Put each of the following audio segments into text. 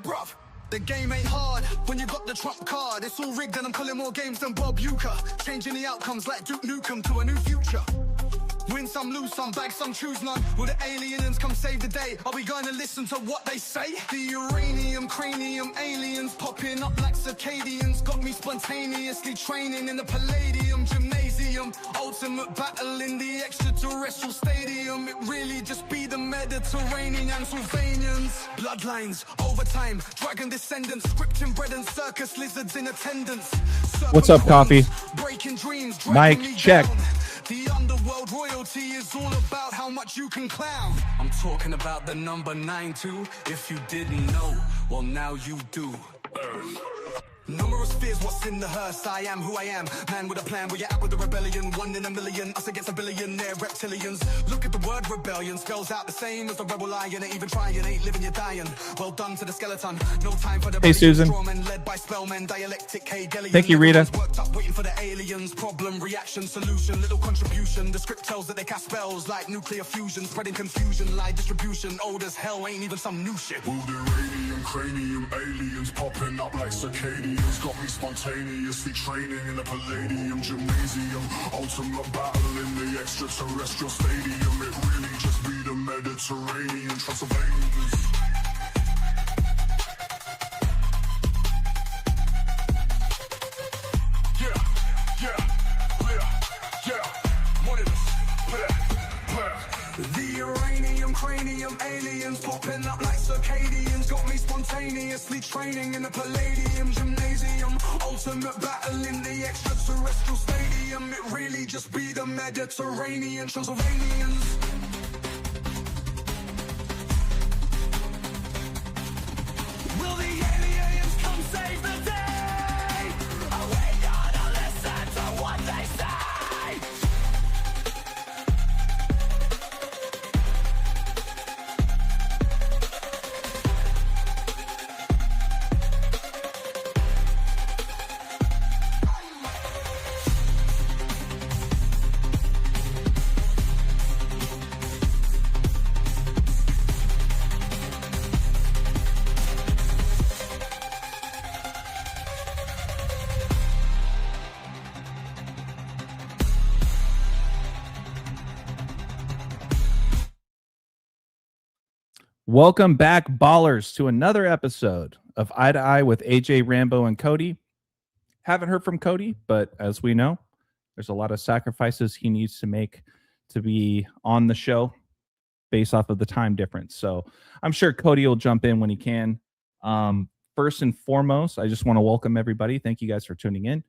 Bruv, the game ain't hard when you got the trump card. It's all rigged and I'm calling more games than Bob Uecker. Changing the outcomes like Duke Nukem to a new future. Win some, lose some, bag some, choose none. Will the aliens come save the day? Are we going to listen to what they say? The uranium, cranium, aliens popping up like circadians. Got me spontaneously training in the Palladium gymnasium. Ultimate battle in the extraterrestrial stadium. It really just be the Mediterranean and Sylvanians. Bloodlines, overtime, dragon descendants. Scripting bread and circus lizards in attendance. What's up, Coffee? Breaking dreams, Mic check. Down. The underworld royalty is all about how much you can clown. I'm talking about the number 92. If you didn't know, well now you do. Numerous fears, what's in the hearse? I am who I am, man with a plan. Where you at with the rebellion? 1 in a million, us against a billionaire reptilians. Look at the word rebellion, spells out the same as the rebel lion. Ain't even trying, ain't living, you're dying. Well done to the skeleton. No time for the hey Susan. Led by spellmen, dialectic Hegelian. Thank you, Rita. Worked up waiting for the aliens. Problem, reaction, solution, little contribution. The script tells that they cast spells like nuclear fusion, spreading confusion, lie distribution. Old as hell, ain't even some new shit. Will the radium, cranium, aliens popping up like circadians. Got me spontaneously training in the Palladium gymnasium. Ultimate battle in the extraterrestrial stadium. It really just be the Mediterranean Transylvanians. The uranium, cranium, aliens popping up like circadians. Got me spontaneously training in the Palladium gymnasium. Ultimate battle in the extraterrestrial stadium. It really just be the Mediterranean Transylvanians. Will the aliens come save the day? Are we gonna listen to what they say? Welcome back, ballers, to another episode of Eye to Eye with AJ, Rambo, and Cody. Haven't heard from Cody, but as we know, there's a lot of sacrifices he needs to make to be on the show based off of the time difference. So I'm sure Cody will jump in when he can. First and foremost, I just want to welcome everybody. Thank you guys for tuning in.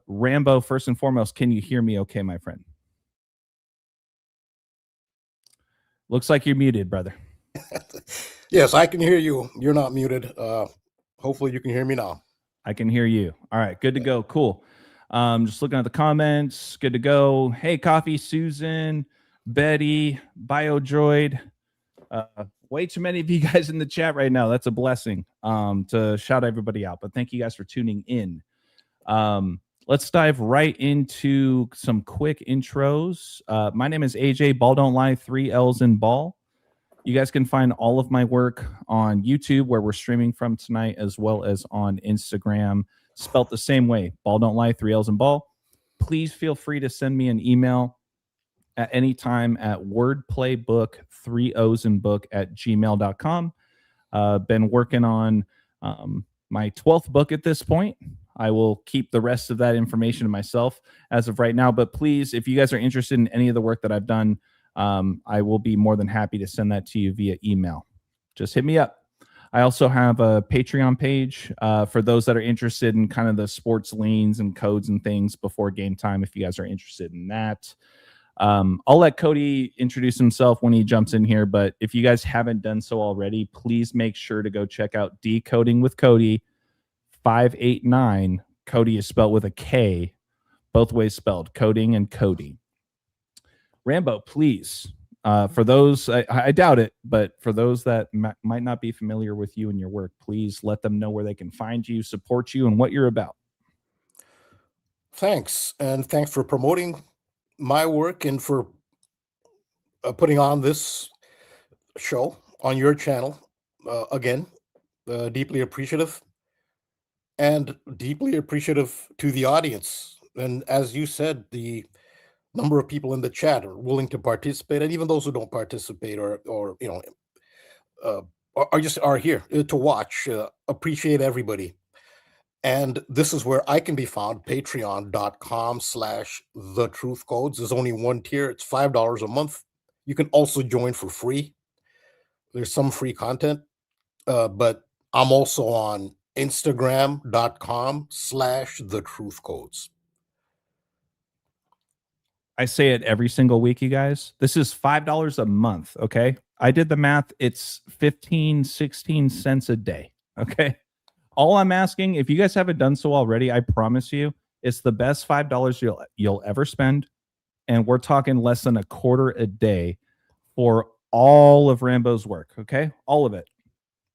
Rambo, first and foremost, can you hear me okay, my friend? Looks like you're muted, brother. Yes, I can hear you. You're not muted. Hopefully you can hear me now. I can hear you. All right, good to go. Cool. Just looking at the comments. Good to go. Hey, Coffee, Susan, Betty, BioDroid. Way too many of you guys in the chat right now. That's a blessing to shout everybody out. But thank you guys for tuning in. Let's dive right into some quick intros. My name is AJ, Balll Don't Lie, 3 L's in Ball. You guys can find all of my work on YouTube, where we're streaming from tonight, as well as on Instagram, spelt the same way, Balll Don't Lie, 3 L's in Ball. Please feel free to send me an email at any time at wordplaybook3osinbook@gmail.com. Been working on my 12th book at this point. I will keep the rest of that information to myself as of right now. But please, if you guys are interested in any of the work that I've done, I will be more than happy to send that to you via email. Just hit me up. I also have a Patreon page for those that are interested in kind of the sports leans and codes and things before game time, if you guys are interested in that. I'll let Cody introduce himself when he jumps in here, but if you guys haven't done so already, please make sure to go check out Decoding with Cody 589. Cody is spelled with a K, both ways spelled, coding and Cody. Rambo, please, for those, I doubt it, but for those that might not be familiar with you and your work, please let them know where they can find you, support you, and what you're about. Thanks. And thanks for promoting my work and for putting on this show on your channel. Again, Deeply appreciative, and deeply appreciative to the audience. And as you said, the number of people in the chat are willing to participate, and even those who don't participate or uh, are just are here to watch. Appreciate everybody. And this is where I can be found, patreon.com/the truth codes. There's only one tier. It's $5 a month. You can also join for free. There's some free content, but I'm also on instagram.com/the truth codes. I say it every single week, you guys. This is $5 a month. Okay. I did the math. It's 15, 16 cents a day. Okay. All I'm asking, if you guys haven't done so already, I promise you, it's the best $5 you'll ever spend. And we're talking less than a quarter a day for all of Rambo's work. Okay. All of it.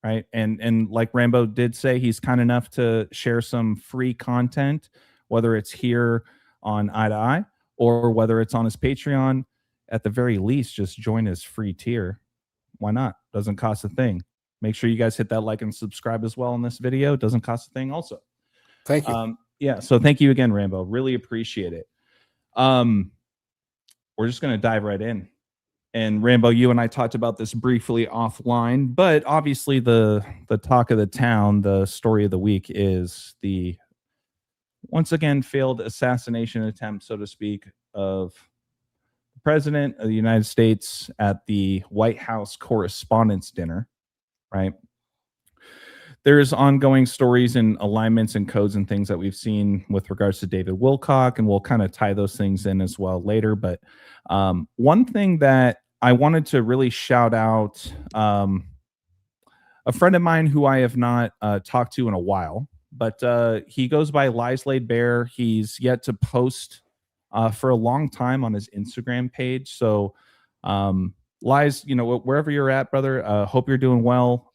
Right. And like Rambo did say, he's kind enough to share some free content, whether it's here on Eye to Eye or whether it's on his Patreon. At the very least, just join his free tier. Why not? Doesn't cost a thing. Make sure you guys hit that like and subscribe as well on this video. It doesn't cost a thing also. Thank you. Yeah. So thank you again, Rambo. Really appreciate it. We're just going to dive right in. And Rambo, you and I talked about this briefly offline, but obviously the talk of the town, the story of the week is the once again failed assassination attempt, so to speak, of the President of the United States at the White House Correspondents' Dinner, right? There's ongoing stories and alignments and codes and things that we've seen with regards to David Wilcock, and we'll kind of tie those things in as well later. But one thing that I wanted to really shout out, a friend of mine who I have not talked to in a while, but he goes by Lies Laid Bare. He's yet to post for a long time on his Instagram page. So Lies, wherever you're at, brother, hope you're doing well.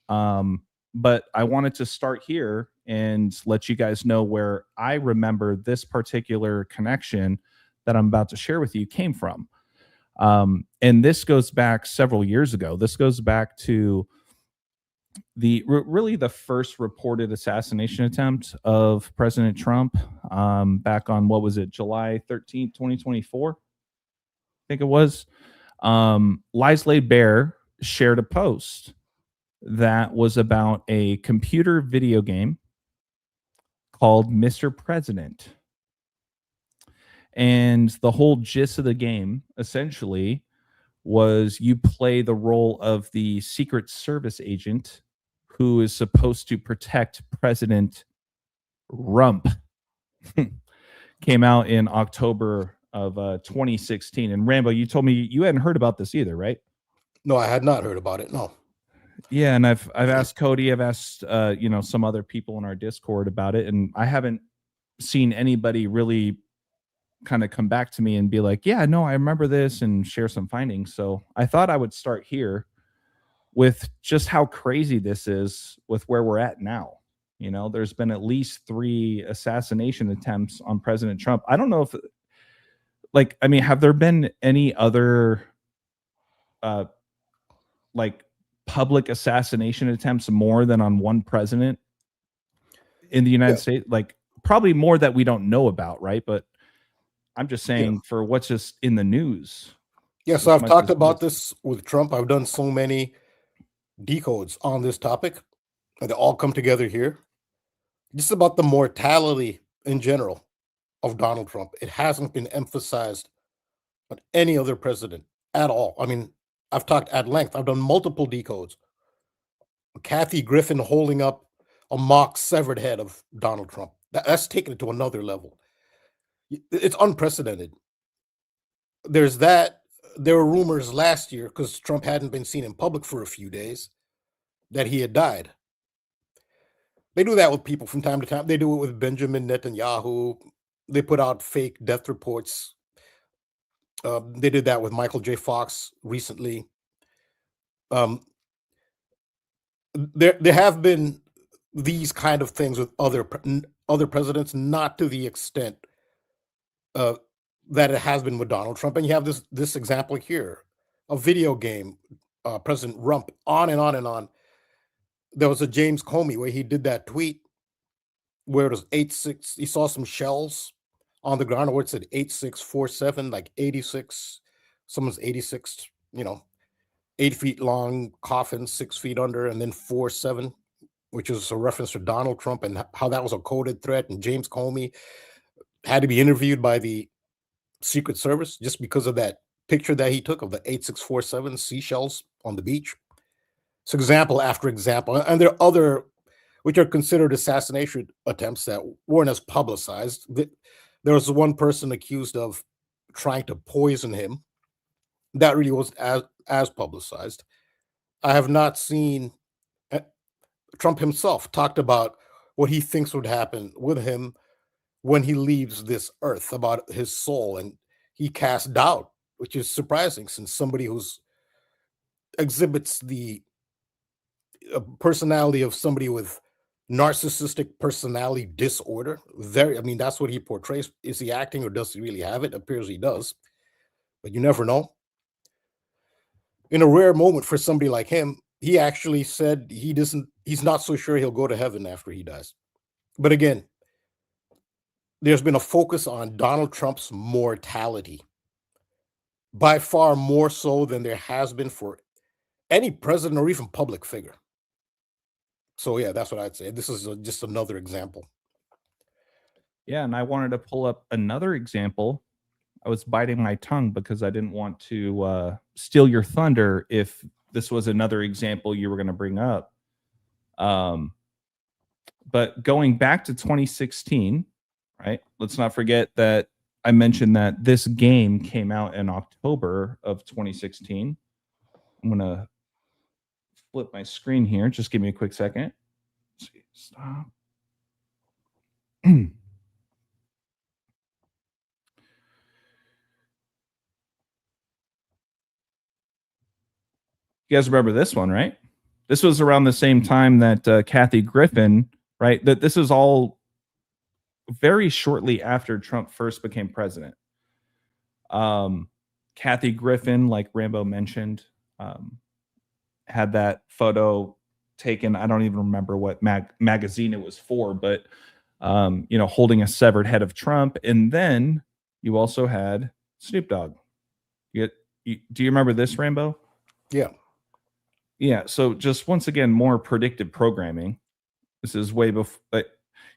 But I wanted to start here and let you guys know where I remember this particular connection that I'm about to share with you came from. And this goes back several years ago. This goes back to really the first reported assassination attempt of President Trump back on, what was it, July 13th, 2024? I think it was. Lies Laid Bare shared a post that was about a computer video game called Mr. President. And the whole gist of the game essentially was you play the role of the Secret Service agent who is supposed to protect President Rump. Came out in October of 2016. And Rambo, you told me you hadn't heard about this either, right? No, I had not heard about it. No. Yeah, and I've asked Cody, I've asked some other people in our Discord about it, and I haven't seen anybody really kind of come back to me and be like, yeah, no, I remember this, and share some findings. So I thought I would start here with just how crazy this is with where we're at now. There's been at least 3 assassination attempts on President Trump. I don't know if, have there been any other public assassination attempts more than on one president in the United States? Probably more that we don't know about, right? But I'm just saying for what's just in the news. Yes, I've talked about this with Trump. I've done so many decodes on this topic, and they all come together here. Just about the mortality in general of Donald Trump. It hasn't been emphasized on any other president at all. I mean, I've talked at length. I've done multiple decodes. Kathy Griffin holding up a mock severed head of Donald Trump. That's taken it to another level. It's unprecedented. There's that. There were rumors last year, because Trump hadn't been seen in public for a few days, that he had died. They do that with people from time to time. They do it with Benjamin Netanyahu. They put out fake death reports. They did that with Michael J. Fox recently. There have been these kind of things with other presidents, not to the extent that it has been with Donald Trump. And you have this example here, a video game, President Rump, on and on and on. there was a James Comey where he did that tweet where it was 86. He saw some shells on the ground where it said 8647, like 86. Someone's 86, 8 feet long coffin, 6 feet under, and then 47, which is a reference to Donald Trump and how that was a coded threat. And James Comey had to be interviewed by the Secret Service just because of that picture that he took of the 8647 seashells on the beach. It's example after example. And there are other, which are considered assassination attempts that weren't as publicized. There was one person accused of trying to poison him. That really was as publicized. I have not seen Trump himself talked about what he thinks would happen with him when he leaves this earth, about his soul, and he cast doubt, which is surprising since somebody who's exhibits the personality of somebody with narcissistic personality disorder. That's what he portrays. Is he acting or does he really have it? Appears he does, but you never know. In a rare moment for somebody like him, he actually said he's not so sure he'll go to heaven after he dies. But again, there's been a focus on Donald Trump's mortality, by far more so than there has been for any president or even public figure. So yeah, that's what I'd say. This is just another example. Yeah, and I wanted to pull up another example. I was biting my tongue because I didn't want to steal your thunder if this was another example you were going to bring up. But going back to 2016, right? Let's not forget that I mentioned that this game came out in October of 2016. I'm going to flip my screen here. Just give me a quick second. Let's see. Stop. You guys remember this one, right? This was around the same time that Kathy Griffin, right? That this is all very shortly after Trump first became president. Kathy Griffin, like Rambo mentioned, had that photo taken. I don't even remember what magazine it was for, but holding a severed head of Trump. And then you also had Snoop Dogg. Do you remember this, Rambo? Yeah. Yeah. So just once again, more predictive programming. This is way before. You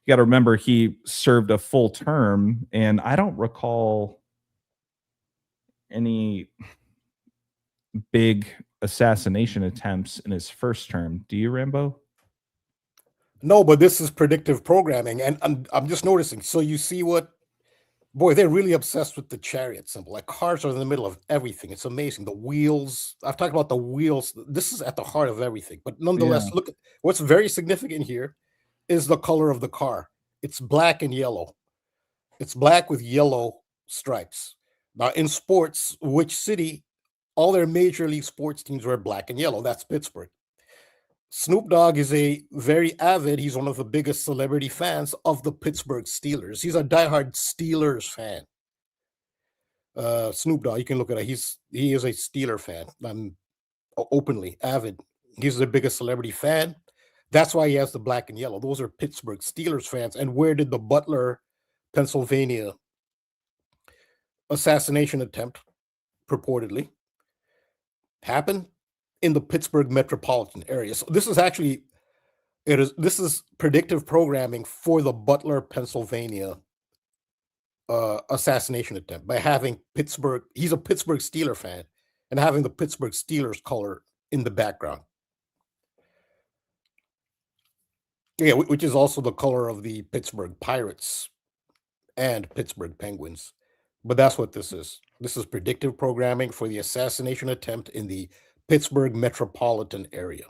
got to remember he served a full term, and I don't recall any big assassination attempts in his first term. Do you, Rambo? No, but this is predictive programming, and I'm just noticing. So you see they're really obsessed with the chariot symbol. Like, cars are in the middle of everything. It's amazing. The wheels. I've talked about the wheels. This is at the heart of everything. But nonetheless, Look at what's very significant here is the color of the car. It's black and yellow. It's black with yellow stripes. Now, in sports, which city? All their major league sports teams wear black and yellow. That's Pittsburgh. Snoop Dogg is he's one of the biggest celebrity fans of the Pittsburgh Steelers. He's a diehard Steelers fan. Snoop Dogg, you can look at it. He is a Steeler fan. Openly avid. He's the biggest celebrity fan. That's why he has the black and yellow. Those are Pittsburgh Steelers fans. And where did the Butler, Pennsylvania assassination attempt purportedly happen? In the Pittsburgh metropolitan area. So this is predictive programming for the Butler, Pennsylvania assassination attempt by having Pittsburgh. He's a Pittsburgh Steeler fan and having the Pittsburgh Steelers color in the background. Yeah, which is also the color of the Pittsburgh Pirates and Pittsburgh Penguins. But that's what this is. This is predictive programming for the assassination attempt in the Pittsburgh metropolitan area.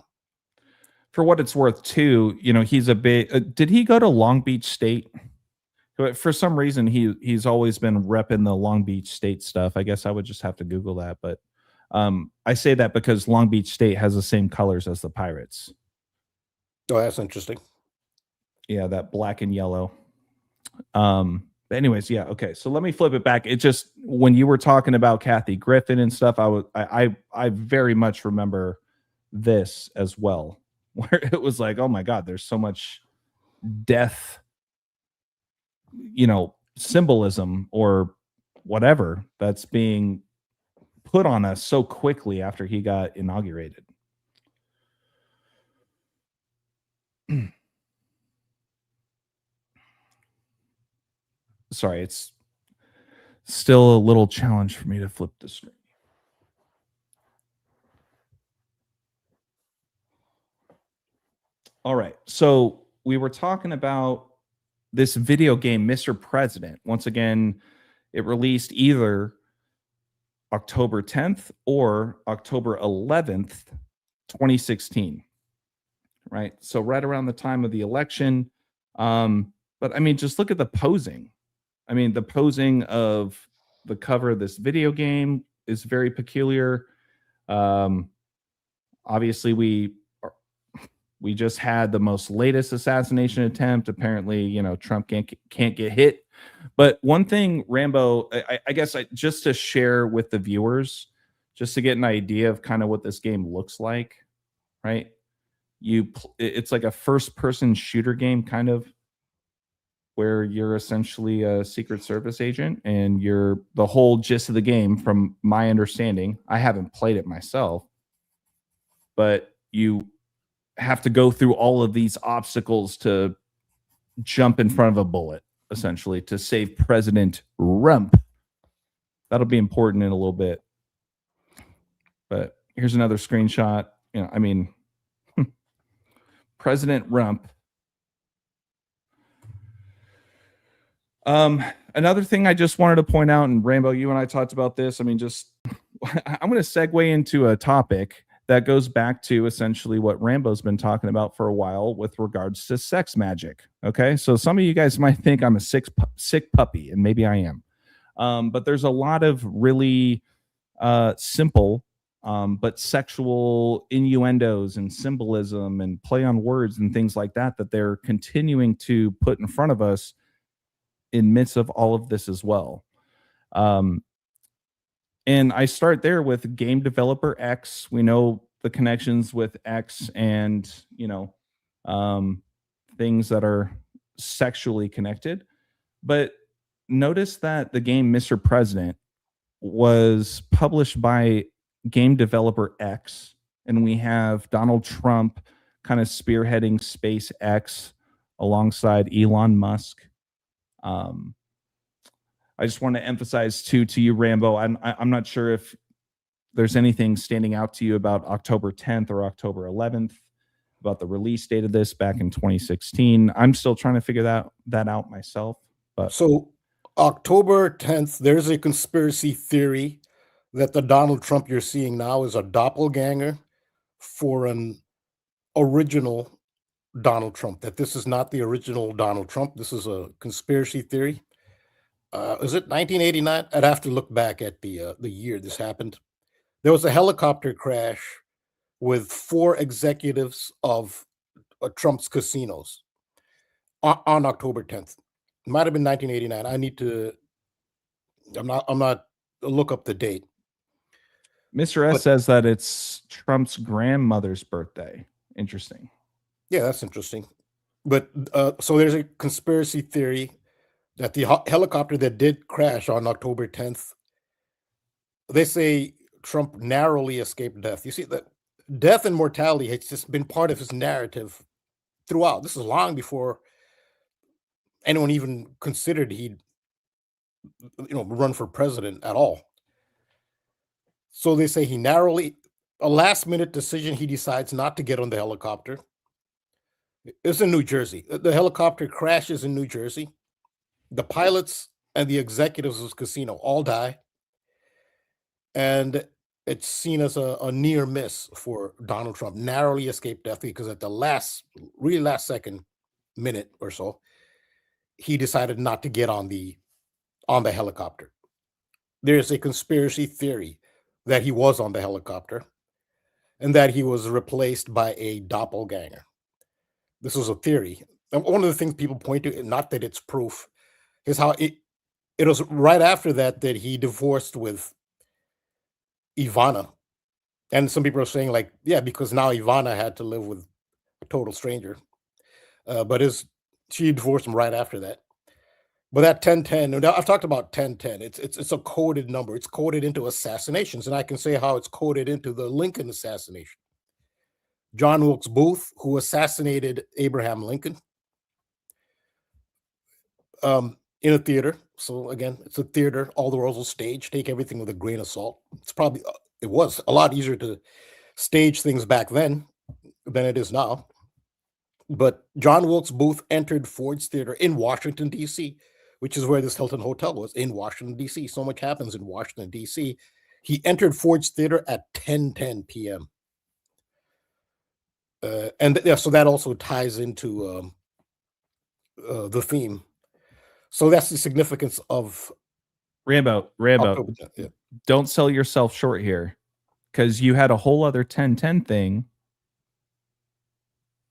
For what it's worth, too, he's a big. Did he go to Long Beach State? For some reason, he's always been repping the Long Beach State stuff. I guess I would just have to Google that, but I say that because Long Beach State has the same colors as the Pirates. Oh, that's interesting. Yeah, that black and yellow. But anyways, yeah, okay. So let me flip it back. It just, when you were talking about Kathy Griffin and stuff, I very much remember this as well. where it was like, oh my God, there's so much death, symbolism or whatever that's being put on us so quickly after he got inaugurated. Sorry, it's still a little challenge for me to flip the screen. All right. So we were talking about this video game, Mr. President. Once again, it released either October 10th or October 11th, 2016. Right. So right around the time of the election. But I mean, just look at the posing. I mean, the posing of the cover of this video game is very peculiar. Obviously, we just had the most latest assassination attempt. Apparently, Trump can't get hit. But one thing, Rambo, I guess just to share with the viewers, just to get an idea of kind of what this game looks like, right? It's like a first-person shooter game, kind of, where you're essentially a Secret Service agent, and the whole gist of the game, from my understanding, I haven't played it myself, but you have to go through all of these obstacles to jump in front of a bullet, essentially, to save President Rump. That'll be important in a little bit. But here's another screenshot. President Rump. Another thing I just wanted to point out, and Rambo, you and I talked about this. I'm going to segue into a topic that goes back to essentially what Rambo's been talking about for a while with regards to sex magic. Okay. So some of you guys might think I'm a sick puppy, and maybe I am. But there's a lot of really simple but sexual innuendos and symbolism and play on words and things like that they're continuing to put in front of us in midst of all of this as well. And I start there with game developer X. We know the connections with X and, things that are sexually connected. But notice that the game Mr. President was published by game developer X, and we have Donald Trump kind of spearheading SpaceX alongside Elon Musk. I just want to emphasize to you, Rambo, I'm not sure if there's anything standing out to you about October 10th or October 11th, about the release date of this back in 2016. I'm still trying to figure that out myself. But so October 10th, there's a conspiracy theory that the Donald Trump you're seeing now is a doppelganger for an original Donald Trump, that this is not the original Donald Trump. This is a conspiracy theory. Is it 1989? I'd have to look back at the year this happened. There was a helicopter crash with 4 executives of Trump's casinos on October 10th. It might have been 1989. I'm not look up the date. Mr. S says that it's Trump's grandmother's birthday. Interesting. Yeah, that's interesting. But so there's a conspiracy theory that the helicopter that did crash on October 10th, they say Trump narrowly escaped death. You see, that death and mortality has just been part of his narrative throughout. This is long before anyone even considered he'd run for president at all. So they say a last minute decision, he decides not to get on the helicopter. It's in New Jersey. The helicopter crashes in New Jersey. The pilots and the executives of the casino all die. And it's seen as a near miss for Donald Trump, narrowly escaped death, because at the really last second, minute or so, he decided not to get on the helicopter. There's a conspiracy theory that he was on the helicopter and that he was replaced by a doppelganger. This was a theory. And one of the things people point to, not that it's proof, is how it was right after that he divorced with Ivana. And some people are saying, like, yeah, because now Ivana had to live with total stranger. But she divorced him right after that. But that 1010, and I've talked about 1010. It's a coded number. It's coded into assassinations, and I can say how it's coded into the Lincoln assassination. John Wilkes Booth, who assassinated Abraham Lincoln, in a theater. So again, it's a theater. All the world's a stage. Take everything with a grain of salt. It was a lot easier to stage things back then than it is now. But John Wilkes Booth entered Ford's Theater in Washington, D.C., which is where this Hilton Hotel was, in Washington, D.C. So much happens in Washington, D.C. He entered Ford's Theater at 10:10 p.m. So that also ties into the theme. So that's the significance of Rambo. October 10th, yeah. Don't sell yourself short here, because you had a whole other 1010 thing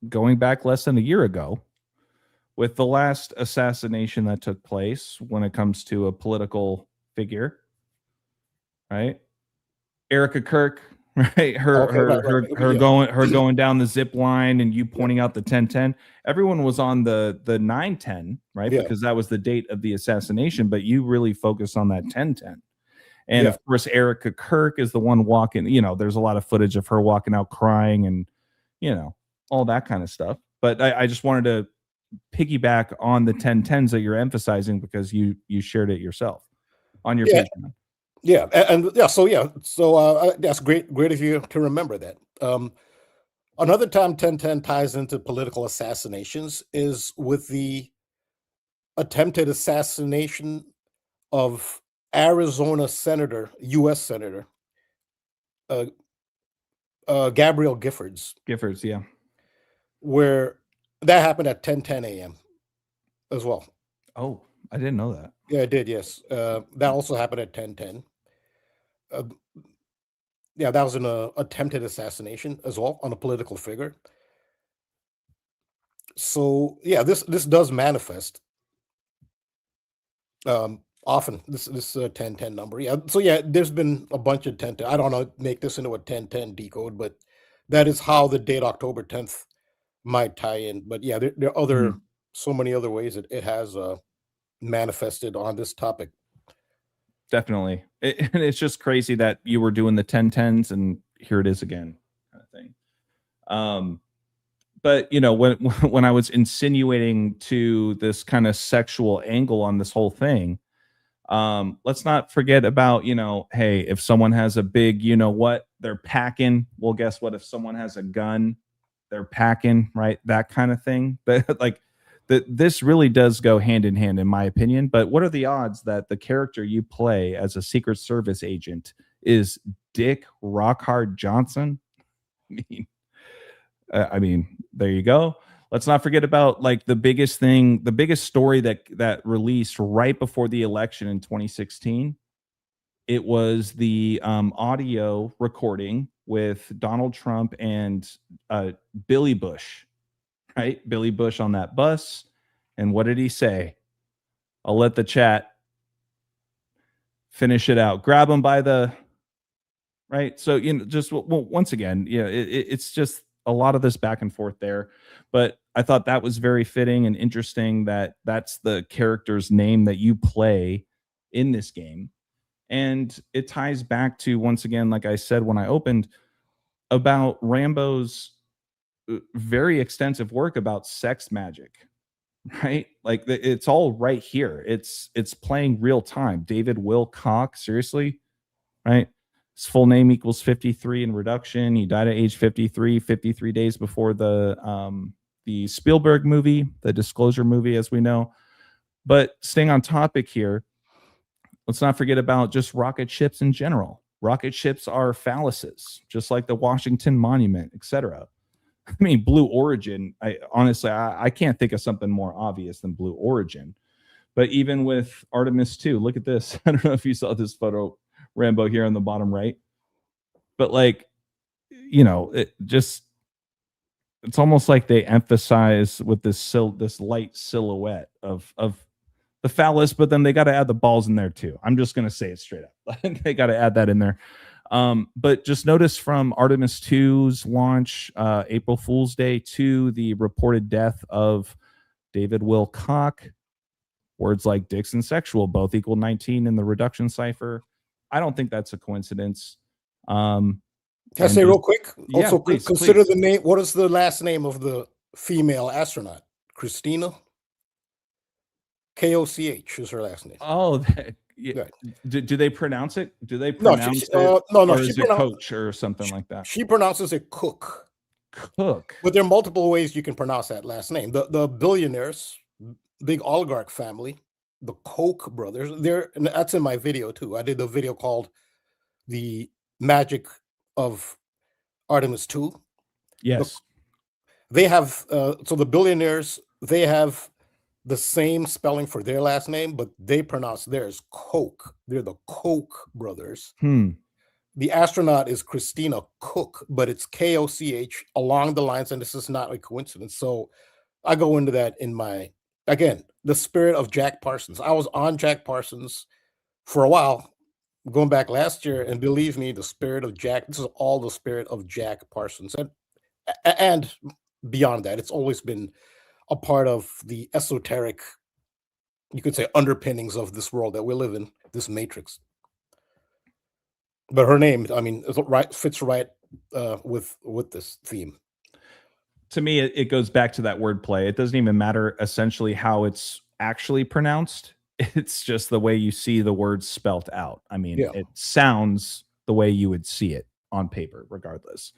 going back less than a year ago with the last assassination that took place when it comes to a political figure, right? Erica Kirk, right? Her going down the zip line and you pointing out the 1010. Everyone was on the 910, right? Yeah. Because that was the date of the assassination, but you really focused on that 1010. And of course, Erica Kirk is the one walking, there's a lot of footage of her walking out crying and, all that kind of stuff. But I just wanted to piggyback on the 1010s that you're emphasizing because you shared it yourself on your Patreon. Yeah, so that's great of you to remember that. Another time 1010 ties into political assassinations is with the attempted assassination of Arizona Senator, U.S. Senator Gabrielle Giffords. Giffords, yeah. Where that happened at 10:10 a.m. as well. Oh, I didn't know that. Yeah, it did, yes. That also happened at 10:10. That was an attempted assassination as well on a political figure. So yeah, this does manifest often. This 10:10 number. Yeah. So yeah, there's been a bunch of 10:10. I don't know, make this into a 10:10 decode, but that is how the date October 10th might tie in. But yeah, there are other so many other ways it has manifested on this topic. Definitely. It's just crazy that you were doing the 1010s and here it is again, kind of thing. But when I was insinuating to this kind of sexual angle on this whole thing, let's not forget about, hey, if someone has a big, they're packing. Well, guess what? If someone has a gun, they're packing, right? That kind of thing. But this really does go hand in hand, in my opinion. But what are the odds that the character you play as a Secret Service agent is Dick Rockhard Johnson? I mean, there you go. Let's not forget about the biggest story that released right before the election in 2016. It was the audio recording with Donald Trump and Billy Bush. Right? Billy Bush on that bus. And what did he say? I'll let the chat finish it out. Grab him by the right. So, just once again, it's just a lot of this back and forth there. But I thought that was very fitting and interesting that that's the character's name that you play in this game. And it ties back to, once again, like I said when I opened, about Rambo's very extensive work about sex magic, right? It's all right here. It's playing real time. David Will Koch, seriously, right? His full name equals 53 in reduction. He died at age 53 days before the Spielberg movie, the Disclosure movie, as we know. But staying on topic here, let's not forget about just rocket ships in general. Rocket ships are phalluses, just like the Washington Monument, etc. I mean, Blue Origin, I can't think of something more obvious than Blue Origin. But even with Artemis 2, look at this. I don't know if you saw this photo, Rambo, here on the bottom right. But it's almost like they emphasize with this light silhouette of the phallus, but then they got to add the balls in there too. I'm just going to say it straight up. They got to add that in there. But just notice from Artemis 2's launch, April Fool's Day, to the reported death of David Will Koch, words like dicks and sexual both equal 19 in the reduction cipher. I don't think that's a coincidence. Can I say real quick? Yeah, Also, please, consider please. the name. What is the last name of the female astronaut? Christina? Koch is her last name. Oh, yeah. Do they pronounce it? Do they No, pronounce it? no, or is it coach or something like that? She pronounces it Cook. Cook. But there are multiple ways you can pronounce that last name. The billionaires, big oligarch family, the Koch brothers, and that's in my video too. I did a video called The Magic of Artemis 2. Yes. They have so the billionaires, they have the same spelling for their last name, but they pronounce theirs Koch. They're the Koch brothers. The astronaut is Christina Cook, but it's Koch along the lines, and this is not a coincidence. So I go into that in my, again, the spirit of Jack Parsons. I was on Jack Parsons for a while, going back last year, and believe me, the spirit of Jack, this is all the spirit of Jack Parsons. And beyond that, it's always been a part of the esoteric, you could say, underpinnings of this world that we live in, this matrix. But her name, I mean, fits right with this theme. To me, it goes back to that wordplay. It doesn't even matter essentially how it's actually pronounced. It's just the way you see the words spelt out. I mean, It sounds the way you would see it on paper, regardless.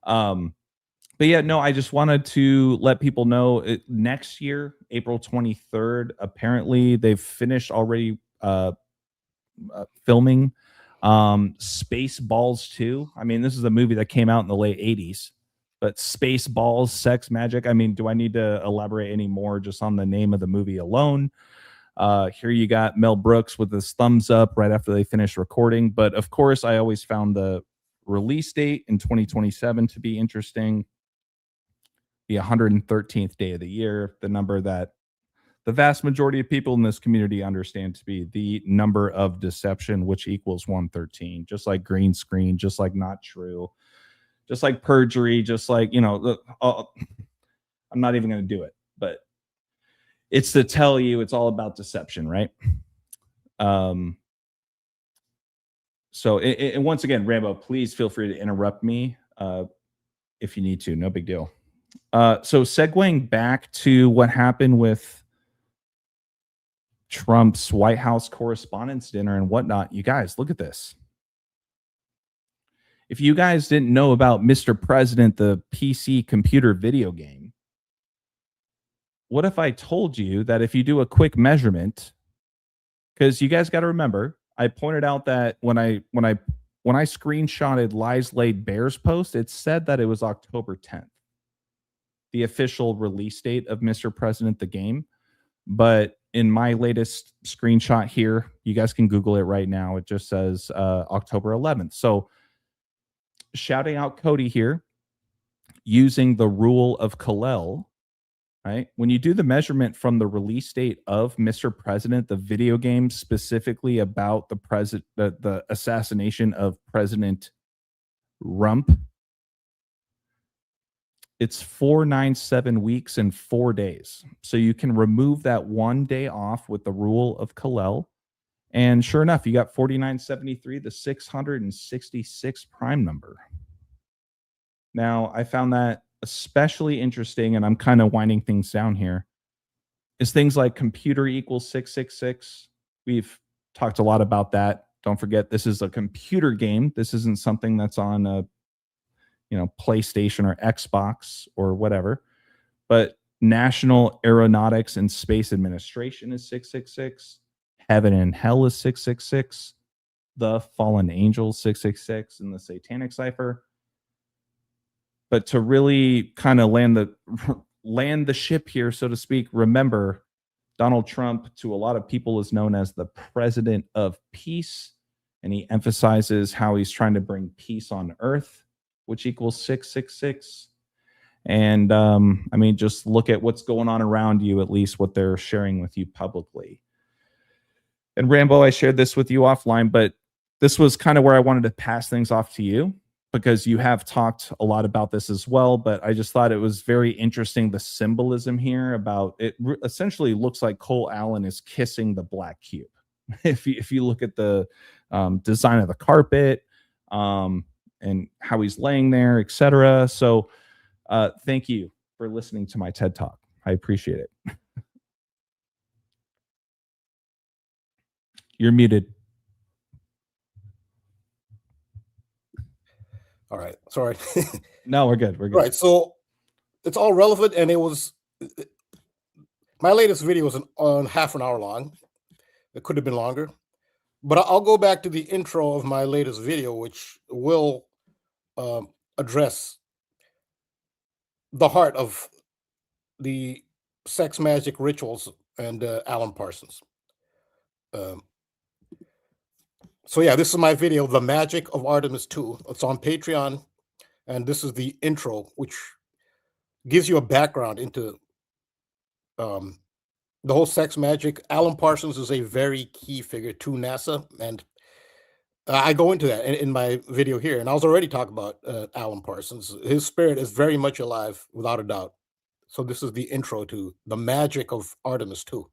But yeah, no, I just wanted to let people know next year, April 23rd, apparently they've finished already filming Spaceballs 2. I mean, this is a movie that came out in the late 80s, but Spaceballs, Sex Magic. I mean, do I need to elaborate any more just on the name of the movie alone? Here you got Mel Brooks with his thumbs up right after they finished recording. But of course, I always found the release date in 2027 to be interesting. The 113th day of the year, the number that the vast majority of people in this community understand to be the number of deception, which equals 113, just like green screen, just like not true, just like perjury, just like, you know, I'm not even going to do it, but it's to tell you it's all about deception, right? So, and once again, Rambo, please feel free to interrupt me if you need to, no big deal. So segueing back to what happened with Trump's White House Correspondents' Dinner and whatnot, you guys, look at this. If you guys didn't know about Mr. President, the PC computer video game, what if I told you that if you do a quick measurement, because you guys got to remember, I pointed out that when I screenshotted Lies Laid Bear's post, it said that it was October 10th. The official release date of Mr. President the game. But in my latest screenshot here, you guys can Google it right now. It just says October 11th. So shouting out KODI here, using the rule of Kalel, right? When you do the measurement from the release date of Mr. President, the video game specifically about the assassination of President Rump, it's 497 weeks and 4 days. So you can remove that 1 day off with the rule of Kalel. And sure enough, you got 4973, the 666 prime number. Now, I found that especially interesting, and I'm kind of winding things down here, is things like computer equals 666. We've talked a lot about that. Don't forget, this is a computer game. This isn't something that's on a PlayStation or Xbox or whatever. But National Aeronautics and Space Administration is 666. Heaven and Hell is 666. The Fallen Angels 666 in the Satanic Cipher. But to really kind of land the ship here, so to speak, remember Donald Trump, to a lot of people, is known as the President of Peace, and he emphasizes how he's trying to bring peace on Earth, which equals 666. And I mean, just look at what's going on around you, at least what they're sharing with you publicly. And Rambo, I shared this with you offline, but this was kind of where I wanted to pass things off to you, because you have talked a lot about this as well, but I just thought it was very interesting, the symbolism here about it. Essentially looks like Cole Allen is kissing the black cube. If you look at the design of the carpet, and how he's laying there, etc. So thank you for listening to my TED Talk. I appreciate it. You're muted. All right. Sorry. No, we're good. We're good. All right. So it's all relevant. And it was my latest video was on half an hour long. It could have been longer. But I'll go back to the intro of my latest video, which will address the heart of the sex magic rituals and Alan Parsons. So yeah, this is my video, The Magic of Artemis 2. It's on Patreon. And this is the intro, which gives you a background into the whole sex magic. Alan Parsons is a very key figure to NASA. And I go into that in my video here. And I was already talking about Alan Parsons. His spirit is very much alive, without a doubt. So this is the intro to The Magic of Artemis 2.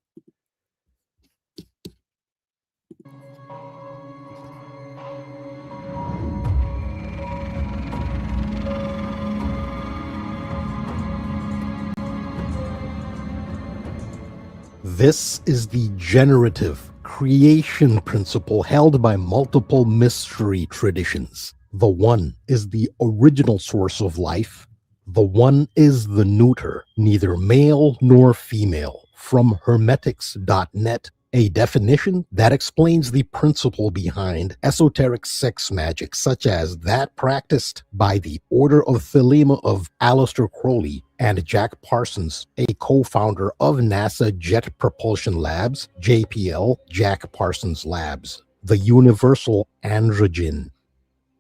This is the generative creation principle held by multiple mystery traditions. The one is the original source of life. The one is the neuter, neither male nor female. From Hermetics.net, a definition that explains the principle behind esoteric sex magic, such as that practiced by the Order of Thelema of Aleister Crowley and Jack Parsons, a co-founder of NASA Jet Propulsion Labs, JPL, Jack Parsons Labs. The universal androgen.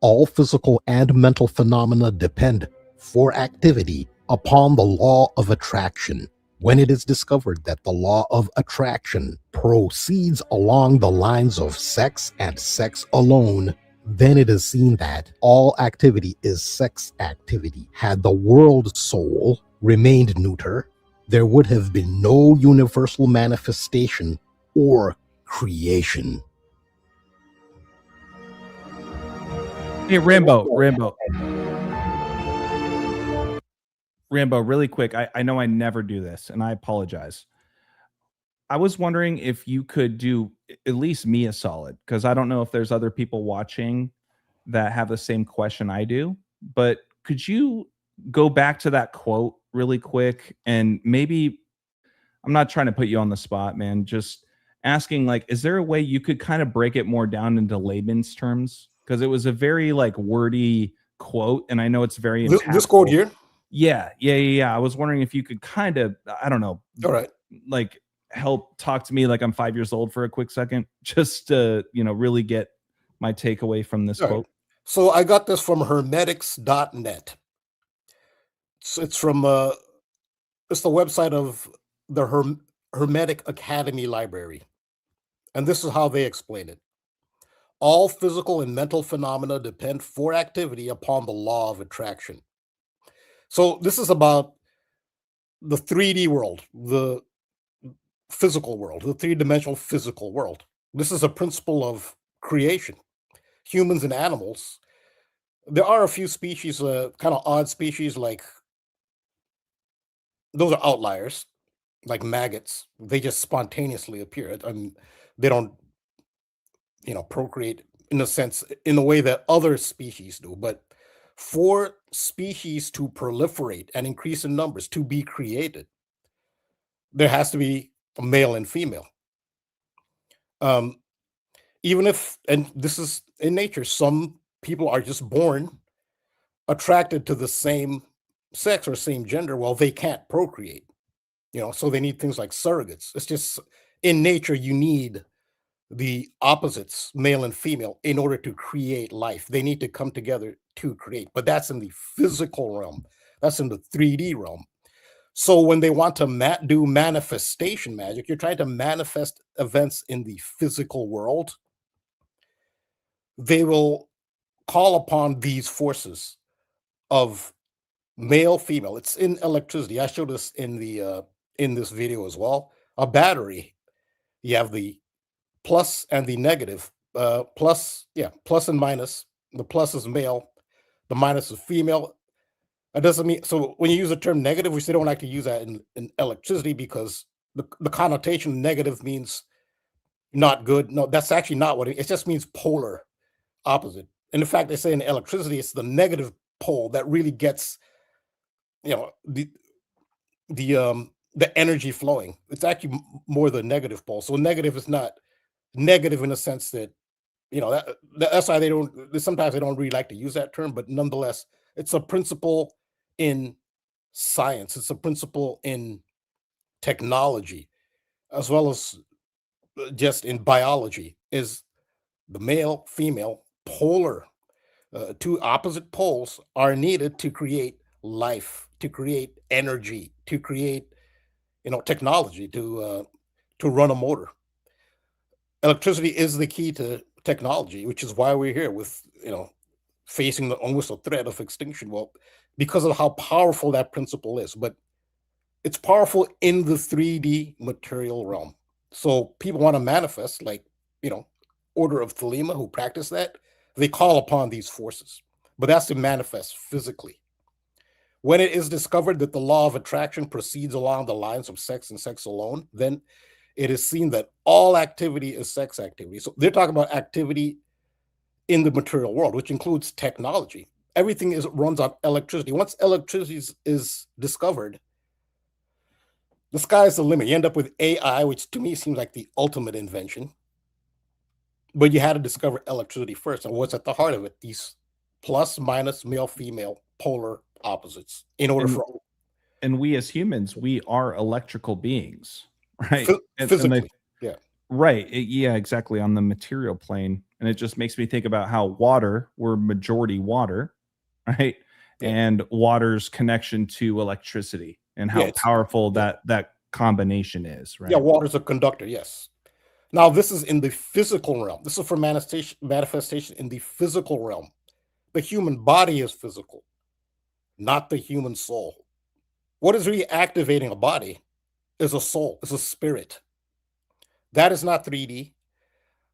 All physical and mental phenomena depend, for activity, upon the law of attraction. When it is discovered that the law of attraction proceeds along the lines of sex and sex alone, then it is seen that all activity is sex activity. Had the world soul remained neuter, there would have been no universal manifestation or creation. Hey, Rambo, really quick. I know I never do this, and I apologize. I was wondering if you could do at least me a solid, because I don't know if there's other people watching that have the same question I do, but could you go back to that quote really quick? And maybe, I'm not trying to put you on the spot, man, just asking, like, is there a way you could kind of break it more down into layman's terms? Because it was a very like wordy quote, and I know it's very impactful. This quote here? Yeah. I was wondering if you could kind of, I don't know, all right, like help talk to me like I'm 5 years old for a quick second, just to, really get my takeaway from this quote. Right. So I got this from Hermetics.net. It's from it's the website of the Hermetic Academy Library. And this is how they explain it. All physical and mental phenomena depend for activity upon the law of attraction. So this is about the 3D world, the physical world, the three-dimensional physical world. This is a principle of creation. Humans and animals. There are a few species, kind of odd species, like those are outliers, like maggots. They just spontaneously appear. I mean, they don't, procreate in a sense, in the way that other species do. But for species to proliferate and increase in numbers, to be created, there has to be a male and female. Even if, and this is in nature, some people are just born attracted to the same sex or same gender. Well, they can't procreate, so they need things like surrogates. It's just in nature, you need the opposites, male and female, in order to create life. They need to come together to create, but that's in the physical realm. That's in the 3D realm. So when they want to do manifestation magic, you're trying to manifest events in the physical world. they will call upon these forces of male, female. It's in electricity. I showed this in this video as well. A battery, you have the plus and the negative. Plus, yeah, plus and minus. The plus is male, the minus is female. That doesn't mean, so when you use the term negative, we still don't like to use that in electricity, because the connotation negative means not good. No, that's actually not what it just means, polar opposite. And in fact, they say in electricity, it's the negative pole that really gets, the energy flowing. It's actually more the negative pole. So negative is not negative in the sense that, that's why sometimes they don't really like to use that term, but nonetheless, it's a principle in science. It's a principle in technology, as well as just in biology, is the male, female, polar, two opposite poles are needed to create life, to create energy, to create, technology, to run a motor. Electricity is the key to technology, which is why we're here with, facing almost a threat of extinction. Well, because of how powerful that principle is, but it's powerful in the 3D material realm. So people want to manifest, like, Order of Thelema, who practice that, they call upon these forces, but that's to manifest physically. When it is discovered that the law of attraction proceeds along the lines of sex and sex alone, then it is seen that all activity is sex activity. So they're talking about activity in the material world, which includes technology. Everything runs on electricity. Once electricity is discovered, the sky's the limit. You end up with AI, which to me seems like the ultimate invention. But you had to discover electricity first. And what's at the heart of it? These plus, minus, male, female, polar opposites. In order and we as humans, we are electrical beings, right? Physically, yeah. Right. Yeah, exactly. On the material plane. And it just makes me think about how we're majority water, right? Yeah. And water's connection to electricity and how powerful that combination is, right? Yeah, water's a conductor, yes. Now, this is in the physical realm. This is for manifestation in the physical realm. The human body is physical, not the human soul. What is really activating a body is a soul, is a spirit. That is not 3D.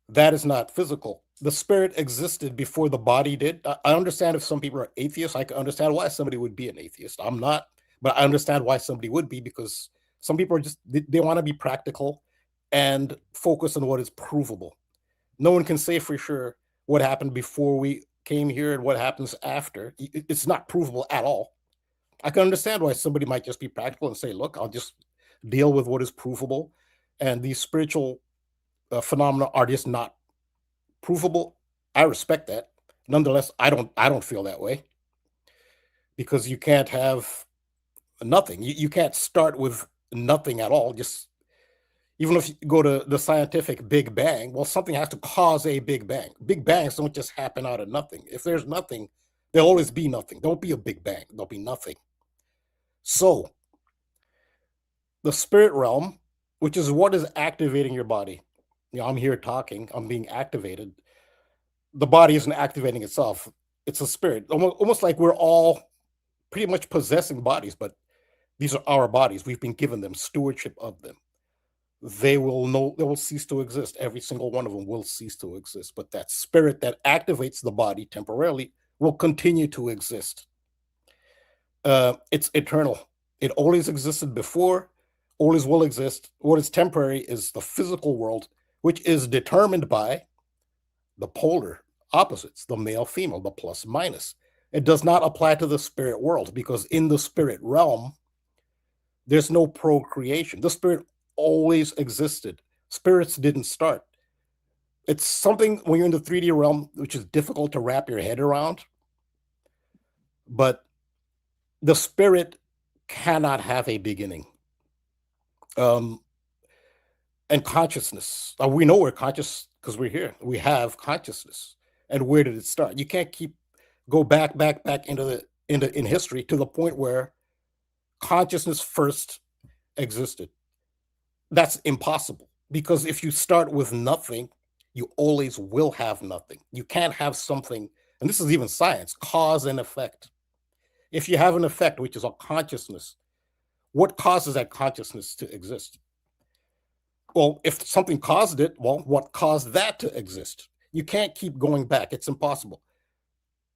That is not physical. The spirit existed before the body did. I understand if some people are atheists. I can understand why somebody would be an atheist. I'm not, but I understand why somebody would be, because some people are they want to be practical and focus on what is provable. No one can say for sure what happened before we came here and what happens after. It's not provable at all. I can understand why somebody might just be practical and say, look, I'll just deal with what is provable. And these spiritual phenomena are just not provable. I respect that. Nonetheless, I don't feel that way, because you can't have nothing. You can't start with nothing at all. Just even if you go to the scientific Big Bang, well, something has to cause a Big Bang. Big Bangs don't just happen out of nothing. If there's nothing, there'll always be nothing. Don't be a Big Bang. There'll be nothing. So the spirit realm, which is what is activating your body. I'm here talking, I'm being activated. The body isn't activating itself. It's a spirit, almost like we're all pretty much possessing bodies, but these are our bodies. We've been given them, stewardship of them. They will cease to exist. Every single one of them will cease to exist. But that spirit that activates the body temporarily will continue to exist. It's eternal. It always existed before, always will exist. What is temporary is the physical world, which is determined by the polar opposites, the male, female, the plus, minus. It does not apply to the spirit world, because in the spirit realm, there's no procreation. The spirit always existed. Spirits didn't start. It's something when you're in the 3D realm, which is difficult to wrap your head around. But the spirit cannot have a beginning. And consciousness. We know we're conscious because we're here. We have consciousness. And where did it start? You can't go back in history to the point where consciousness first existed. That's impossible, because if you start with nothing, You always will have nothing. You can't have something, and this is even science, cause and effect. If you have an effect, which is a consciousness, what causes that consciousness to exist? Well, if something caused it, well, what caused that to exist? You can't keep going back. It's impossible.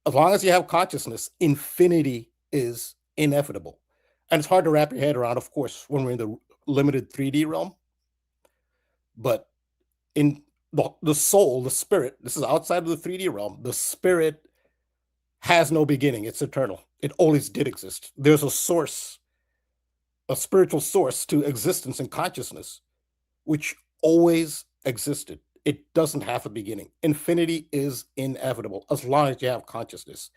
As long as you have consciousness, infinity is inevitable. And it's hard to wrap your head around, of course, when we're in the limited 3D realm. But in the soul, the spirit, this is outside of the 3D realm, the spirit has no beginning. It's eternal. It always did exist. There's a source, a spiritual source to existence and consciousness, which always existed. It doesn't have a beginning. Infinity is inevitable as long as you have consciousness.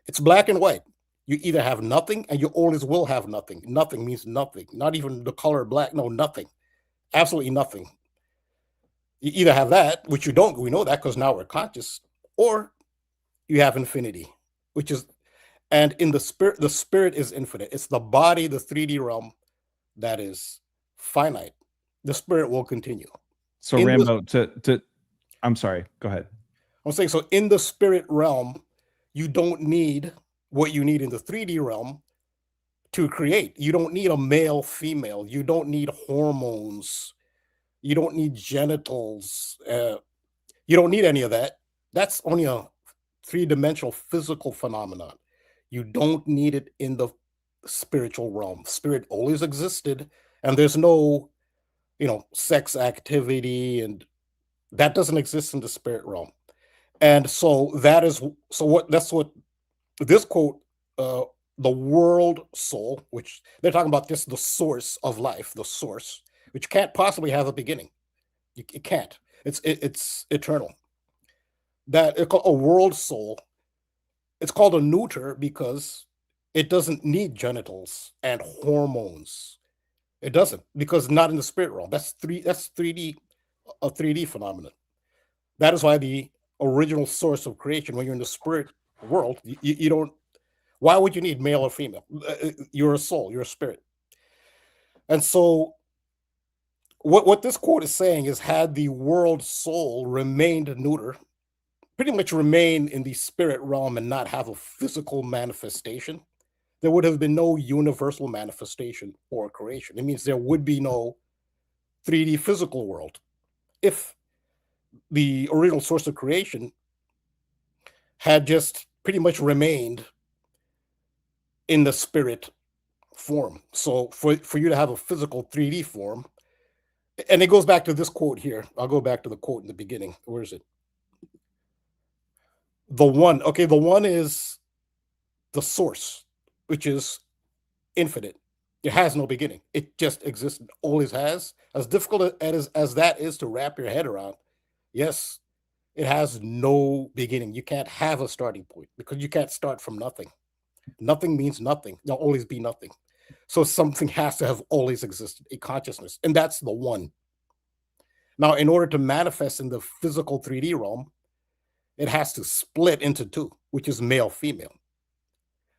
It's black and white. You either have nothing and you always will have nothing. Nothing means nothing. Not even the color black. No, nothing. Absolutely nothing. You either have that, which you don't. We know that because now we're conscious, or you have infinity, which is, and in the spirit is infinite. It's the body, the 3D realm, that is finite. The spirit will continue. So Rambo, I'm sorry, go ahead. I'm saying, so in the spirit realm, you don't need what you need in the 3D realm to create. You don't need a male, female. You don't need hormones. You don't need genitals. You don't need any of that. That's only a 3-dimensional physical phenomenon. You don't need it in the spiritual realm. Spirit always existed, and there's no, sex activity, and that doesn't exist in the spirit realm. And so that's what this quote, the world soul, which they're talking about, this, the source of life, the source, which can't possibly have a beginning. It can't. It's eternal. That it's called a world soul. It's called a neuter because it doesn't need genitals and hormones. It doesn't, because not in the spirit realm. That's 3D, a 3D phenomenon. That is why the original source of creation, when you're in the spirit world, you don't. Why would you need male or female? You're a soul. You're a spirit. And so, what this quote is saying is, had the world soul remained neuter, pretty much remain in the spirit realm and not have a physical manifestation, there would have been no universal manifestation or creation. It means there would be no 3D physical world. If the original source of creation had just pretty much remained in the spirit form. So for you to have a physical 3D form, and it goes back to this quote here. I'll go back to the quote in the beginning. Where is it? The one. Okay, the one is the source, which is infinite. It has no beginning. It just exists, always has. As difficult as that is to wrap your head around, yes, it has no beginning. You can't have a starting point because you can't start from nothing. Nothing means nothing. There'll always be nothing. So something has to have always existed, a consciousness, and that's the one. Now, in order to manifest in the physical 3D realm, it has to split into two, which is male, female.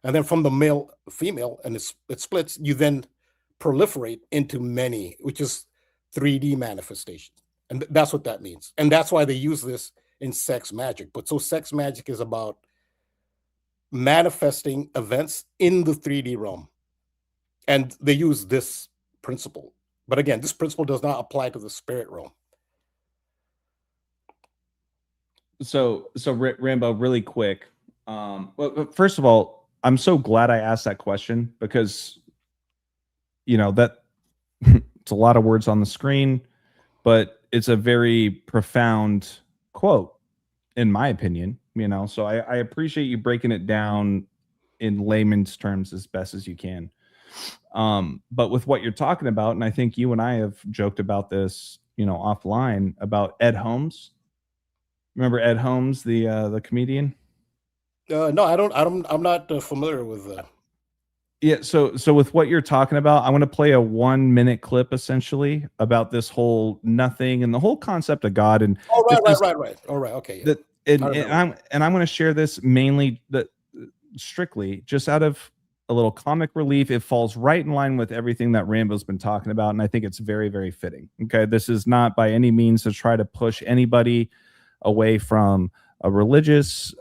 And then from the male, female, and it splits, you then proliferate into many, which is 3D manifestation. And that's what that means. And that's why they use this in sex magic. But so sex magic is about manifesting events in the 3D realm. And they use this principle. But again, this principle does not apply to the spirit realm. So Rambo, really quick. Well, first of all, I'm so glad I asked that question because, that it's a lot of words on the screen, but it's a very profound quote, in my opinion. So I appreciate you breaking it down in layman's terms as best as you can. But with what you're talking about, and I think you and I have joked about this, offline, about Ed Holmes. Remember Ed Holmes, the comedian? No, I don't. I'm not familiar with that. Yeah. So with what you're talking about, I want to play a 1-minute clip essentially about this whole nothing and the whole concept of God. And right. All right. Okay. Yeah. I'm going to share this mainly strictly just out of a little comic relief. It falls right in line with everything that Rambo's been talking about, and I think it's very, very fitting. Okay, this is not by any means to try to push anybody away from a religious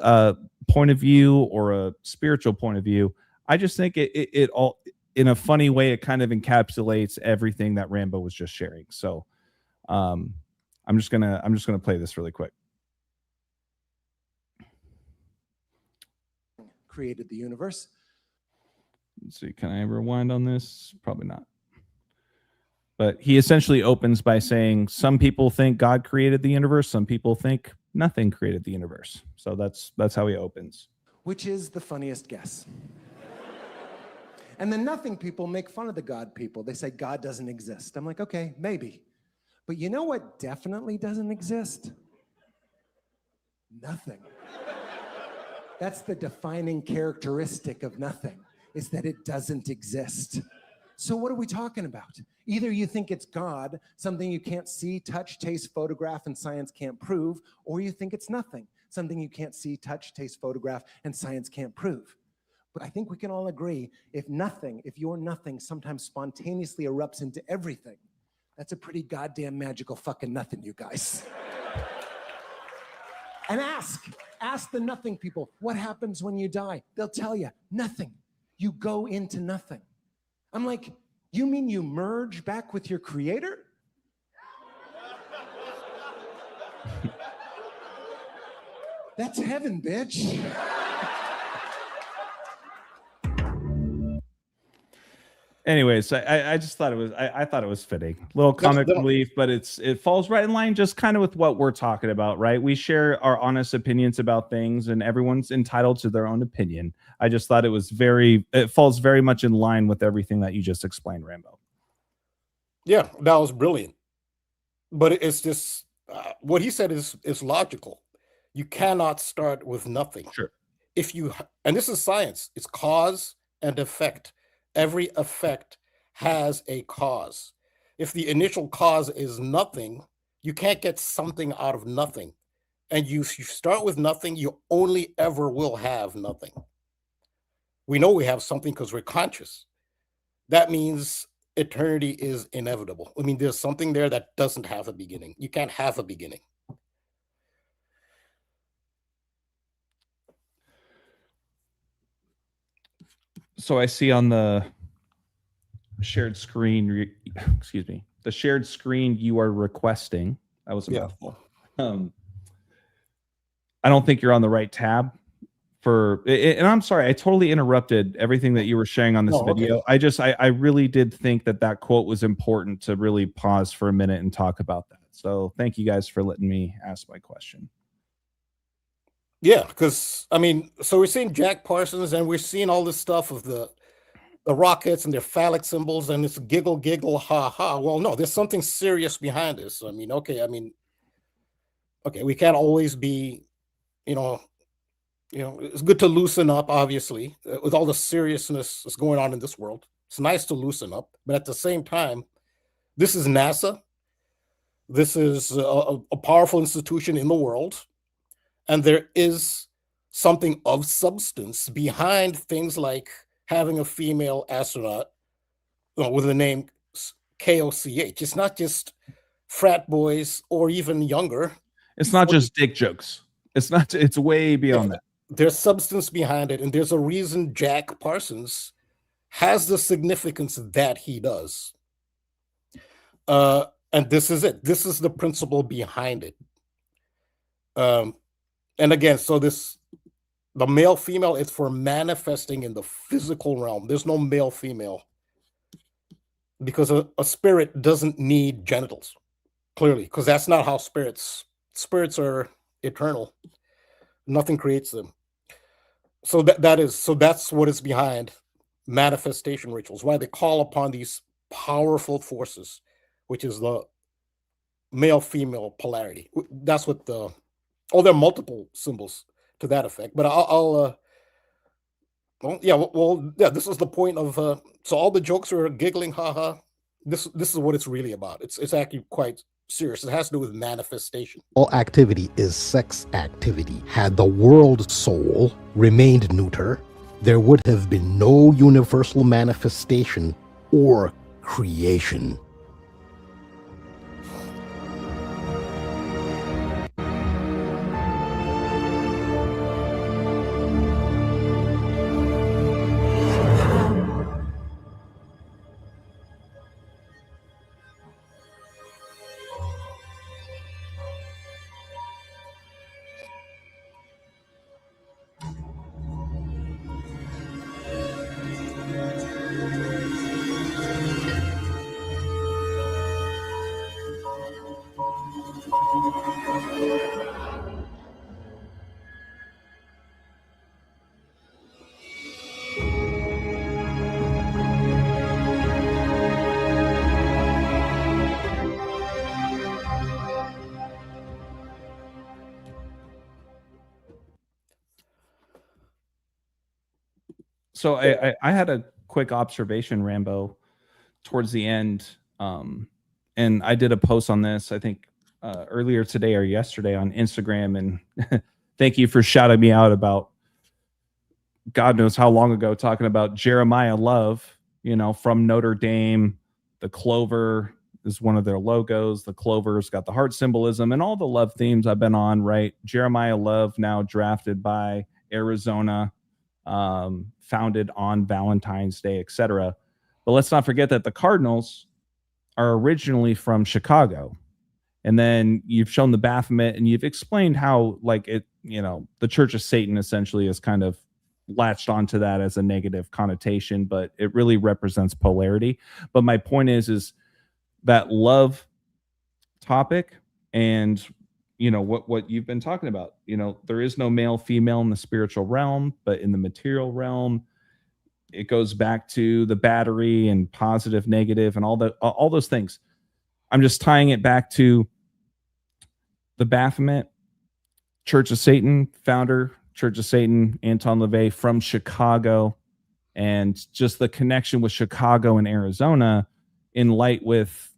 point of view or a spiritual point of view. I just think it all, in a funny way, it kind of encapsulates everything that Rambo was just sharing. So I'm just gonna play this really quick. Created the universe. Let's see, can I rewind on this? Probably not. But he essentially opens by saying some people think God created the universe, some people think nothing created the universe. So that's how he opens. Which is the funniest guess. And the nothing people make fun of the God people. They say God doesn't exist. I'm like, okay, maybe. But you know what definitely doesn't exist? Nothing. That's the defining characteristic of nothing, is that it doesn't exist. So what are we talking about? Either you think it's God, something you can't see, touch, taste, photograph, and science can't prove, or you think it's nothing, something you can't see, touch, taste, photograph, and science can't prove. But I think we can all agree, if your nothing sometimes spontaneously erupts into everything, that's a pretty goddamn magical fucking nothing, you guys. And ask the nothing people, what happens when you die? They'll tell you, nothing. You go into nothing. I'm like, you mean you merge back with your creator? That's heaven, bitch. Anyways, I just thought it was I thought it was fitting. Little comic relief, but it falls right in line just kind of with what we're talking about, right? We share our honest opinions about things, and everyone's entitled to their own opinion. I just thought it falls very much in line with everything that you just explained, Rambo. Yeah, that was brilliant. But it's just what he said is logical. You cannot start with nothing. Sure. And this is science, it's cause and effect. Every effect has a cause. If the initial cause is nothing, you can't get something out of nothing. And you start with nothing, you only ever will have nothing. We know we have something because we're conscious. That means eternity is inevitable. I mean, there's something there that doesn't have a beginning. You can't have a beginning. So I see on the shared screen, the shared screen you are requesting. That was a mouthful. I don't think you're on the right tab and I'm sorry, I totally interrupted everything that you were sharing on this video. Okay. I really did think that quote was important to really pause for a minute and talk about that. So thank you guys for letting me ask my question. Yeah, because I mean, so we're seeing Jack Parsons and we're seeing all this stuff of the rockets and their phallic symbols and it's giggle, giggle, ha, ha. Well, no, there's something serious behind this. I mean, okay, we can't always be, it's good to loosen up, obviously, with all the seriousness that's going on in this world. It's nice to loosen up, but at the same time, this is NASA. This is a powerful institution in the world. And there is something of substance behind things like having a female astronaut with the name KOCH. It's not just frat boys or even younger. It's not just dick jokes. It's way beyond that. There's substance behind it. And there's a reason Jack Parsons has the significance that he does. And this is it. This is the principle behind it. And again, so the male female is for manifesting in the physical realm. There's no male female because a spirit doesn't need genitals, clearly, because that's not how spirits are eternal. Nothing creates them. So that's what is behind manifestation rituals, why they call upon these powerful forces, which is the male female polarity. That's what there are multiple symbols to that effect, but this is the point of so all the jokes are giggling, haha. This is what it's really about. It's actually quite serious. It has to do with manifestation. All activity is sex activity. Had the world soul remained neuter, there would have been no universal manifestation or creation. So I had a quick observation, Rambo, towards the end, and I did a post on this, I think earlier today or yesterday on Instagram, and thank you for shouting me out about God knows how long ago, talking about Jeremiah Love, from Notre Dame. The clover is one of their logos. The clover's got the heart symbolism and all the love themes I've been on, right? Jeremiah Love, now drafted by Arizona, founded on Valentine's Day, etc. But let's not forget that the Cardinals are originally from Chicago. And then you've shown the Baphomet, and you've explained how, the Church of Satan essentially is kind of latched onto that as a negative connotation, but it really represents polarity. But my point is that love topic, and what you've been talking about, there is no male female in the spiritual realm, but in the material realm, it goes back to the battery and positive, negative, and all those things. I'm just tying it back to the Baphomet, Church of Satan, founder, Church of Satan, Anton LaVey from Chicago, and just the connection with Chicago and Arizona in light with,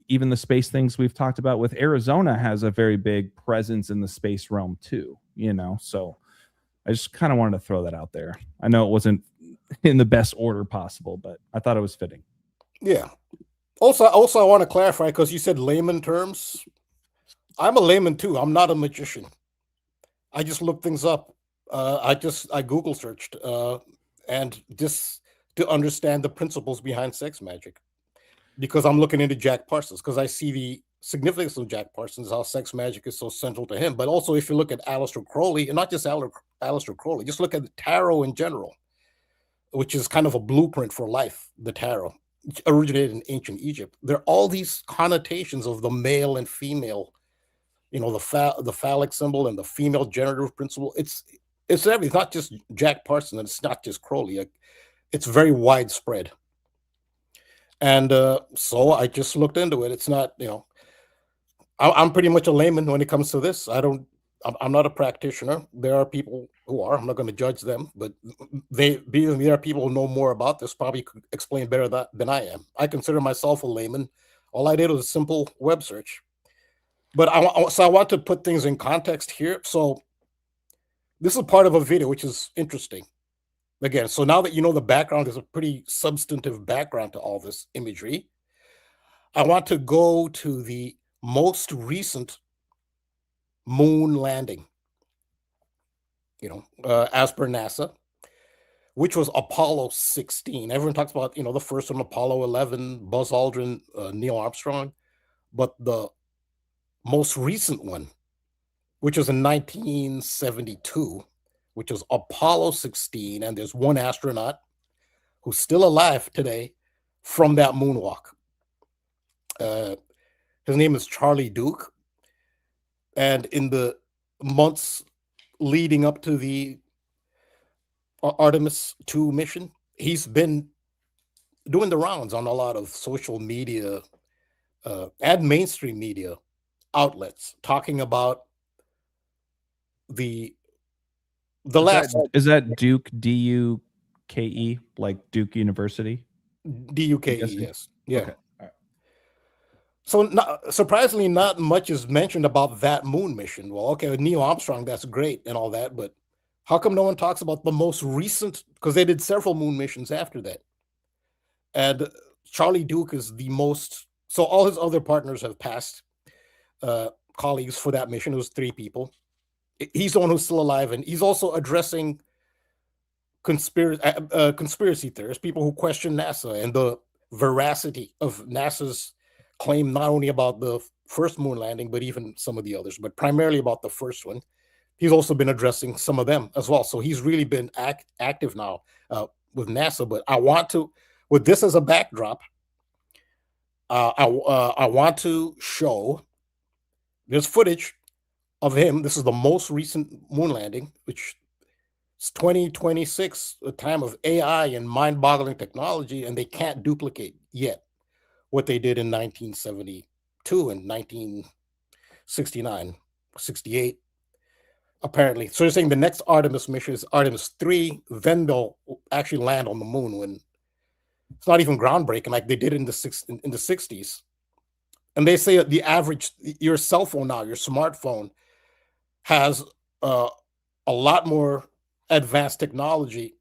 even the space things we've talked about with Arizona has a very big presence in the space realm too, so I just kind of wanted to throw that out there. I know it wasn't in the best order possible, but I thought it was fitting. Yeah. Also, I want to clarify, because you said layman terms. I'm a layman too. I'm not a magician. I just look things up. I Google searched, and just to understand the principles behind sex magic, because I'm looking into Jack Parsons, because I see the significance of Jack Parsons, how sex magic is so central to him. But also, if you look at Aleister Crowley, and not just Aleister Crowley, just look at the tarot in general, which is kind of a blueprint for life. The tarot originated in ancient Egypt. There are all these connotations of the male and female, the phallic symbol and the female generative principle. It's everything. It's not just Jack Parsons, and it's not just Crowley. It's very widespread. And so I just looked into it. It's not, I'm pretty much a layman when it comes to this. I'm not a practitioner. There are people who are. I'm not going to judge them, but there are people who know more about this, probably could explain better than I am. I consider myself a layman. All I did was a simple web search. But I want to put things in context here. So this is part of a video, which is interesting. Again, so now that you know the background, there's a pretty substantive background to all this imagery. I want to go to the most recent moon landing, as per NASA, which was Apollo 16. Everyone talks about, the first one, Apollo 11, Buzz Aldrin, Neil Armstrong. But the most recent one, which was in 1972, which was Apollo 16, and there's one astronaut who's still alive today from that moonwalk. His name is Charlie Duke. And in the months leading up to the Artemis 2 mission, he's been doing the rounds on a lot of social media and mainstream media outlets, talking about the last. Is that Duke, D-U-K-E, like Duke University? D-U-K-E, yes. Yeah. Okay. All right. So surprisingly, not much is mentioned about that moon mission. Well, okay, with Neil Armstrong, that's great and all that, but how come no one talks about the most recent? Because they did several moon missions after that. And Charlie Duke is the most, so all his other partners have passed, colleagues for that mission. It was 3 people. He's the one who's still alive, and he's also addressing conspiracy theorists, people who question NASA and the veracity of NASA's claim, not only about the first moon landing, but even some of the others, but primarily about the first one. He's also been addressing some of them as well. So he's really been active now with NASA. But I want to, with this as a backdrop, I want to show there's footage of him. This is the most recent moon landing, which is 2026, a time of AI and mind-boggling technology, and they can't duplicate yet what they did in 1972 and 1969, 68. apparently. So you're saying the next Artemis mission is Artemis 3, then they'll actually land on the moon when it's not even groundbreaking like they did in the 60s. And they say the average, your cell phone now, your smartphone has a lot more advanced technology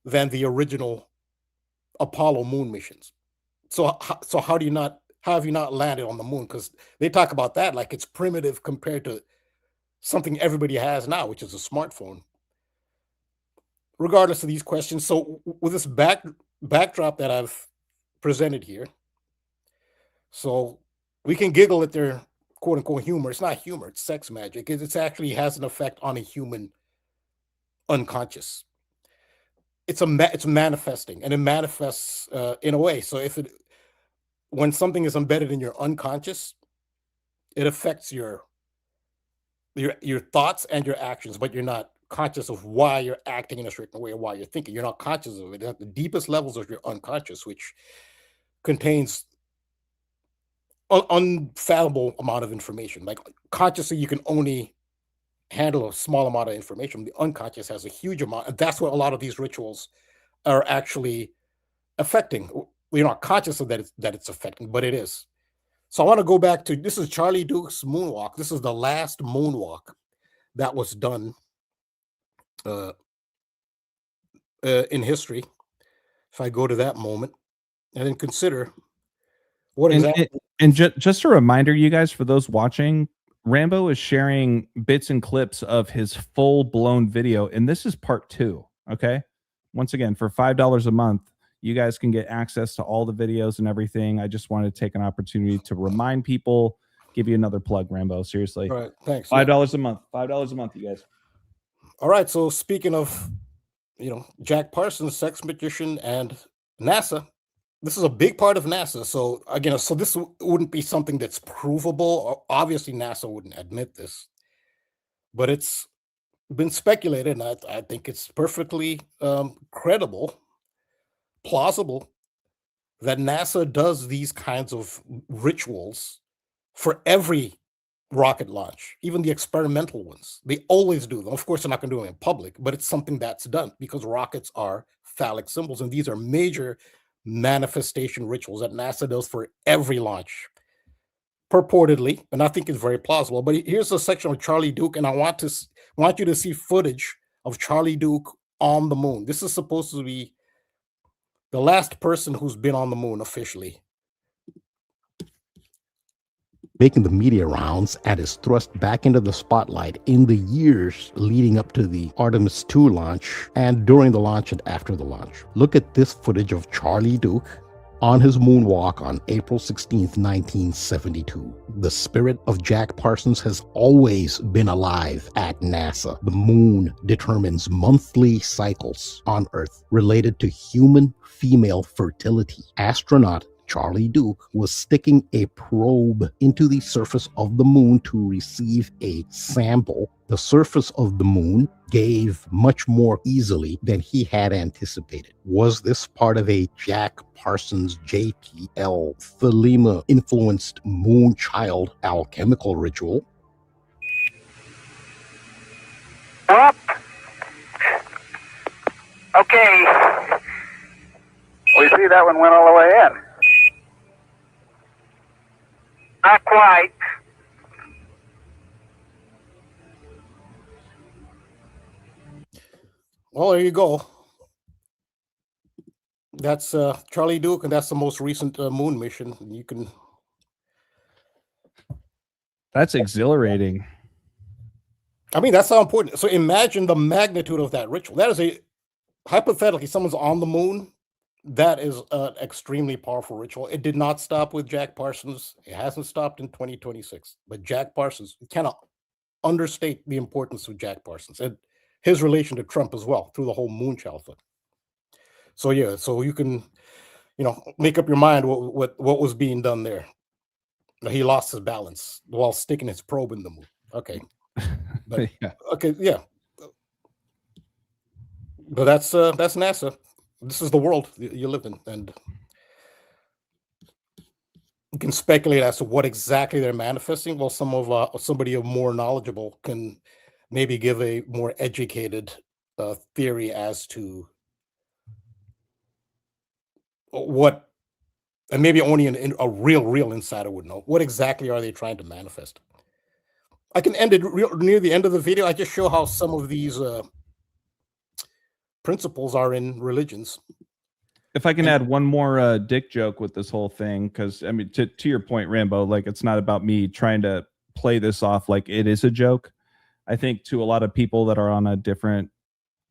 than the original Apollo moon missions. So how have you not landed on the moon? Because they talk about that like it's primitive compared to something everybody has now, which is a smartphone. Regardless of these questions, so with this backdrop that I've presented here, so we can giggle at their quote unquote humor. It's not humor, it's sex magic. It actually has an effect on a human unconscious. It's manifesting, and it manifests in a way. So when something is embedded in your unconscious, it affects your thoughts and your actions, but you're not conscious of why you're acting in a certain way or why you're thinking. You're not conscious of it. At the deepest levels of your unconscious, which contains unfathomable amount of information. Like consciously, you can only handle a small amount of information. The unconscious has a huge amount, and that's what a lot of these rituals are actually affecting. You're not conscious of that it's affecting, but it is. So I want to go back to, this is Charlie Duke's moonwalk. This is the last moonwalk that was done in history. If I go to that moment and then consider what exactly. And just a reminder, you guys, for those watching, Rambo is sharing bits and clips of his full-blown video, and this is part 2. Okay, once again, for $5 a month, you guys can get access to all the videos and everything. I just wanted to take an opportunity to remind people, give you another plug, Rambo. Seriously. All right, thanks. $5 a month. $5 a month, you guys. All right. So speaking of, Jack Parsons, sex magician, and NASA, this is a big part of NASA. So again, so this wouldn't be something that's provable. Obviously, NASA wouldn't admit this, but it's been speculated, and I think it's perfectly credible, plausible, that NASA does these kinds of rituals for every rocket launch, even the experimental ones. They always do them. Of course, they're not going to do them in public, but it's something that's done because rockets are phallic symbols, and these are major manifestation rituals that NASA does for every launch, purportedly, and I think it's very plausible. But here's a section of Charlie Duke, and I want you to see footage of Charlie Duke on the moon. This is supposed to be the last person who's been on the moon officially. Making the media rounds and is thrust back into the spotlight in the years leading up to the Artemis 2 launch and during the launch and after the launch. Look at this footage of Charlie Duke on his moonwalk on April 16th, 1972. The spirit of Jack Parsons has always been alive at NASA. The moon determines monthly cycles on Earth related to human female fertility. Astronaut Charlie Duke was sticking a probe into the surface of the moon to receive a sample. The surface of the moon gave much more easily than he had anticipated. Was this part of a Jack Parsons JPL Thelema influenced moonchild alchemical ritual? Up. Okay. We see that one went all the way in. Not quite. Well, there you go. That's Charlie Duke, and that's the most recent moon mission. You can. That's exhilarating. I mean, that's how important. So imagine the magnitude of that ritual. That is hypothetically, someone's on the moon. That is an extremely powerful ritual. It did not stop with Jack Parsons. It hasn't stopped in 2026. But Jack Parsons, you cannot understate the importance of Jack Parsons and his relation to Trump as well through the whole moonchild thing. So yeah, so you can, make up your mind what was being done there. He lost his balance while sticking his probe in the moon. Okay, but Yeah. okay, yeah. But that's NASA. This is the world you live in, and you can speculate as to what exactly they're manifesting. Well, somebody more knowledgeable can maybe give a more educated theory as to what, and maybe only a real insider would know, what exactly are they trying to manifest. I can end it near the end of the video. I just show how some of these principles are in religions. If I can add one more dick joke with this whole thing, because I mean, to your point, Rambo, like it's not about me trying to play this off like it is a joke. I think to a lot of people that are on a different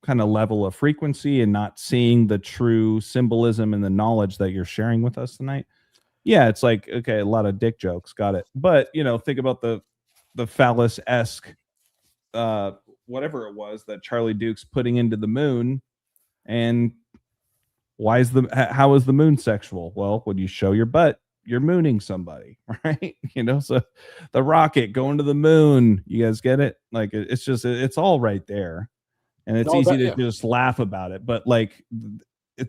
kind of level of frequency and not seeing the true symbolism and the knowledge that you're sharing with us tonight, yeah, it's like, okay, a lot of dick jokes, got it. But you know, think about the phallus-esque whatever it was that Charlie Duke's putting into the moon, and how is the moon sexual? Well, when you show your butt, you're mooning somebody, right? You know, so the rocket going to the moon, you guys get it? Like it's just, it's all right there, and it's easy to just laugh about it. But like,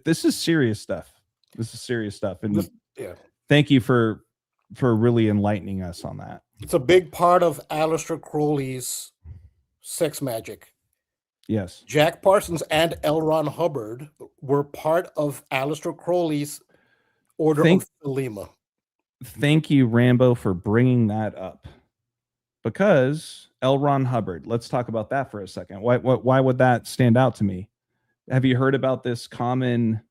this is serious stuff. This is serious stuff, and thank you for really enlightening us on that. It's a big part of Aleister Crowley's sex magic. Yes. Jack Parsons and L. Ron Hubbard were part of Aleister Crowley's Order of Thelema. Thank you, Rambo, for bringing that up. Because L. Ron Hubbard, let's talk about that for a second. Why would that stand out to me? Have you heard about this common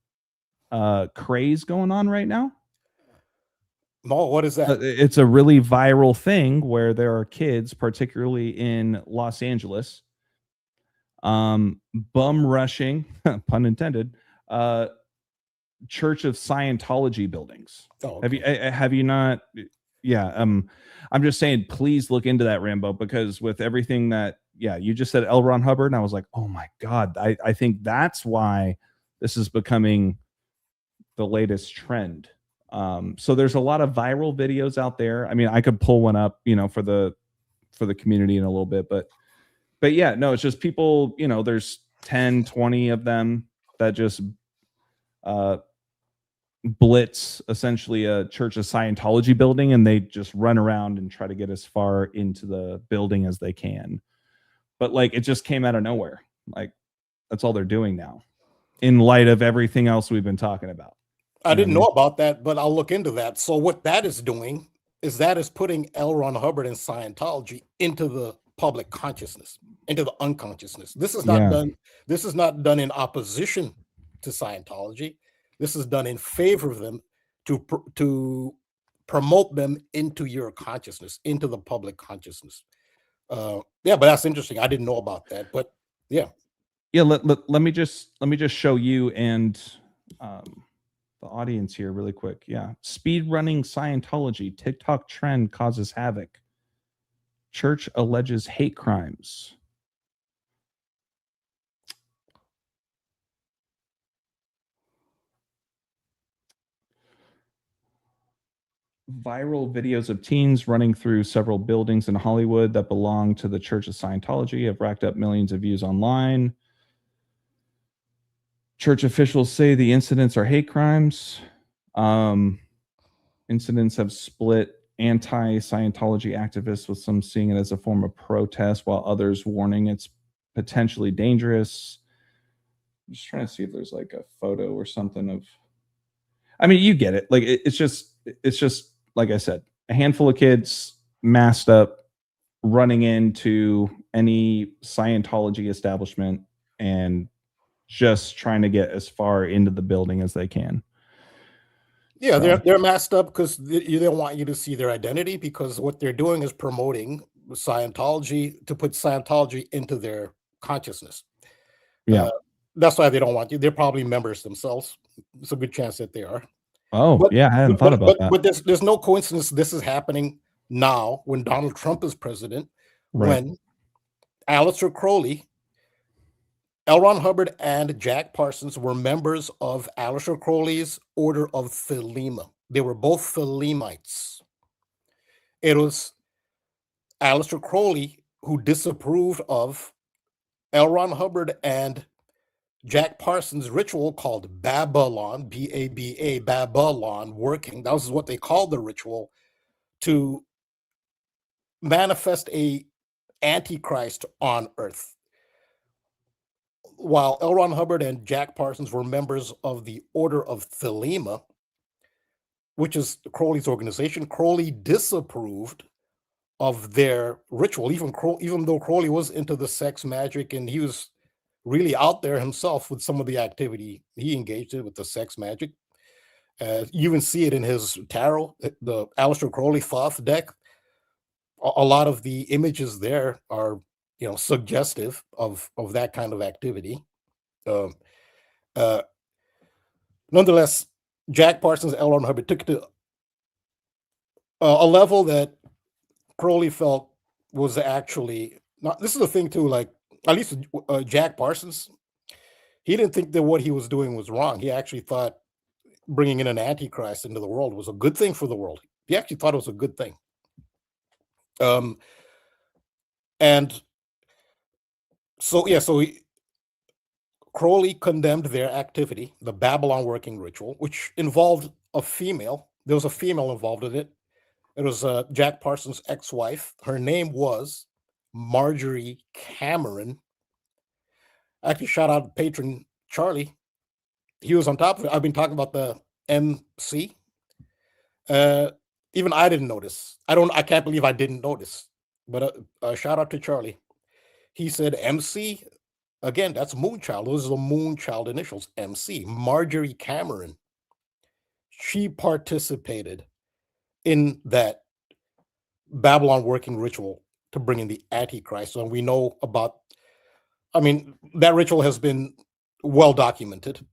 craze going on right now? No, what is that? It's a really viral thing where there are kids, particularly in Los Angeles, bum rushing, pun intended, Church of Scientology buildings. Oh, okay. Have you not? Yeah. I'm just saying, please look into that, Rambo, because with everything that, you just said L. Ron Hubbard, and I was like, oh my God, I think that's why this is becoming the latest trend. So there's a lot of viral videos out there. I mean, I could pull one up, you know, for the community in a little bit, but yeah, no, it's just people, you know, there's 10, 20 of them that just blitz essentially a Church of Scientology building, and they just run around and try to get as far into the building as they can. But like, it just came out of nowhere. Like, that's all they're doing now in light of everything else we've been talking about. I didn't know about that, but I'll look into that. So what that is doing is putting L. Ron Hubbard and Scientology into the public consciousness, into the unconsciousness. This is not done. This is not done in opposition to Scientology. This is done in favor of them to promote them into your consciousness, into the public consciousness. But that's interesting. I didn't know about that, but yeah. Let me just show you and the audience here really quick. Speed running Scientology. TikTok trend causes havoc. Church alleges hate crimes. Viral videos of teens running through several buildings in Hollywood that belong to the Church of Scientology have racked up millions of views online. Church officials say the incidents are hate crimes. Incidents have split anti-Scientology activists, with some seeing it as a form of protest, while others warning it's potentially dangerous. I'm just trying to see if there's like a photo or something of, I mean, you get it. Like, it's just like I said, a handful of kids masked up running into any Scientology establishment and just trying to get as far into the building as they can. Yeah, so they're masked up because they don't want you to see their identity, because what they're doing is promoting Scientology, to put Scientology into their consciousness. Yeah. That's why they don't want you. They're probably members themselves. It's a good chance that they are. Oh, but, yeah, I hadn't thought about that. But there's no coincidence this is happening now when Donald Trump is president, when Aleister Crowley, L. Ron Hubbard, and Jack Parsons were members of Aleister Crowley's Order of Thelema. They were both Thelemites. It was Aleister Crowley who disapproved of L. Ron Hubbard and Jack Parsons' ritual called Babylon, B-A-B-A, Babylon working. That was what they called the ritual, to manifest a Antichrist on Earth. While L. Ron Hubbard and Jack Parsons were members of the Order of Thelema, which is Crowley's organization, Crowley disapproved of their ritual, even though Crowley was into the sex magic and he was really out there himself with some of the activity he engaged in with the sex magic. You even see it in his tarot, the Aleister Crowley Thoth deck. A lot of the images there are, suggestive of that kind of activity. Nonetheless, Jack Parsons, L. Ron Hubbard took it to a level that Crowley felt was actually not. This is the thing too, like at least Jack Parsons, he didn't think that what he was doing was wrong. He actually thought bringing in an antichrist into the world was a good thing for the world. He actually thought it was a good thing. And so Crowley condemned their activity, the Babylon working ritual, which involved a female. There was a female involved in it. It was Jack Parsons' ex-wife. Her name was Marjorie Cameron. Actually, shout out to patron Charlie. He was on top of it. I've been talking about the MC. Even I didn't notice. I can't believe I didn't notice. But shout out to Charlie. He said MC. Again, that's Moonchild. Those are the Moonchild initials, MC. Marjorie Cameron. She participated in that Babylon working ritual to bring in the Antichrist. And we know about, that ritual has been well documented,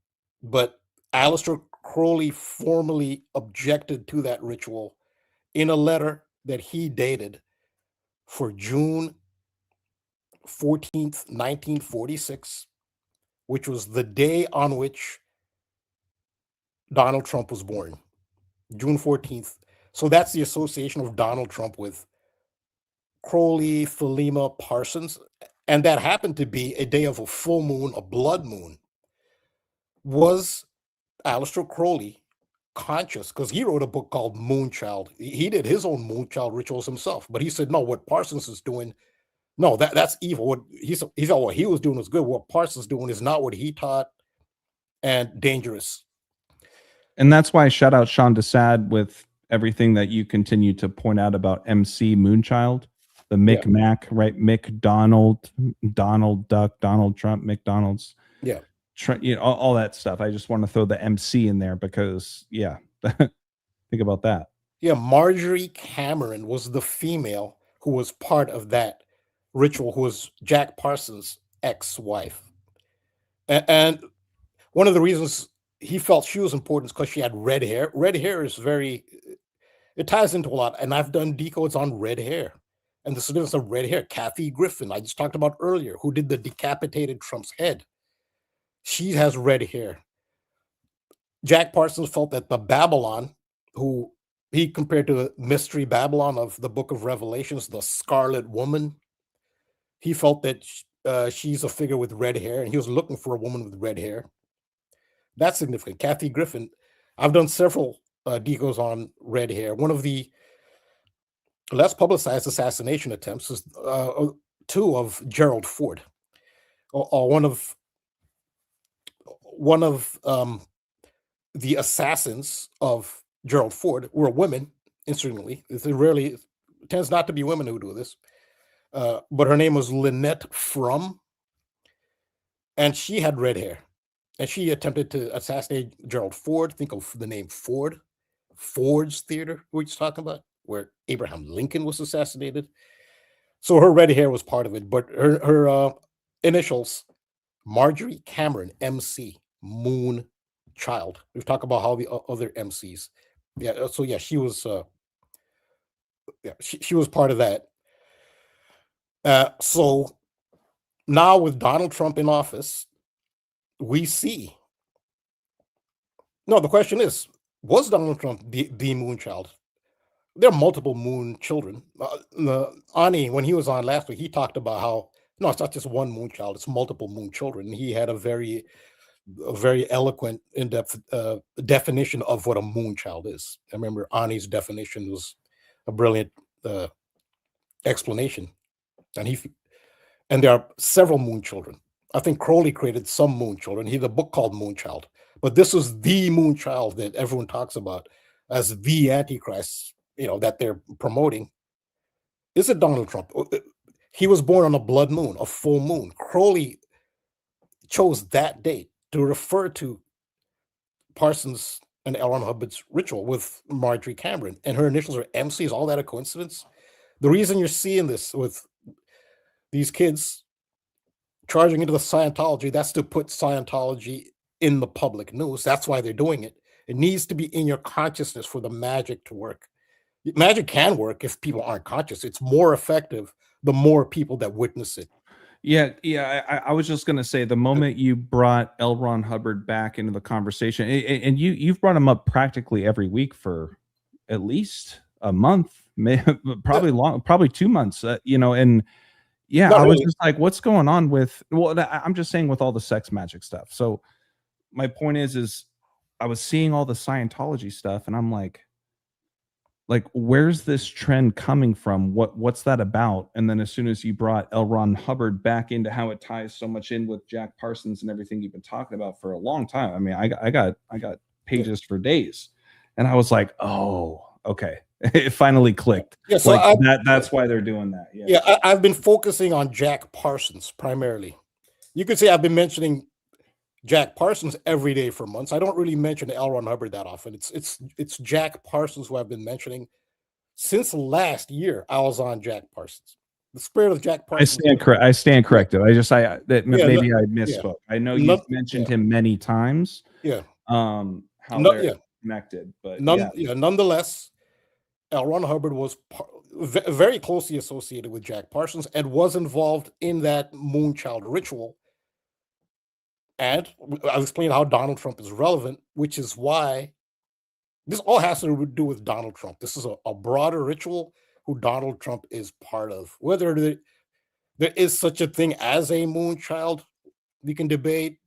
but Aleister Crowley formally objected to that ritual in a letter that he dated for June 14th, 1946, which was the day on which Donald Trump was born, June 14th. So that's the association of Donald Trump with Crowley, Thelema, Parsons. And that happened to be a day of a full moon, a blood moon. Was Aleister Crowley conscious? Because he wrote a book called Moonchild. He did his own Moonchild rituals himself. But he said, no, what Parsons is doing, no, that's evil. What he thought what he was doing was good. What Parsons is doing is not what he taught and dangerous. And that's why shout out Sean Desad with everything that you continue to point out about MC Moonchild, the Mick Mac, right? Mick Donald, Donald Duck, Donald Trump, McDonald's. Yeah. All that stuff. I just want to throw the MC in there because, think about that. Yeah, Marjorie Cameron was the female who was part of that ritual, who was Jack Parsons' ex-wife. And one of the reasons he felt she was important is because she had red hair. Red hair is it ties into a lot. And I've done decodes on red hair and the significance of red hair. Kathy Griffin, I just talked about earlier, who did the decapitated Trump's head. She has red hair. Jack Parsons felt that the Babylon, who he compared to the mystery Babylon of the book of Revelations, the Scarlet Woman, he felt that she's a figure with red hair, and he was looking for a woman with red hair. That's significant. Kathy Griffin, I've done several decodes on red hair. One of the less publicized assassination attempts is two of Gerald Ford, or one of the assassins of Gerald Ford were women. Incidentally, it tends not to be women who do this, but her name was Lynette Frum, and she had red hair, and she attempted to assassinate Gerald Ford. Think of the name Ford, Ford's Theater, we're just talking about, where Abraham Lincoln was assassinated. So her red hair was part of it, but her initials, Marjorie Cameron, MC, Moon Child. We've talked about how the other MCs. Yeah, so yeah, she was she was part of that. So now with Donald Trump in office, we see. No, the question is, was Donald Trump the Moon Child? There are multiple Moon children. Ani, when he was on last week, he talked about how no, it's not just one Moon Child; it's multiple Moon children. He had a very eloquent, in-depth definition of what a Moon Child is. I remember Ani's definition was a brilliant explanation. and there are several moon children. I think Crowley created some moon children. He had a book called Moonchild, but this is the Moonchild that everyone talks about as the Antichrist, that they're promoting. Is it Donald Trump? He was born on a blood moon, a full moon. Crowley chose that date to refer to Parsons and L. Ron Hubbard's ritual with Marjorie Cameron, and her initials are MC. Is all that a coincidence? The reason you're seeing this with these kids charging into the Scientology, that's to put Scientology in the public news. That's why they're doing it. It needs to be in your consciousness for the magic to work. Magic can work if people aren't conscious. It's more effective the more people that witness it. Yeah. I was just going to say, the moment you brought L. Ron Hubbard back into the conversation, and you've brought him up practically every week for at least a month, probably 2 months, and yeah, Not I was really. just like, what's going on with, I'm just saying with all the sex magic stuff. So my point is I was seeing all the Scientology stuff, and I'm like, where's this trend coming from? What's that about? And then as soon as you brought L. Ron Hubbard back into how it ties so much in with Jack Parsons and everything you've been talking about for a long time, I mean, I got pages for days, and I was like, oh, okay, it finally clicked. Yeah, so that's why they're doing that. Yeah, I've been focusing on Jack Parsons primarily. You could say I've been mentioning Jack Parsons every day for months. I don't really mention L. Ron Hubbard that often. It's Jack Parsons who I've been mentioning since last year. I was on Jack Parsons. The spirit of Jack Parsons. I stand corrected. Maybe I misspoke. I know you've mentioned him many times. Yeah. How they're connected, but nonetheless, L. Ron Hubbard was very closely associated with Jack Parsons and was involved in that Moonchild ritual. And I'll explain how Donald Trump is relevant, which is why this all has to do with Donald Trump. This is a broader ritual who Donald Trump is part of. Whether there is such a thing as a Moonchild, we can debate.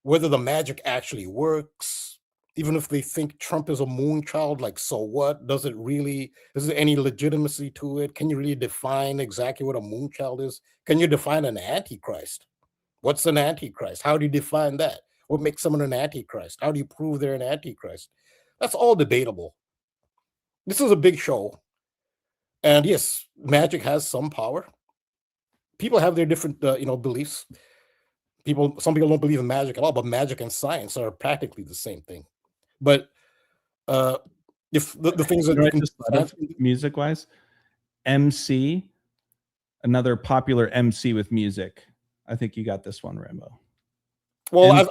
Whether the magic actually works, even if they think Trump is a Moonchild, so what? Is there any legitimacy to it? Can you really define exactly what a Moonchild is? Can you define an Antichrist? What's an Antichrist? How do you define that? What makes someone an Antichrist? How do you prove they're an Antichrist? That's all debatable. This is a big show. And yes, magic has some power. People have their different, beliefs. Some people don't believe in magic at all, but magic and science are practically the same thing. But if the things that music wise, MC, another popular MC with music. I think you got this one, Rambo. Well, I've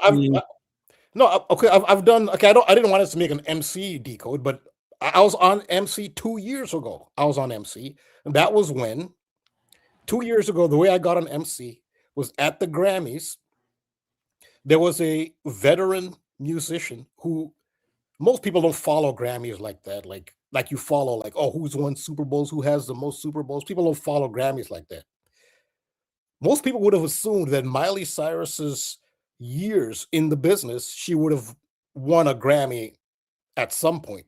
done. Okay, I didn't want us to make an MC decode, but I was on MC 2 years ago. I was on MC, and that was when 2 years ago. The way I got on MC was at the Grammys. There was a veteran musician who most people don't follow Grammys like that. Like you follow who's won Super Bowls, who has the most Super Bowls. People don't follow Grammys like that. Most people would have assumed that Miley Cyrus's years in the business, she would have won a Grammy at some point.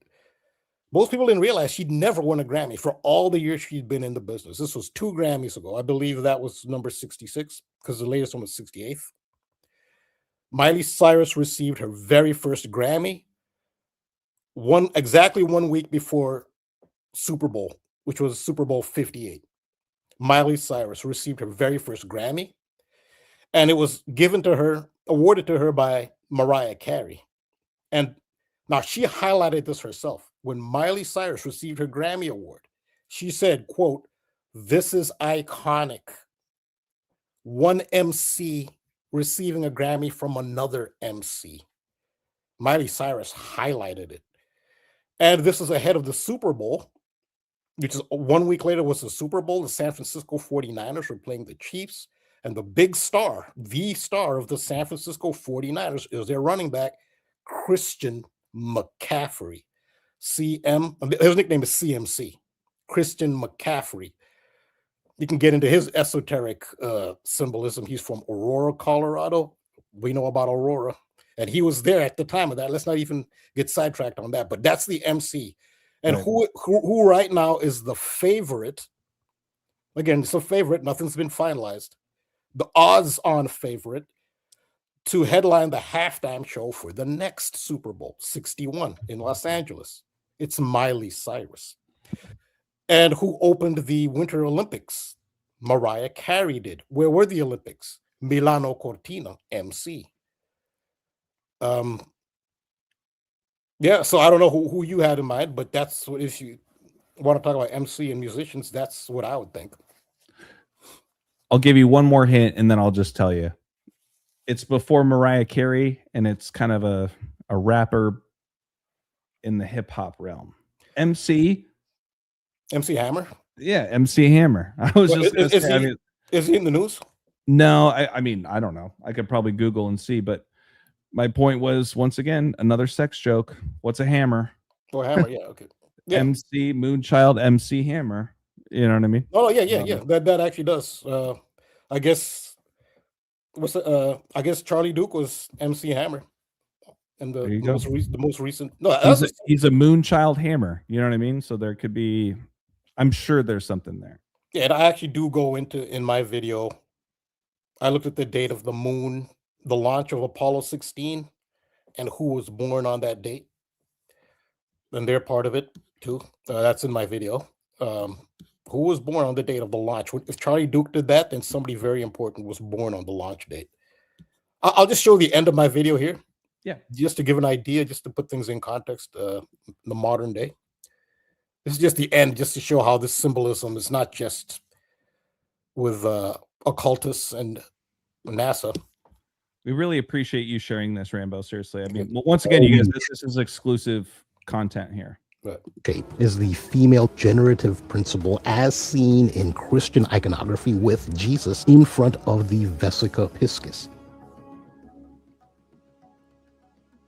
Most people didn't realize she'd never won a Grammy for all the years she'd been in the business. This was 2 Grammys ago. I believe that was number 66 because the latest one was 68th. Miley Cyrus received her very first Grammy exactly 1 week before Super Bowl, which was Super Bowl 58. Miley Cyrus received her very first Grammy, and it was awarded to her by Mariah Carey. And now she highlighted this herself. When Miley Cyrus received her Grammy award, she said, quote, "This is iconic. One MC receiving a Grammy from another MC." Miley Cyrus highlighted it. And this is ahead of the Super Bowl, which is 1 week later was the Super Bowl. The San Francisco 49ers were playing the Chiefs. And the big star, the star of the San Francisco 49ers is their running back, Christian McCaffrey. His nickname is CMC, Christian McCaffrey. You can get into his esoteric symbolism. He's from Aurora, Colorado. We know about Aurora. And he was there at the time of that. Let's not even get sidetracked on that. But that's the MC. And who right now is the favorite? Again, it's a favorite. Nothing's been finalized. The odds-on favorite to headline the halftime show for the next Super Bowl 61 in Los Angeles. It's Miley Cyrus. And who opened the Winter Olympics? Mariah Carey did. Where were the Olympics? Milano Cortina, MC. Yeah, so I don't know who you had in mind, but that's what, if you want to talk about MC and musicians, that's what I would think. I'll give you one more hint, and then I'll just tell you. It's before Mariah Carey, and it's kind of a rapper in the hip hop realm. MC Hammer? Yeah, MC Hammer. I was just gonna say, is he in the news? No, I mean, I don't know. I could probably Google and see, but my point was, once again, another sex joke. What's a hammer? Oh, Hammer, yeah, okay. Yeah. MC Moonchild, MC Hammer. You know what I mean? Oh, yeah. That actually does. I guess Charlie Duke was MC Hammer. And the most recent. No, he's a Moonchild Hammer. You know what I mean? So there could be, I'm sure there's something there. Yeah, and I actually do go in my video. I looked at the date of the moon, the launch of Apollo 16, and who was born on that date. And they're part of it too. That's in my video. Who was born on the date of the launch? If Charlie Duke did that, then somebody very important was born on the launch date. I'll just show the end of my video here. Yeah. Just to give an idea, just to put things in context, the modern day. This is just the end, just to show how this symbolism is not just with occultists and NASA. We really appreciate you sharing this, Rambo. Seriously. I mean, once again, you guys, this is exclusive content here. Shape is the female generative principle as seen in Christian iconography with Jesus in front of the Vesica Piscis.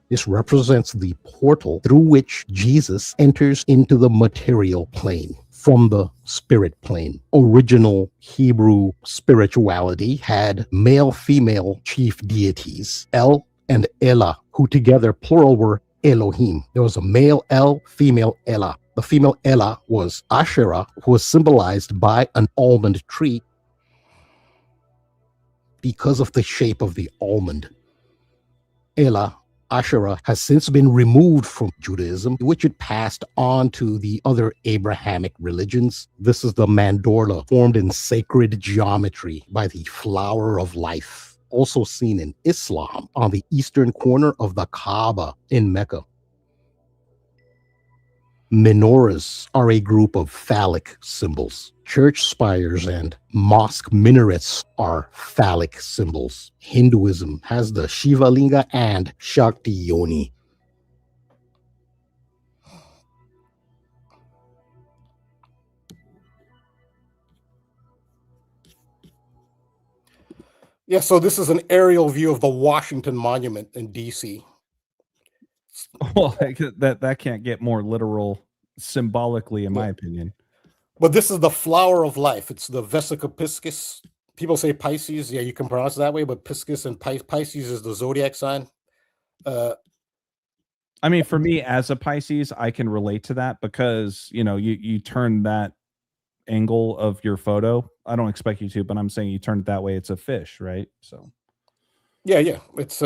This represents the portal through which Jesus enters into the material plane from the spirit plane. Original Hebrew spirituality had male-female chief deities, El and Ella, who together plural were Elohim. There was a male El, female Ella. The female Ella was Asherah, who was symbolized by an almond tree because of the shape of the almond. Ella, Asherah, has since been removed from Judaism, which it passed on to the other Abrahamic religions. This is the mandorla, formed in sacred geometry by the flower of life, also seen in Islam on the eastern corner of the Kaaba in Mecca. Menorahs are a group of phallic symbols. Church spires and mosque minarets are phallic symbols. Hinduism has the Shiva Linga and Shakti Yoni. Yeah, so this is an aerial view of the Washington Monument in D.C. Well, that can't get more literal symbolically, in my opinion. But this is the flower of life. It's the Vesica Piscis. People say Pisces. Yeah, you can pronounce it that way, but Piscis and Pisces is the zodiac sign. I mean, for me as a Pisces, I can relate to that because, you know, you turn that angle of your photo. I don't expect you to, but I'm saying you turn it that way. It's a fish, right? So yeah. It's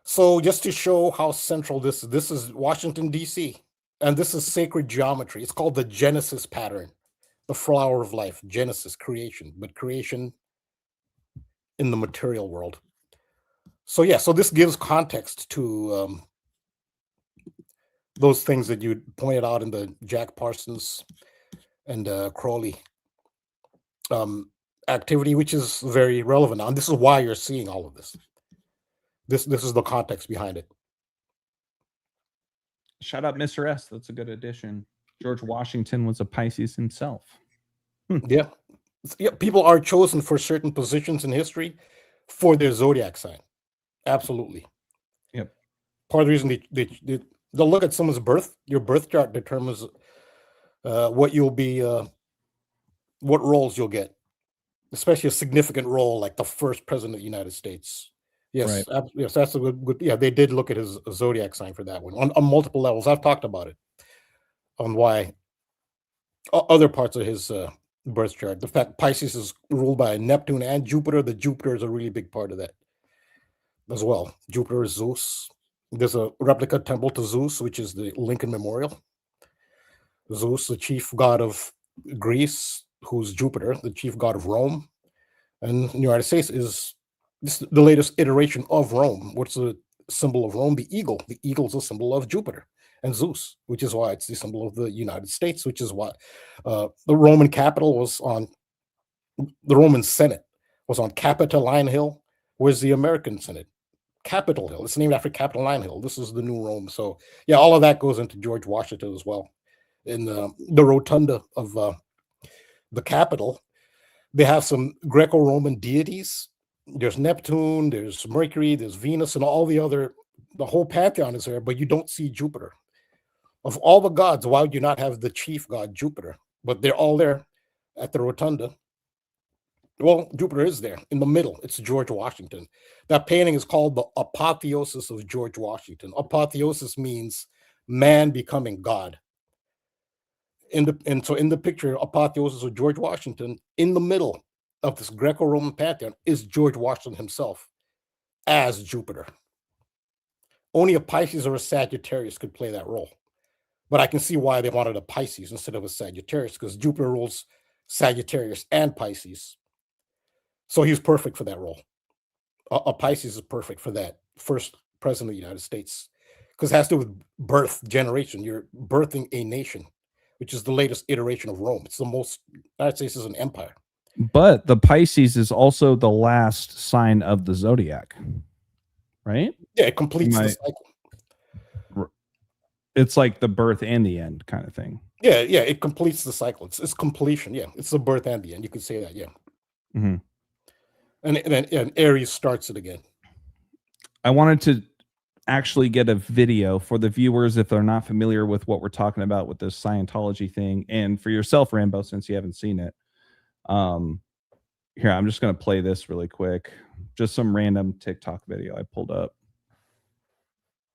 so just to show how central this is Washington, D.C. And this is sacred geometry. It's called the Genesis pattern, the flower of life, Genesis, creation, but creation in the material world. So yeah, so this gives context to those things that you pointed out in the Jack Parsons and Crowley activity, which is very relevant now. And this is why you're seeing all of this. This is the context behind it. Shout out Mr. S. That's a good addition. George Washington was a Pisces himself. Yeah. People are chosen for certain positions in history for their zodiac sign. Absolutely. Yep. Part of the reason they'll look at someone's birth, your birth chart determines what you'll be, what roles you'll get, especially a significant role like the first president of the United States. Yes, right. Yes, that's a good. Yeah, they did look at his zodiac sign for that one on multiple levels. I've talked about it on why other parts of his birth chart. The fact Pisces is ruled by Neptune and Jupiter. The Jupiter is a really big part of that as well. Jupiter is Zeus. There's a replica temple to Zeus, which is the Lincoln Memorial. Zeus, the chief god of Greece, who's Jupiter, the chief god of Rome. And the United States is the latest iteration of Rome. What's the symbol of Rome? The eagle. The eagle is a symbol of Jupiter and Zeus, which is why it's the symbol of the United States, which is why the Roman capital was on, the Roman Senate was on Capitoline Hill. Where's the American Senate? Capitol Hill. It's named after Capitoline Hill. This is the new Rome. So yeah, all of that goes into George Washington as well. In the rotunda of the Capitol, they have some Greco-Roman deities. There's Neptune, there's Mercury, there's Venus, and all the other, the whole pantheon is there, but you don't see Jupiter. Of all the gods, why would you not have the chief god, Jupiter? But they're all there at the rotunda. Well, Jupiter is there in the middle. It's George Washington. That painting is called the Apotheosis of George Washington. Apotheosis means man becoming God. So in the picture, Apotheosis of George Washington, in the middle of this Greco-Roman pantheon is George Washington himself as Jupiter. Only a Pisces or a Sagittarius could play that role. But I can see why they wanted a Pisces instead of a Sagittarius, because Jupiter rules Sagittarius and Pisces. So he's perfect for that role. A Pisces is perfect for that first president of the United States, because it has to do with birth, generation. You're birthing a nation, which is the latest iteration of Rome. It's the most, United States is an empire. But the Pisces is also the last sign of the zodiac, right? Yeah, it completes the cycle. It's like the birth and the end kind of thing. Yeah, it completes the cycle. It's completion. Yeah, it's the birth and the end. You could say that. Yeah. Mm-hmm. And Aries starts it again. I wanted to actually get a video for the viewers if they're not familiar with what we're talking about with this Scientology thing, and for yourself, Rambo, since you haven't seen it. Here, I'm just going to play this really quick. Just some random TikTok video I pulled up.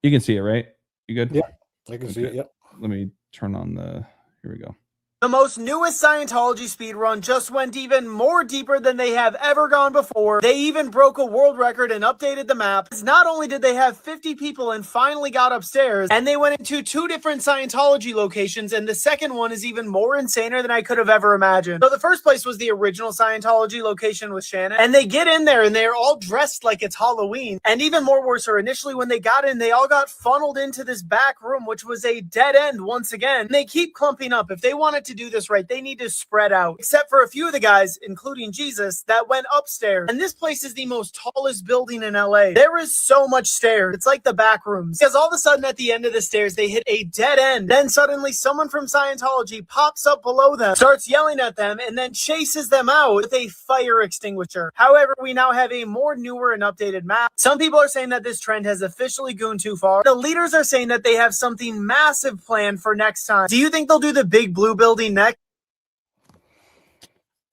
You can see it, right? You good? Yeah, I can see it. Yep. Let me turn on the, here we go. The most newest Scientology speedrun just went even more deeper than they have ever gone before. They even broke a world record and updated the map. Not only did they have 50 people and finally got upstairs, and they went into 2 different Scientology locations, and the second one is even more insaner than I could have ever imagined. So the first place was the original Scientology location with Shannon, and they get in there and they're all dressed like it's Halloween. And even more worse, initially when they got in, they all got funneled into this back room, which was a dead end once again. And they keep clumping up. If they wanted to do this right, they need to spread out, except for a few of the guys, including Jesus, that went upstairs. And this place is the most tallest building in LA. There is so much stairs. It's like the back rooms, because all of a sudden at the end of the stairs they hit a dead end. Then suddenly someone from Scientology pops up below them, starts yelling at them, and then chases them out with a fire extinguisher. However, we now have a more newer and updated map. Some people are saying that this trend has officially gone too far. The leaders are saying that they have something massive planned for next time. Do you think they'll do the big blue building next?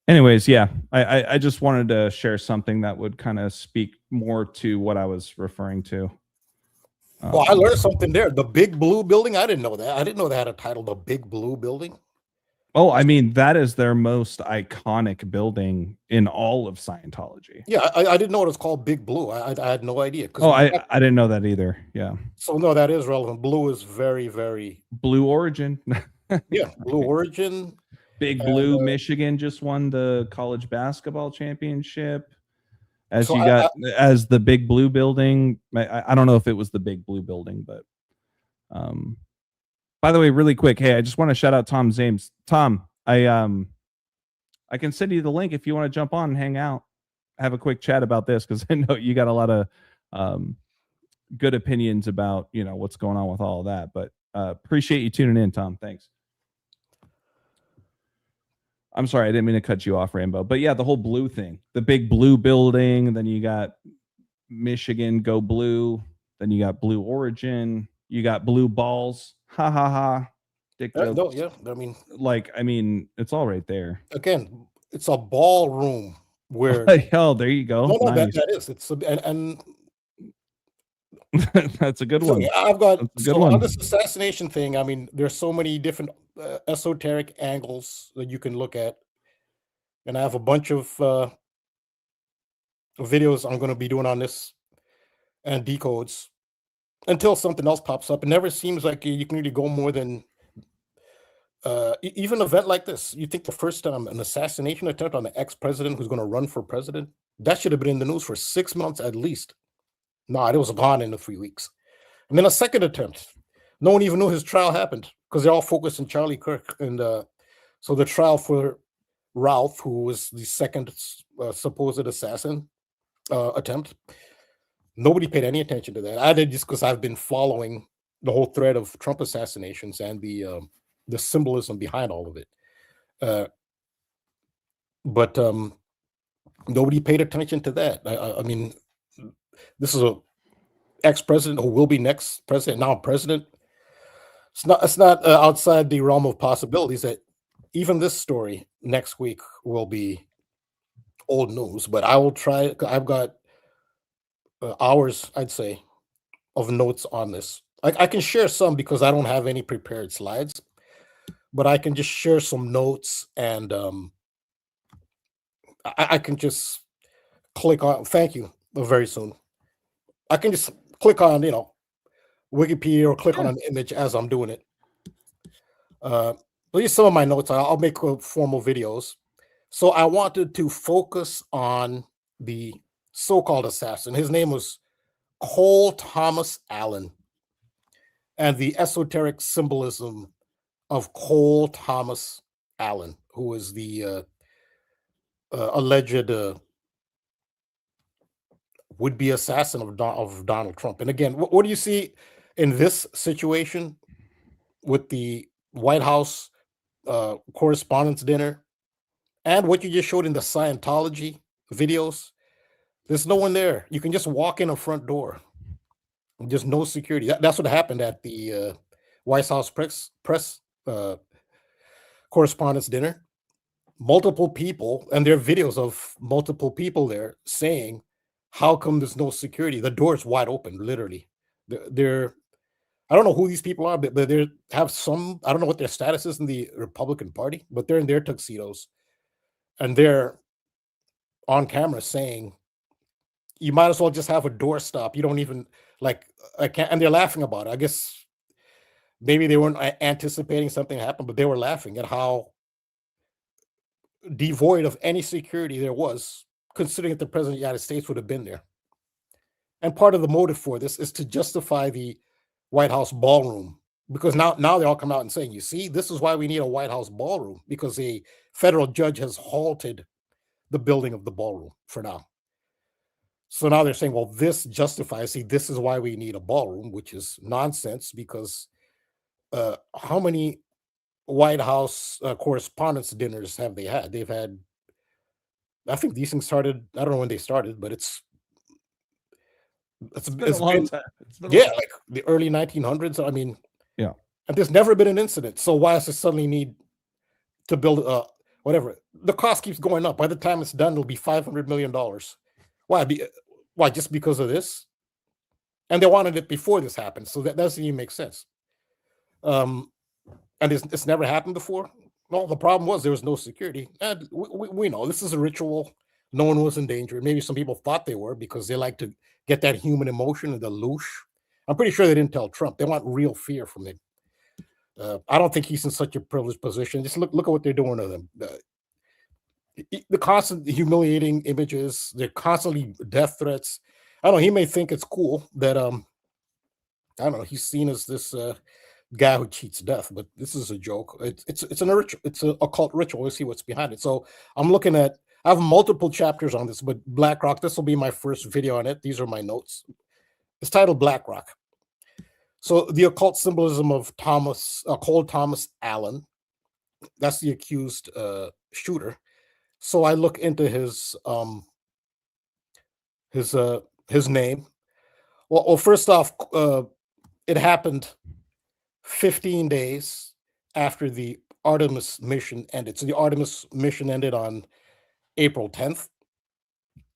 Anyways, yeah, I just wanted to share something that would kind of speak more to what I was referring to. Well, I learned something there. The Big Blue Building. I didn't know that. I didn't know they had a title, the Big Blue Building. Oh, I mean, that is their most iconic building in all of Scientology. Yeah, I didn't know it was called Big Blue. I had no idea. Oh, I didn't know that either. Yeah. So no, that is relevant. Blue is very, very Blue Origin. Yeah, Blue Origin. Big Blue, Michigan just won the college basketball championship. As as the Big Blue Building. I don't know if it was the Big Blue Building, but by the way, really quick, hey, I just want to shout out Tom Zames. Tom, I can send you the link if you want to jump on and hang out, have a quick chat about this, because I know you got a lot of good opinions about what's going on with all of that. But appreciate you tuning in, Tom. Thanks. I'm sorry, I didn't mean to cut you off, Rambo. But yeah, the whole blue thing, the Big Blue Building. Then you got Michigan Go Blue. Then you got Blue Origin. You got Blue Balls. Ha ha ha. Dick jokes. No, yeah, I mean, it's all right there. Again, it's a ballroom where. Oh, there you go. No, nice. that is. It's and that's a good one. I've got one. On this assassination thing. I mean, there's so many different esoteric angles that you can look at and I have a bunch of videos I'm going to be doing on this and decodes until something else pops up. It never seems like you can really go more than even an event like this. You think the first time an assassination attempt on an ex-president who's going to run for president, that should have been in the news for 6 months at least. No, it was gone in the 3 weeks. And then a second attempt. No one even knew his trial happened because they're all focused on Charlie Kirk. And so the trial for Ralph, who was the second supposed assassin attempt, nobody paid any attention to that. I did, just because I've been following the whole thread of Trump assassinations and the symbolism behind all of it. But nobody paid attention to that. I mean, this is a ex-president who will be next president, now president. It's not outside the realm of possibilities that even this story next week will be old news. But I will try. I've got hours, I'd say, of notes on this. I can share some because I don't have any prepared slides, but I can just share some notes, and I can just click on. Thank you. Very soon, I can just click on Wikipedia or click on an image as I'm doing it. These are some of my notes. I'll make formal videos. So I wanted to focus on the so-called assassin. His name was Cole Thomas Allen, and the esoteric symbolism of Cole Thomas Allen, who is the alleged would-be assassin of Donald Trump. And again, what do you see in this situation with the White House Correspondents' Dinner and what you just showed in the Scientology videos? There's no one there. You can just walk in a front door. There's no security. That's what happened at the White House press Correspondents' Dinner. Multiple people, and there are videos of multiple people there saying, how come there's no security? The door's wide open, literally. They're I don't know who these people are, but they have some, I don't know what their status is in the Republican Party, but they're in their tuxedos. And they're on camera saying, you might as well just have a doorstop. You don't even, and they're laughing about it. I guess maybe they weren't anticipating something to happen, but they were laughing at how devoid of any security there was, considering that the president of the United States would have been there. And part of the motive for this is to justify the White House ballroom, because now they all come out and saying, you see, this is why we need a White House ballroom, because a federal judge has halted the building of the ballroom for now. So now they're saying, well, this justifies, see, this is why we need a ballroom, which is nonsense, because how many White House Correspondents' Dinners have they had? They've had, I think these things started, I don't know when they started, but it's been a long time. Like the early 1900s. I mean, yeah. And there's never been an incident. So why does it suddenly need to build whatever? The cost keeps going up. By the time it's done, it'll be $500 million. Why? Why? Just because of this? And they wanted it before this happened. So that doesn't even make sense. And it's never happened before. Well, the problem was there was no security. And we know this is a ritual. No one was in danger. Maybe some people thought they were because they like to get that human emotion and the loosh. I'm pretty sure they didn't tell Trump. They want real fear from him. I don't think he's in such a privileged position. Just look at what they're doing to them. The constant humiliating images, they're constantly death threats. I don't know. He may think it's cool that I don't know. He's seen as this guy who cheats death, but this is a joke. It's an ritual. It's an occult ritual. We'll see what's behind it. So I'm looking at. I have multiple chapters on this, but BlackRock. This will be my first video on it. These are my notes. It's titled BlackRock. So the occult symbolism of Cole Thomas Allen. That's the accused shooter. So I look into his name. Well, first off, it happened 15 days after the Artemis mission ended. So the Artemis mission ended on April 10th,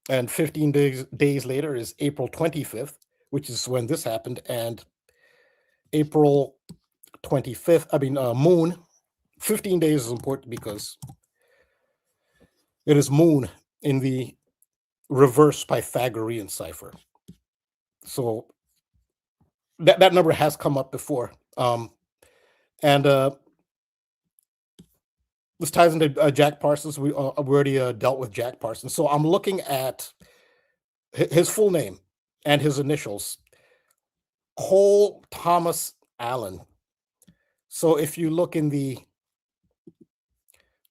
and 15 days later is April 25th, which is when this happened. And April 25th, moon, 15 days is important because It is moon in the reverse Pythagorean cipher. So that number has come up before. And this ties into Jack Parsons. We already dealt with Jack Parsons. So I'm looking at his full name and his initials. Cole Thomas Allen. So if you look in the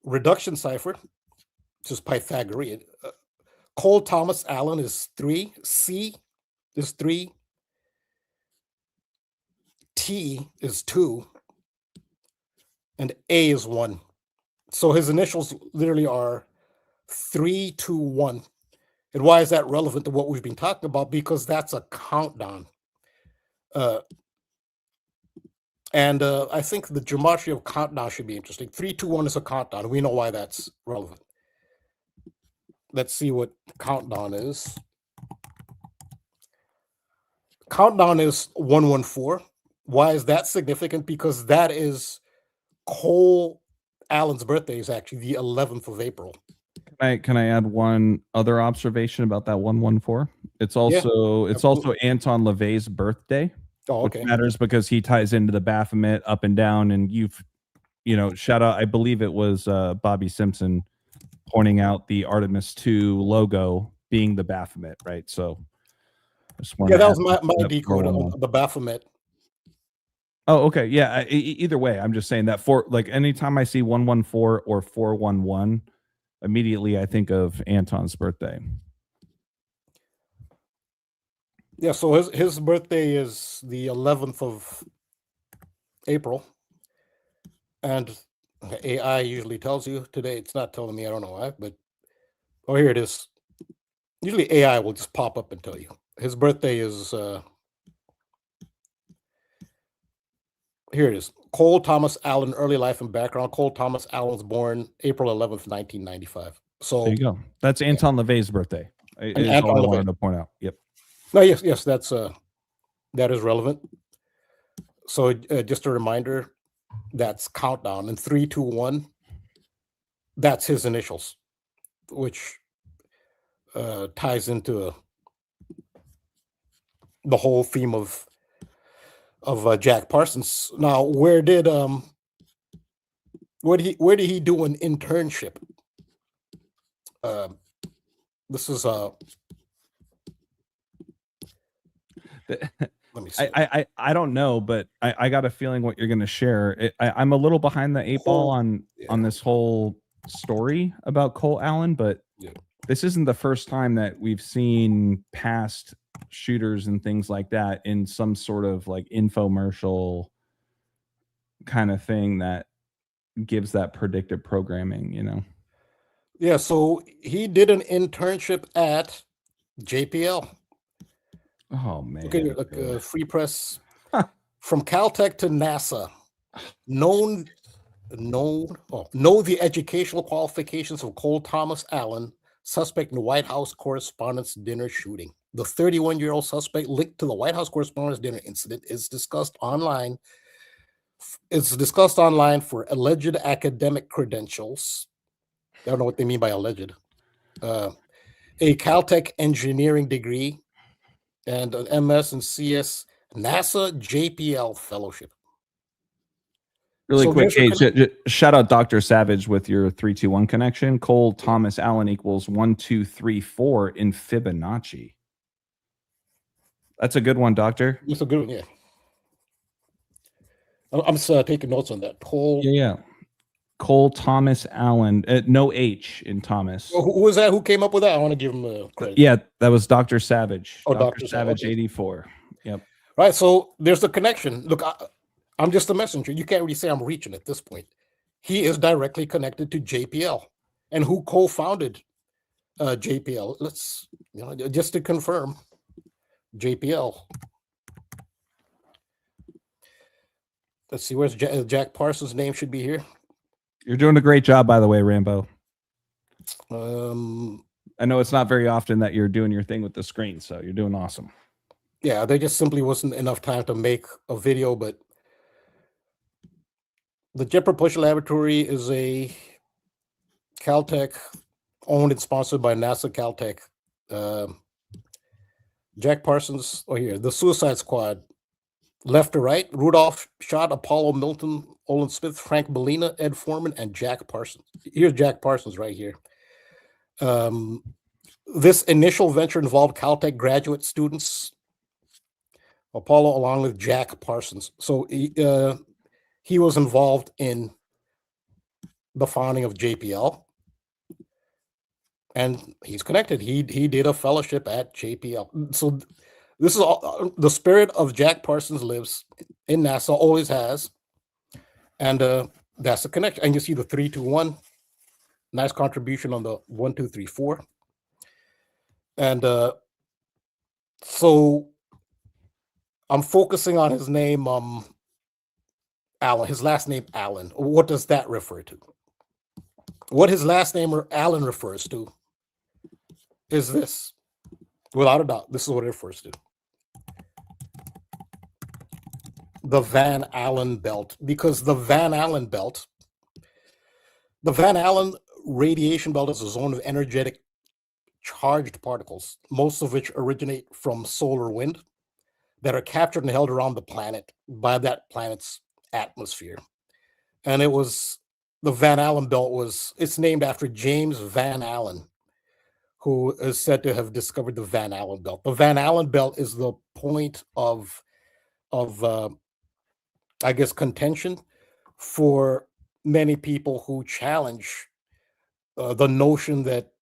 reduction cipher, which is Pythagorean, Cole Thomas Allen is 3, C is 3, T is 2, and A is 1. So his initials literally are 3, 2, 1. And why is that relevant to what we've been talking about? Because that's a countdown. And I think the geometry of countdown should be interesting. 3, 2, 1 is a countdown. We know why that's relevant. Let's see what countdown is. Countdown is 114. Why is that significant? Because that is Cole Allen's birthday is actually the 11th of April. Can I add one other observation about that 114? It's also Anton LaVey's birthday. Oh, okay. Which matters because he ties into the Baphomet up and down, and shout out. I believe it was Bobby Simpson pointing out the Artemis 2 logo being the Baphomet, right? So, that was my decode on the Baphomet. Oh, okay, yeah. Either way, I'm just saying that for like anytime I see 114 or 411, immediately I think of Anton's birthday. Yeah, so his birthday is the 11th of April. And AI usually tells you. Today it's not telling me, I don't know why, but here it is. Usually AI will just pop up and tell you. His birthday is here it is. Cole Thomas Allen, early life and background. Cole Thomas Allen was born April 11th, 1995. So there you go. That's Anton LaVey's birthday. Is all I wanted to point out. Yep. No, yes, that's that is relevant. So just a reminder, that's countdown, and 3, 2, 1. That's his initials, which ties into the whole theme of Jack Parsons. Now, where did he do an internship? This is let me see. I don't know, but I got a feeling what you're going to share. I'm a little behind the eight ball on this whole story about Cole Allen, but this isn't the first time that we've seen past shooters and things like that in some sort of like infomercial kind of thing that gives that predictive programming, Yeah, so he did an internship at JPL. Oh man! Okay, free press from Caltech to NASA. Know the educational qualifications of Cole Thomas Allen, suspect in White House Correspondents' Dinner shooting. The 31-year-old suspect linked to the White House Correspondents' Dinner incident is discussed online. It's discussed online for alleged academic credentials. I don't know what they mean by alleged. A Caltech engineering degree, and an MS and CS NASA JPL fellowship. Really quick, hey, shout out Dr. Savage with your 3-2-1 connection. Cole Thomas Allen equals 1, 2, 3, 4 in Fibonacci. That's a good one, Doctor. It's a good one, yeah. I'm just taking notes on that. Cole Thomas Allen, no H in Thomas. Who was that? Who came up with that? I want to give him credit. Yeah, that was Dr. Savage. Oh, Dr. Savage, 84. Yep. Right. So there's a connection. Look, I'm just a messenger. You can't really say I'm reaching at this point. He is directly connected to JPL. And who co-founded JPL? Let's, just to confirm, JPL. Let's see, where's Jack Parsons' name should be here. You're doing a great job, by the way, Rambo. I know it's not very often that you're doing your thing with the screen, so you're doing awesome. Yeah, there just simply wasn't enough time to make a video, but the Jet Propulsion Laboratory is a Caltech owned and sponsored by NASA Caltech. Jack Parsons, here, the Suicide Squad, left to right, Rudolph shot Apollo Milton, Olin Smith, Frank Bellina, Ed Foreman, and Jack Parsons. Here's Jack Parsons right here. This initial venture involved Caltech graduate students, Apollo, along with Jack Parsons. So he was involved in the founding of JPL, and he's connected. He did a fellowship at JPL. So this is all, the spirit of Jack Parsons lives in NASA, always has, and that's the connection. And you see the 3-2-1, nice contribution on the 1-2-3-4, and so I'm focusing on his name, Allen. His last name, Allen. What does that refer to? What his last name or Allen refers to is this. Without a doubt, this is what it refers to. The Van Allen belt. Because the Van Allen radiation belt is a zone of energetic charged particles, most of which originate from solar wind, that are captured and held around the planet by that planet's atmosphere. And it was the Van Allen belt it's named after James Van Allen, who is said to have discovered the Van Allen belt. The Van Allen belt is the point of I guess, contention for many people who challenge the notion that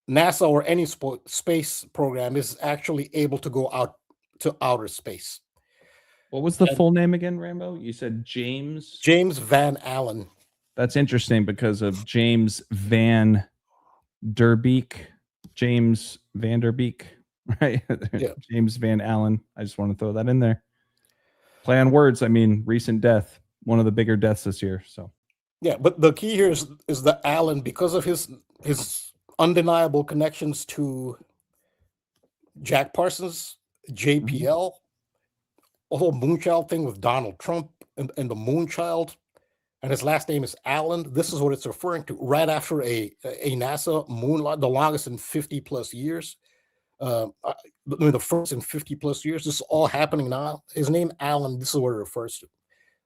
NASA or any space program is actually able to go out to outer space. What was the full name again, Rambo? You said James Van Allen. That's interesting because of James Van Der Beek, right? Yeah. James Van Allen. I just want to throw that in there. Play on words. I mean, recent death, one of the bigger deaths this year. So yeah, but the key here is the Allen, because of his undeniable connections to Jack Parsons, JPL, the whole Moonchild thing with Donald Trump and the Moonchild, and his last name is Allen. This is what it's referring to. Right after a NASA moonlight, the longest in 50 plus years. The first in 50 plus years. This is all happening now. His name Allen. This is what it refers to.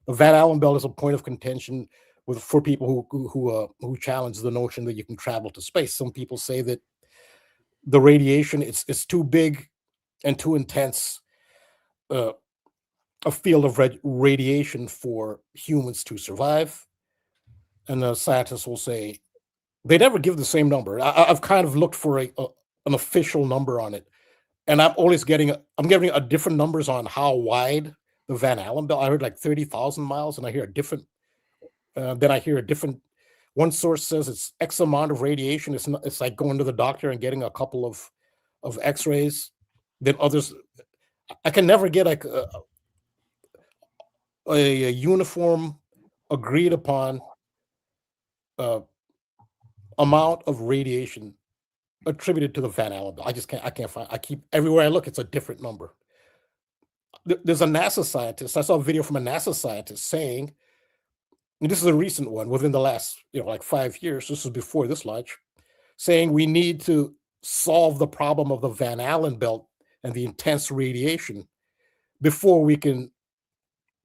The Van Allen belt is a point of contention for people who challenge the notion that you can travel to space. Some people say that the radiation is too big and too intense a field of radiation for humans to survive. And the scientists will say they never give the same number. I've kind of looked for an official number on it, and I'm getting a different numbers on how wide the Van Allen belt. I heard like 30,000 miles, and I hear a different. Then I hear a different. One source says it's X amount of radiation. It's like going to the doctor and getting a couple of X-rays. Then others, I can never get like a uniform, agreed upon amount of radiation attributed to the Van Allen belt. I can't find. Everywhere I look, it's a different number. There's a NASA scientist. I saw a video from a NASA scientist saying, and this is a recent one within the last, like 5 years. This was before this launch, saying we need to solve the problem of the Van Allen belt and the intense radiation before we can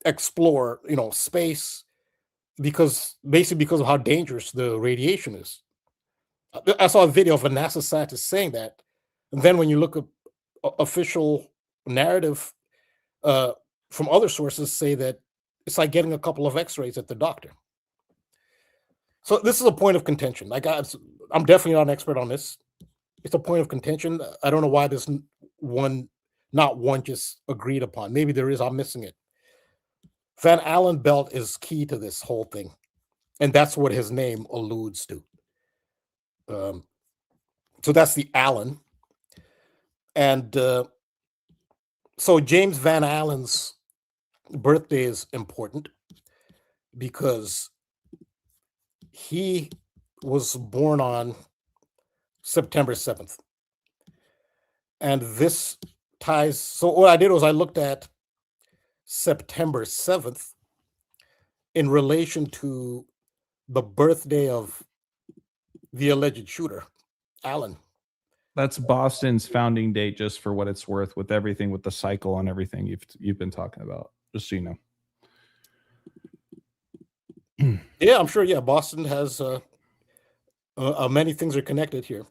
explore, space, because of how dangerous the radiation is. I saw a video of a NASA scientist saying that, and then when you look at official narrative from other sources, say that it's like getting a couple of X-rays at the doctor. So this is a point of contention. I'm definitely not an expert on this. It's a point of contention. I don't know why this not one just agreed upon. Maybe there is. I'm missing it. Van Allen belt is key to this whole thing, and that's what his name alludes to. So that's the Allen, and so James Van Allen's birthday is important because he was born on September 7th. And this ties. So what I did was I looked at September 7th in relation to the birthday of the alleged shooter, Allen. That's Boston's founding date, just for what it's worth, with everything, with the cycle and everything you've been talking about. Just so you know. Yeah, I'm sure. Yeah, Boston has many things are connected here.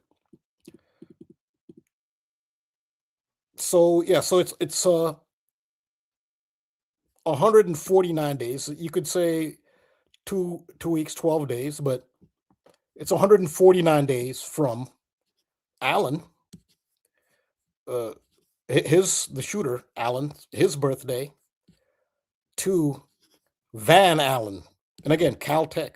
So yeah, so it's 149 days. You could say 2 weeks, 12 days, but it's 149 days from Allen, the shooter Allen, his birthday, to Van Allen, and again Caltech,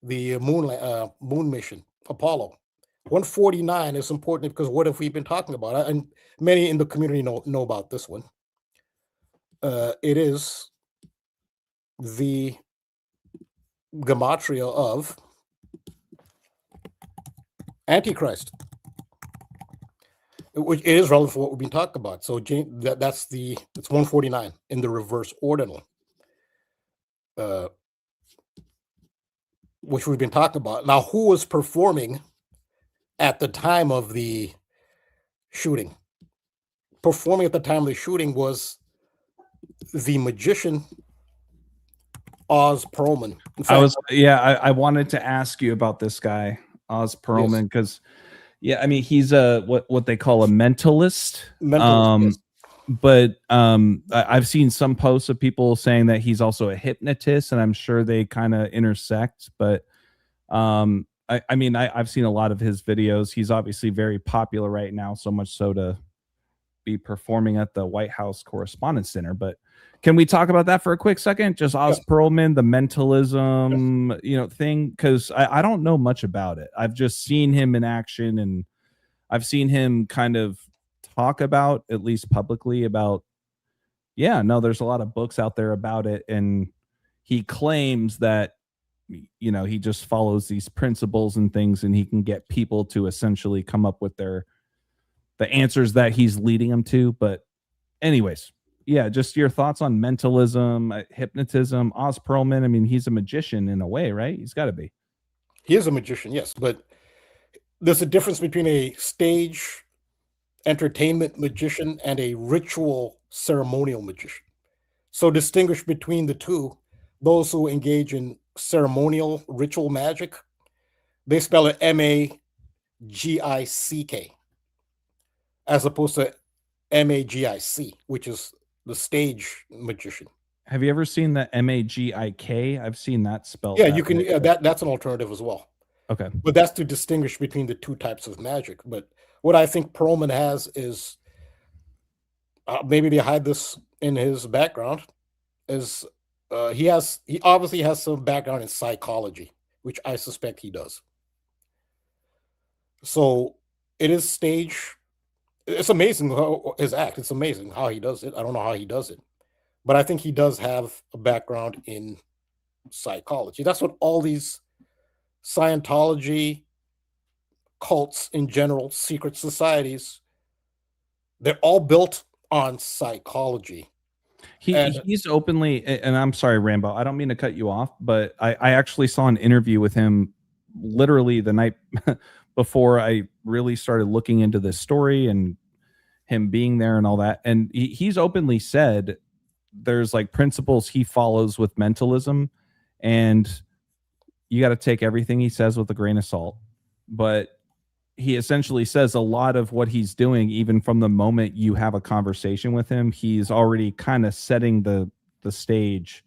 the moon mission Apollo. 149 is important because what have we been talking about? And many in the community know about this one. It is the gematria of Antichrist, which is relevant for what we've been talking about. So it's 149 in the reverse ordinal, which we've been talking about. Now, who was performing at the time of the shooting? Performing at the time of the shooting was the magician Oz Perlman. I wanted to ask you about this guy, Oz Perlman, because he's what they call a mentalist. Yes. But I've seen some posts of people saying that he's also a hypnotist, and I'm sure they kind of intersect. But I've seen a lot of his videos. He's obviously very popular right now, so much so to be performing at the White House Correspondents' Center. But can we talk about that for a quick second? Just Oz Perlman, the mentalism, thing, because I don't know much about it. I've just seen him in action, and I've seen him kind of talk about, at least publicly, about, there's a lot of books out there about it, and he claims that, he just follows these principles and things, and he can get people to essentially come up with the answers that he's leading them to. But anyways, just your thoughts on mentalism, hypnotism. Oz Perlman, he's a magician in a way, right? He's got to be. He is a magician, yes, but there's a difference between a stage entertainment magician and a ritual ceremonial magician. So distinguish between the two. Those who engage in ceremonial ritual magic, they spell it Magick, as opposed to Magic, which is the stage magician. Have you ever seen the Magik? I've seen that spelled. Yeah, you can. That's an alternative as well. Okay, but that's to distinguish between the two types of magic. But what I think Perlman has is, maybe they hide this in his background, is he obviously has some background in psychology, which I suspect he does. So it is stage. It's amazing how his act. It's amazing how he does it. I don't know how he does it, but I think he does have a background in psychology. That's what all these Scientology cults in general, secret societies, they're all built on psychology. He's openly, and I'm sorry, Rambo, I don't mean to cut you off, but I actually saw an interview with him literally the night before I really started looking into this story and him being there and all that. And he's openly said there's like principles he follows with mentalism, and you got to take everything he says with a grain of salt. But he essentially says a lot of what he's doing, even from the moment you have a conversation with him, he's already kind of setting the stage.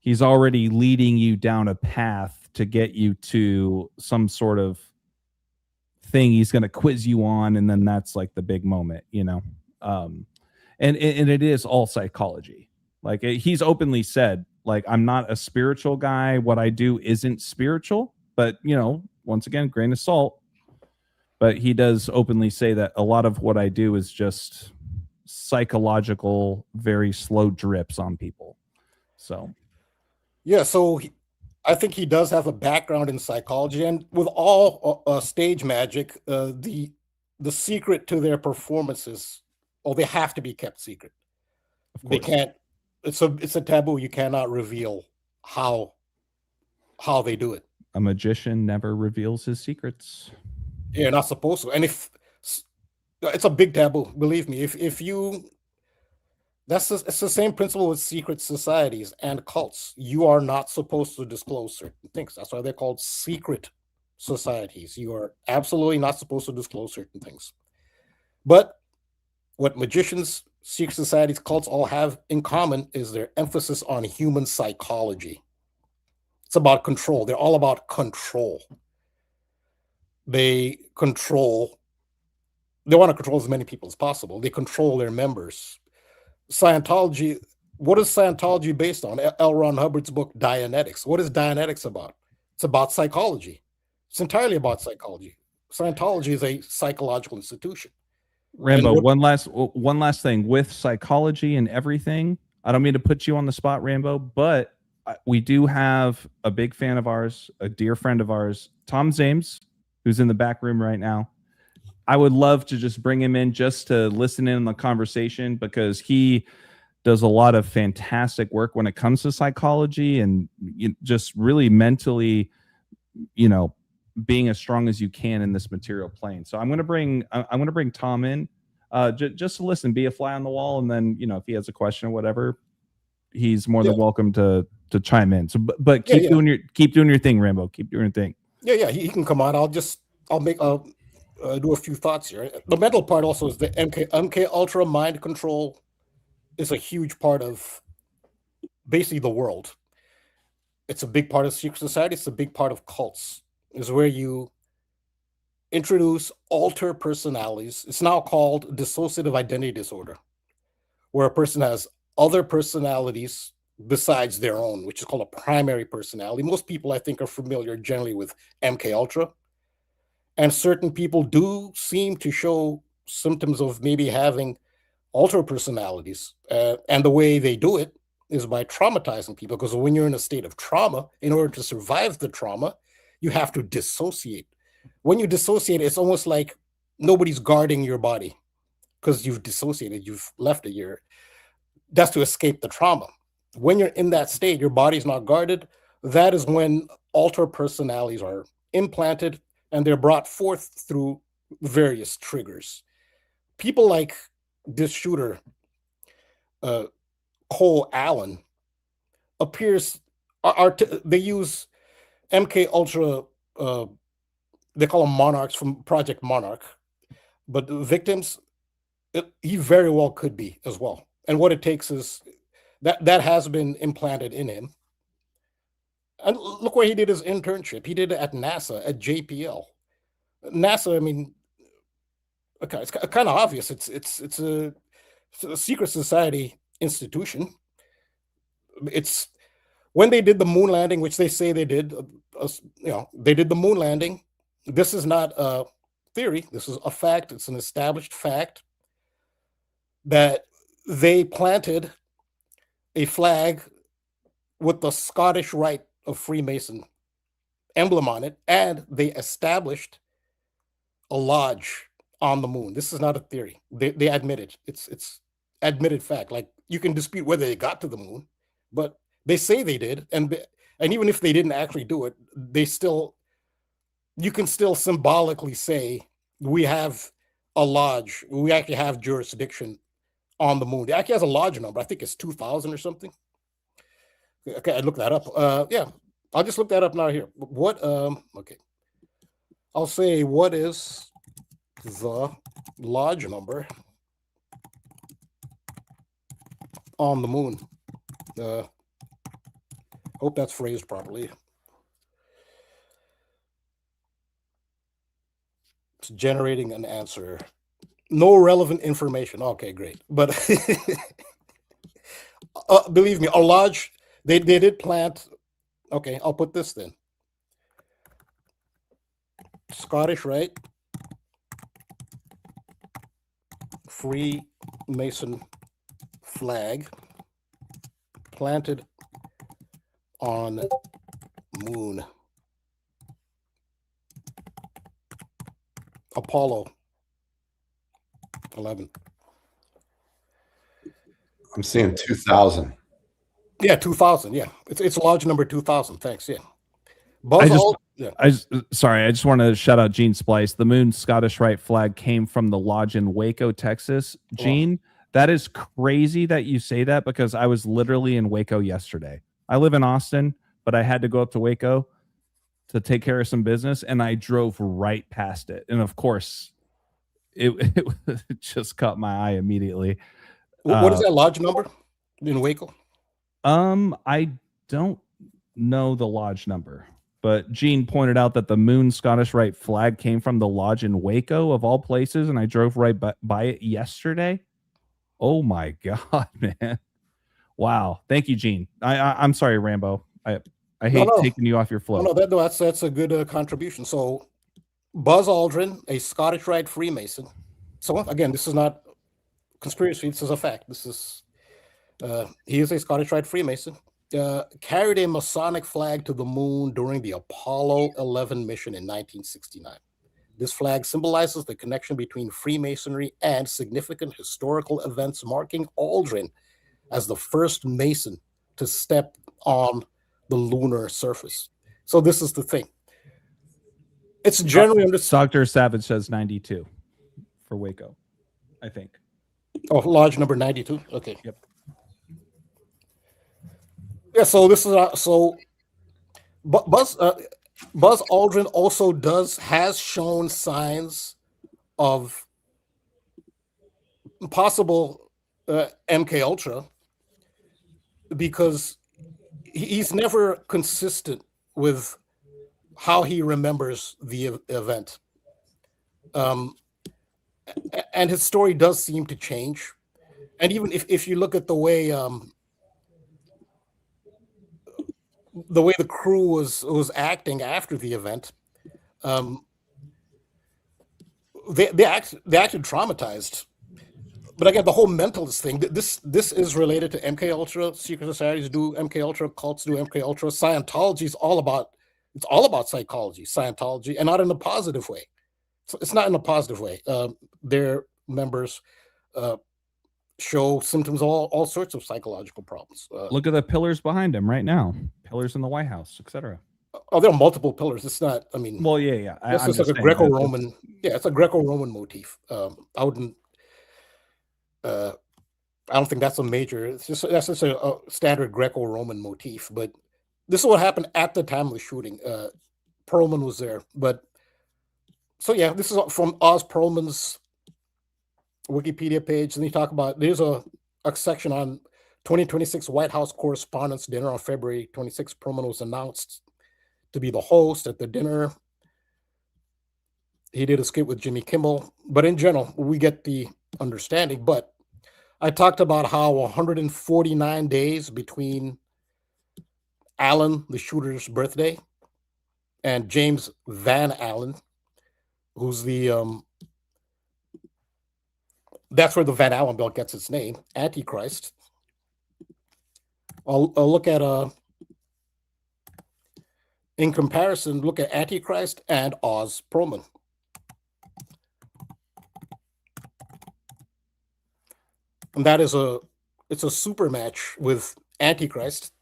He's already leading you down a path to get you to some sort of thing he's going to quiz you on, and then that's like the big moment, and it is all psychology. Like, he's openly said, like, I'm not a spiritual guy, what I do isn't spiritual, but once again, grain of salt. But he does openly say that a lot of what I do is just psychological, very slow drips on people. So I think he does have a background in psychology, and with all stage magic, the secret to their performances, they have to be kept secret. They can't. It's a taboo. You cannot reveal how they do it. a magician never reveals his secrets. You're not supposed to. And if it's a big taboo, believe me, if you it's the same principle with secret societies and cults. You are not supposed to disclose certain things. That's why they're called secret societies. You are absolutely not supposed to disclose certain things. But what magicians, secret societies, cults all have in common is their emphasis on human psychology. It's about control. They're all about control. They want to control as many people as possible. They control their members. Scientology, what is Scientology based on? L. Ron Hubbard's book, Dianetics. What is Dianetics about? It's about psychology. It's entirely about psychology. Scientology is a psychological institution. Rambo, one last thing with psychology and everything. I don't mean to put you on the spot, Rambo, but we do have a big fan of ours, a dear friend of ours, Tom Zames, who's in the back room right now. I would love to just bring him in just to listen in on the conversation, because he does a lot of fantastic work when it comes to psychology and just really mentally, being as strong as you can in this material plane. So I'm going to bring Tom in just to listen, be a fly on the wall. And then, if he has a question or whatever, he's more than welcome to chime in. So, but keep doing your thing, Rambo. Keep doing your thing. Yeah. He can come on. I'll do a few thoughts here. The mental part also is the MK Ultra mind control is a huge part of basically the world. It's a big part of secret society. It's a big part of cults. Is where you introduce alter personalities. It's now called dissociative identity disorder, where a person has other personalities besides their own, which is called a primary personality. Most people, I think, are familiar generally with MK Ultra. And certain people do seem to show symptoms of maybe having alter personalities. And the way they do it is by traumatizing people, because when you're in a state of trauma, in order to survive the trauma, you have to dissociate. When you dissociate, it's almost like nobody's guarding your body because you've dissociated, you've left it. That's to escape the trauma. When you're in that state, your body's not guarded. That is when alter personalities are implanted, and they're brought forth through various triggers. People like this shooter, Cole Allen, they use MK Ultra, they call them monarchs from Project Monarch, but the victims, he very well could be as well. And what it takes is that has been implanted in him. And look where he did his internship. He did it at NASA, at JPL. NASA, I mean, okay, it's kind of obvious. It's a secret society institution. It's when they did the moon landing, which they say they did, they did the moon landing. This is not a theory. This is a fact. It's an established fact that they planted a flag with the Scottish Rite of Freemason emblem on it, and they established a lodge on the moon. This is not a theory. They admit it. It's admitted fact. Like, you can dispute whether they got to the moon, but they say they did. And even if they didn't actually do it, you can still symbolically say we have a lodge. We actually have jurisdiction on the moon. It actually has a lodge number. I think it's 2000 or something. Okay, I looked that up. Yeah, I'll just look that up now here. Okay. I'll say, what is the lodge number on the moon? Hope that's phrased properly. It's generating an answer. No relevant information. Okay, great. But believe me, a lodge, they did plant. Okay, I'll put this then. Scottish Rite, Freemason flag planted on moon. Apollo 11. I'm seeing 2000. Yeah, 2000. Yeah, it's lodge number 2000. Thanks. Yeah. I just want to shout out Gene Splice. The Moon Scottish Rite flag came from the lodge in Waco, Texas. Gene, that is crazy that you say that, because I was literally in Waco yesterday. I live in Austin, but I had to go up to Waco to take care of some business, and I drove right past it. And of course, it just caught my eye immediately. What is that lodge number in Waco? I don't know the lodge number. But Gene pointed out that the Moon Scottish Rite flag came from the lodge in Waco, of all places, and I drove right by it yesterday. Oh my God, man! Wow, thank you, Gene. I'm sorry, Rambo. I hate taking you off your flow. No, that's a good contribution. So, Buzz Aldrin, a Scottish Rite Freemason. So again, this is not conspiracy. This is a fact. This is he is a Scottish Rite Freemason. Carried a Masonic flag to the moon during the Apollo 11 mission in 1969. This flag symbolizes the connection between Freemasonry and significant historical events, marking Aldrin as the first Mason to step on the lunar surface. So this is the thing. It's generally understood. Dr. Savage says 92 for Waco, I think. Oh, lodge number 92. Okay. Yep. Yeah, so this is Buzz Aldrin also has shown signs of possible MK Ultra, because he's never consistent with how he remembers the event, and his story does seem to change. And even if you look at the way the crew was acting after the event, they acted traumatized. But again, the whole mentalist thing, this is related to MK Ultra. Secret societies do MK Ultra, cults do MK Ultra. Scientology is all about psychology, Scientology, and not in a positive way. So it's not in a positive way. Their members show symptoms of all sorts of psychological problems. Look at the pillars behind him right now. Pillars in the White House, etc. Oh, there are multiple pillars. It's not, I mean... Well, yeah. It's just like a Greco-Roman... Yeah, it's a Greco-Roman motif. I don't think that's a major... That's just a standard Greco-Roman motif. But this is what happened at the time of the shooting. Perlman was there. But... So, yeah, this is from Oz Perlman's Wikipedia page. And they talk about... There's a section on 2026 White House Correspondents' Dinner on February 26. Perlman was announced to be the host at the dinner. He did a skit with Jimmy Kimmel. But in general, we get the understanding. But I talked about how 149 days between Allen, the shooter's birthday, and James Van Allen, who's the... that's where the Van Allen belt gets its name, Antichrist. I'll look at in comparison, look at Antichrist and Oz Perlman. And that is it's a super match with Antichrist.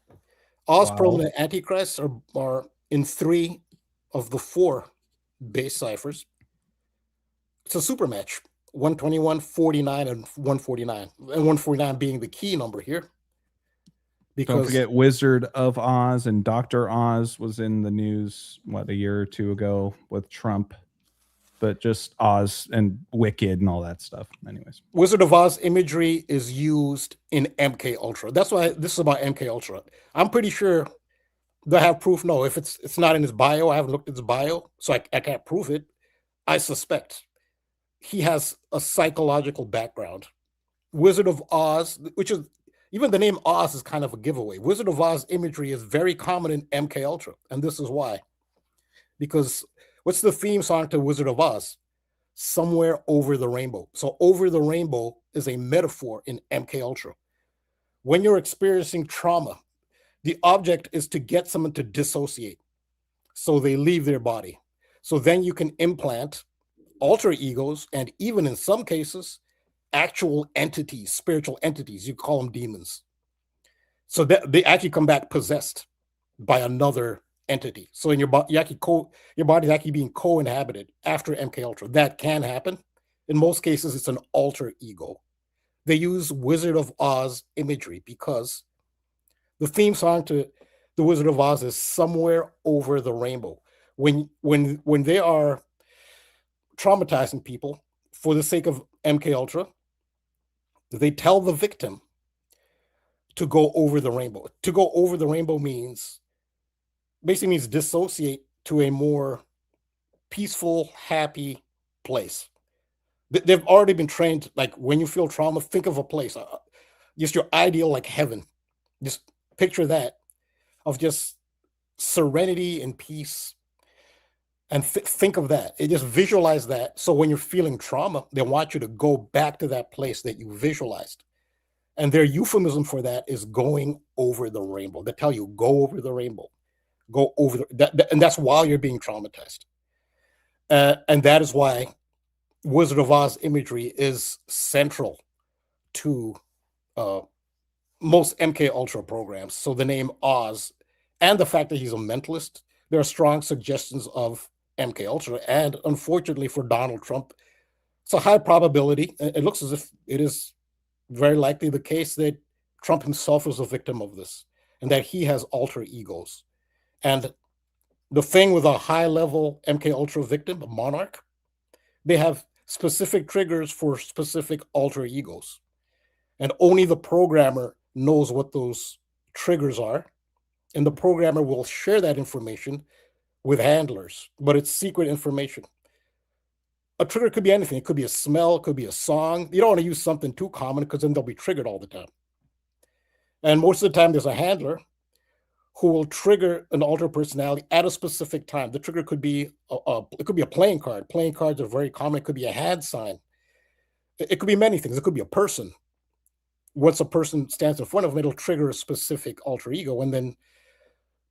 Oz Perlman and Antichrist are in 3 of the 4 base ciphers. It's a super match. 121, 49, and 149. And 149 being the key number here. Because, don't forget Wizard of Oz and Dr. Oz was in the news, a year or 2 ago with Trump. But just Oz and Wicked and all that stuff. Anyways. Wizard of Oz imagery is used in MK Ultra. That's why this is about MK Ultra. I'm pretty sure do I have proof? No, if it's not in his bio, I haven't looked at his bio, so I can't prove it. I suspect he has a psychological background. Wizard of Oz, which is even the name Oz is kind of a giveaway. Wizard of Oz imagery is very common in MK Ultra, and this is why. Because what's the theme song to Wizard of Oz? Somewhere Over the Rainbow. So Over the Rainbow is a metaphor in MK Ultra. When you're experiencing trauma, the object is to get someone to dissociate. So they leave their body. So then you can implant alter egos, and even in some cases, actual entities, spiritual entities. You call them demons. So that they actually come back possessed by another entity. So in your body, your body's actually being co-inhabited after MK Ultra. That can happen. In most cases, it's an alter ego. They use Wizard of Oz imagery because the theme song to the Wizard of Oz is Somewhere Over the Rainbow. When they are traumatizing people for the sake of MK Ultra, they tell the victim to go over the rainbow. To go over the rainbow basically means dissociate to a more peaceful, happy place. They've already been trained, like when you feel trauma, think of a place, just your ideal, like heaven. Just picture that, of just serenity and peace, and think of that. Just visualize that. So when you're feeling trauma, they want you to go back to that place that you visualized. And their euphemism for that is going over the rainbow. They tell you, go over the rainbow, go over and that's while you're being traumatized. And that is why Wizard of Oz imagery is central to most MK Ultra programs. So the name Oz and the fact that he's a mentalist, there are strong suggestions of MK Ultra. And unfortunately for Donald Trump, it's a high probability. It looks as if it is very likely the case that Trump himself is a victim of this and that he has alter egos. And the thing with a high-level MK Ultra victim, a monarch, they have specific triggers for specific alter egos. And only the programmer knows what those triggers are. And the programmer will share that information with handlers, but it's secret information. A trigger could be anything. It could be a smell, it could be a song. You don't want to use something too common because then they'll be triggered all the time. And most of the time there's a handler who will trigger an alter personality at a specific time. The trigger could be it could be a playing card. Playing cards are very common. It could be a hand sign. It could be many things. It could be a person. Once a person stands in front of them, it'll trigger a specific alter ego. And then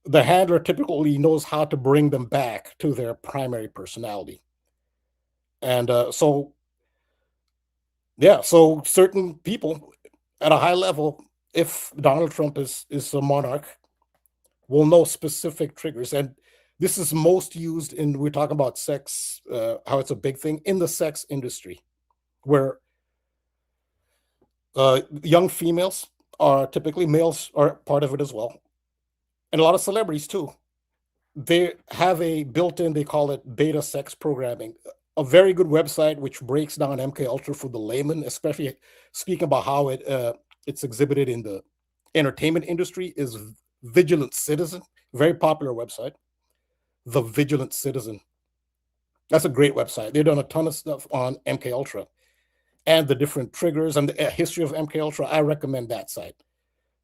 the handler typically knows how to bring them back to their primary personality. And so certain people at a high level, if Donald Trump is a monarch, will know specific triggers. And this is most used we're talking about sex, how it's a big thing in the sex industry, where young females are typically, males are part of it as well. And a lot of celebrities too. They have a built-in, they call it beta sex programming, a very good website which breaks down MK Ultra for the layman, especially speaking about how it's exhibited in the entertainment industry, is Vigilant Citizen, very popular website. The Vigilant Citizen. That's a great website. They've done a ton of stuff on MK Ultra and the different triggers and the history of MK Ultra. I recommend that site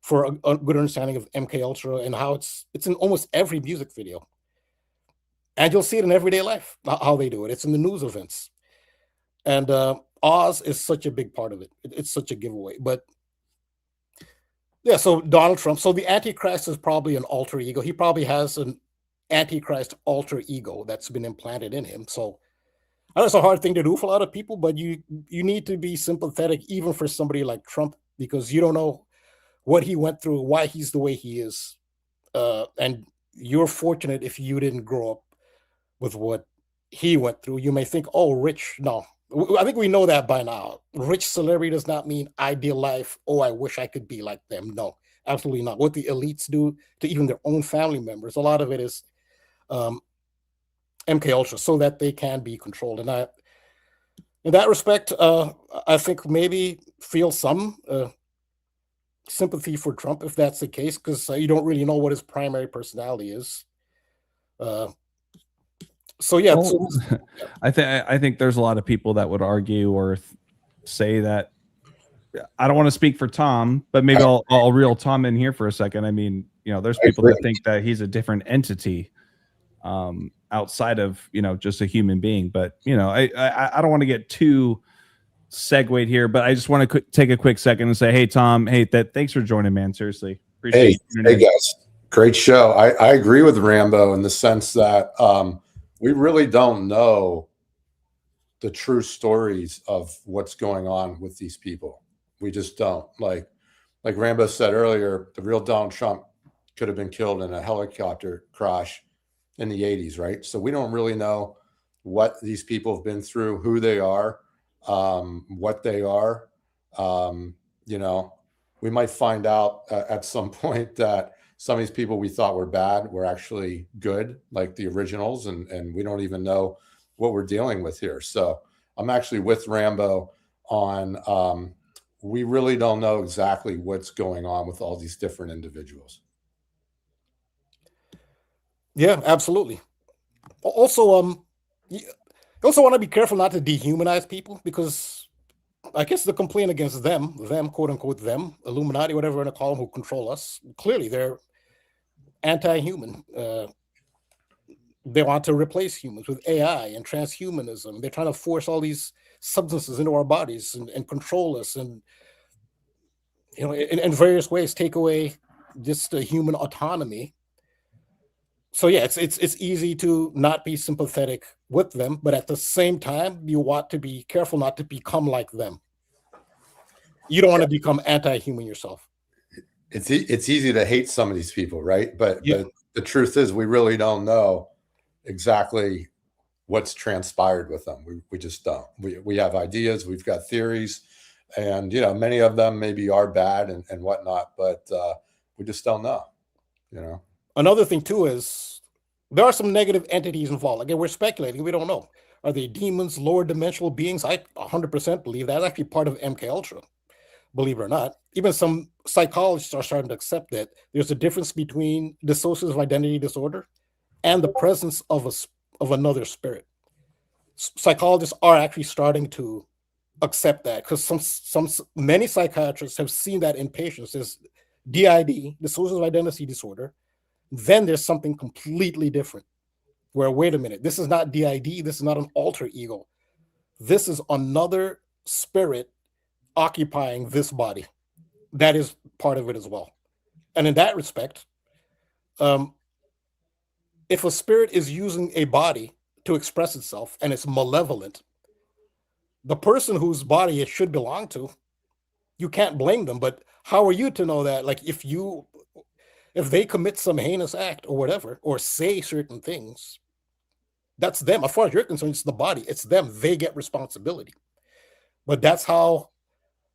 for a good understanding of MK Ultra and how it's in almost every music video. And you'll see it in everyday life, how they do it. It's in the news events. And Oz is such a big part of it. It's such a giveaway. But yeah, so Donald Trump. So the Antichrist is probably an alter ego. He probably has an Antichrist alter ego that's been implanted in him. So I know it's a hard thing to do for a lot of people, but you need to be sympathetic even for somebody like Trump, because you don't know what he went through, why he's the way he is. And you're fortunate if you didn't grow up with what he went through. You may think, oh, rich. No, I think we know that by now. Rich celebrity does not mean ideal life. Oh, I wish I could be like them. No, absolutely not. What the elites do to even their own family members, a lot of it is MK Ultra, so that they can be controlled. And in that respect, I think maybe feel some sympathy for Trump if that's the case, because you don't really know what his primary personality is. So yeah, well, I think there's a lot of people that would argue or say that. I don't want to speak for Tom, but maybe I'll reel Tom in here for a second. I mean, there's people that think that he's a different entity outside of just a human being. But I don't want to get too segued here, but I just want to take a quick second and say, hey Tom, thanks for joining, man. Seriously, appreciate hey guys, great show. I agree with Rambo in the sense that we really don't know the true stories of what's going on with these people. We just don't. Like Rambo said earlier, the real Donald Trump could have been killed in a helicopter crash in the 80s, right? So we don't really know what these people have been through, who they are, what they are. You know, we might find out at some point that some of these people we thought were bad were actually good, like the originals, and we don't even know what we're dealing with here. So I'm actually with Rambo on we really don't know exactly what's going on with all these different individuals. Yeah, absolutely. Also, you also want to be careful not to dehumanize people, because I guess the complaint against them, quote unquote, them, Illuminati, whatever you want to call them, who control us, clearly they're anti-human. They want to replace humans with AI and transhumanism. They're trying to force all these substances into our bodies and control us, and you know, in various ways, take away just the human autonomy. So yeah, it's easy to not be sympathetic with them, but at the same time, you want to be careful not to become like them. You don't want to become anti-human yourself. It's easy to hate some of these people, right? But, Yeah. but the truth is, we really don't know exactly what's transpired with them. We just don't. We have ideas, we've got theories, and you know, many of them maybe are bad and whatnot, but we just don't know. You know. Another thing too is there are some negative entities involved. Again, we're speculating. We don't know. Are they demons, lower dimensional beings? I 100% believe that's actually part of MK Ultra. Believe it or not, even some psychologists are starting to accept that there's a difference between dissociative identity disorder and the presence of another spirit. Psychologists are actually starting to accept that, because many psychiatrists have seen that in patients. There's DID, dissociative identity disorder. Then there's something completely different, where, wait a minute, this is not DID, this is not an alter ego. This is another spirit occupying this body. That is part of it as well. And in that respect, if a spirit is using a body to express itself and it's malevolent, the person whose body it should belong to, you can't blame them. But how are you to know that? Like, if they commit some heinous act or whatever, or say certain things, that's them. As far as you're concerned, it's the body, it's them. They get responsibility. But that's how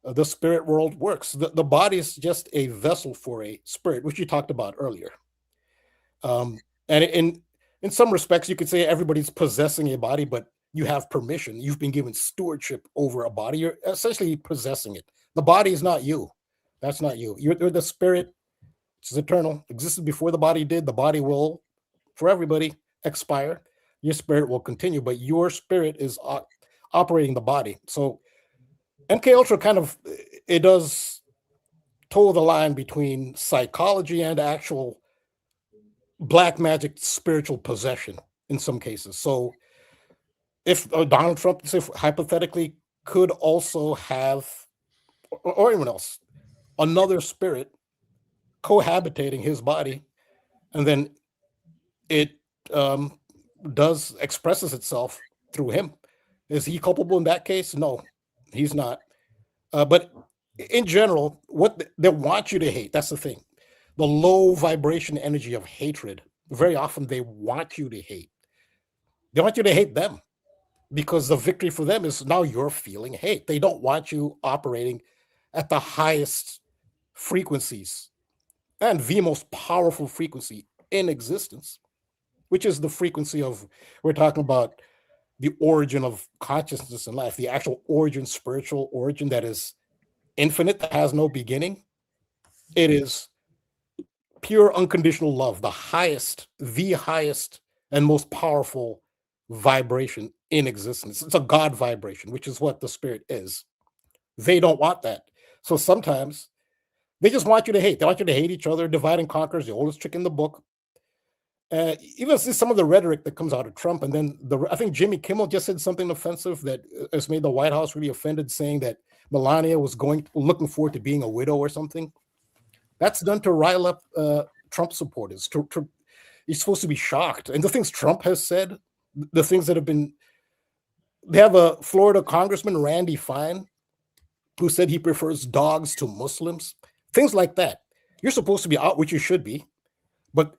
the spirit world works. The body is just a vessel for a spirit, which you talked about earlier. And in some respects, you could say everybody's possessing a body, but you have permission. You've been given stewardship over a body. You're essentially possessing it. The body is not you. That's not you. You're the spirit. It's eternal. Existed before the body did. The body will, for everybody, expire. Your spirit will continue, but your spirit is operating the body. So MK Ultra kind of, it does toe the line between psychology and actual black magic spiritual possession in some cases. So if Donald Trump, say, hypothetically, could also have, or anyone else, another spirit cohabitating his body, and then it expresses itself through him, is he culpable in that case? No, he's not. But in general, what they want you to hate, that's the thing. The low vibration energy of hatred, very often they want you to hate. They want you to hate them, because the victory for them is now you're feeling hate. They don't want you operating at the highest frequencies and the most powerful frequency in existence, which is the frequency of, we're talking about the origin of consciousness in life, the actual origin, spiritual origin that is infinite, that has no beginning. It is pure unconditional love, the highest and most powerful vibration in existence. It's a God vibration, which is what the spirit is. They don't want that. So sometimes they just want you to hate. They want you to hate each other. Divide and conquer is the oldest trick in the book. Even see some of the rhetoric that comes out of Trump, and then I think Jimmy Kimmel just said something offensive that has made the White House really offended, saying that Melania was looking forward to being a widow or something. That's done to rile up Trump supporters. You're supposed to be shocked. And the things Trump has said, the things that have been, they have a Florida Congressman, Randy Fine, who said he prefers dogs to Muslims. Things like that. You're supposed to be out, which you should be. but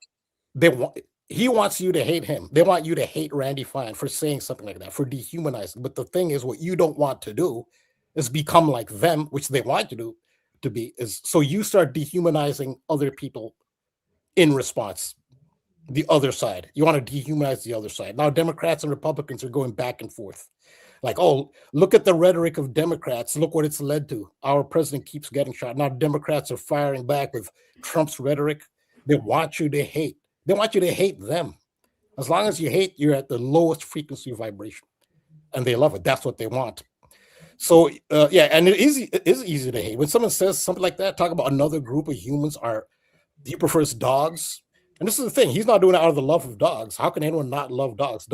he wants you to hate him. They want you to hate Randy Fine for saying something like that, for dehumanizing. But the thing is, what you don't want to do is become like them, which they want you to be. Is so you start dehumanizing other people in response. The other side, you want to dehumanize the other side. Now, Democrats and Republicans are going back and forth. Like, oh, look at the rhetoric of Democrats. Look what it's led to. Our president keeps getting shot. Now, Democrats are firing back with Trump's rhetoric. They want you to hate. They want you to hate them. As long as you hate, you're at the lowest frequency vibration. And they love it. That's what they want. So, yeah, and it is easy to hate. When someone says something like that, talk about another group of humans he prefers dogs. And this is the thing. He's not doing it out of the love of dogs. How can anyone not love dogs?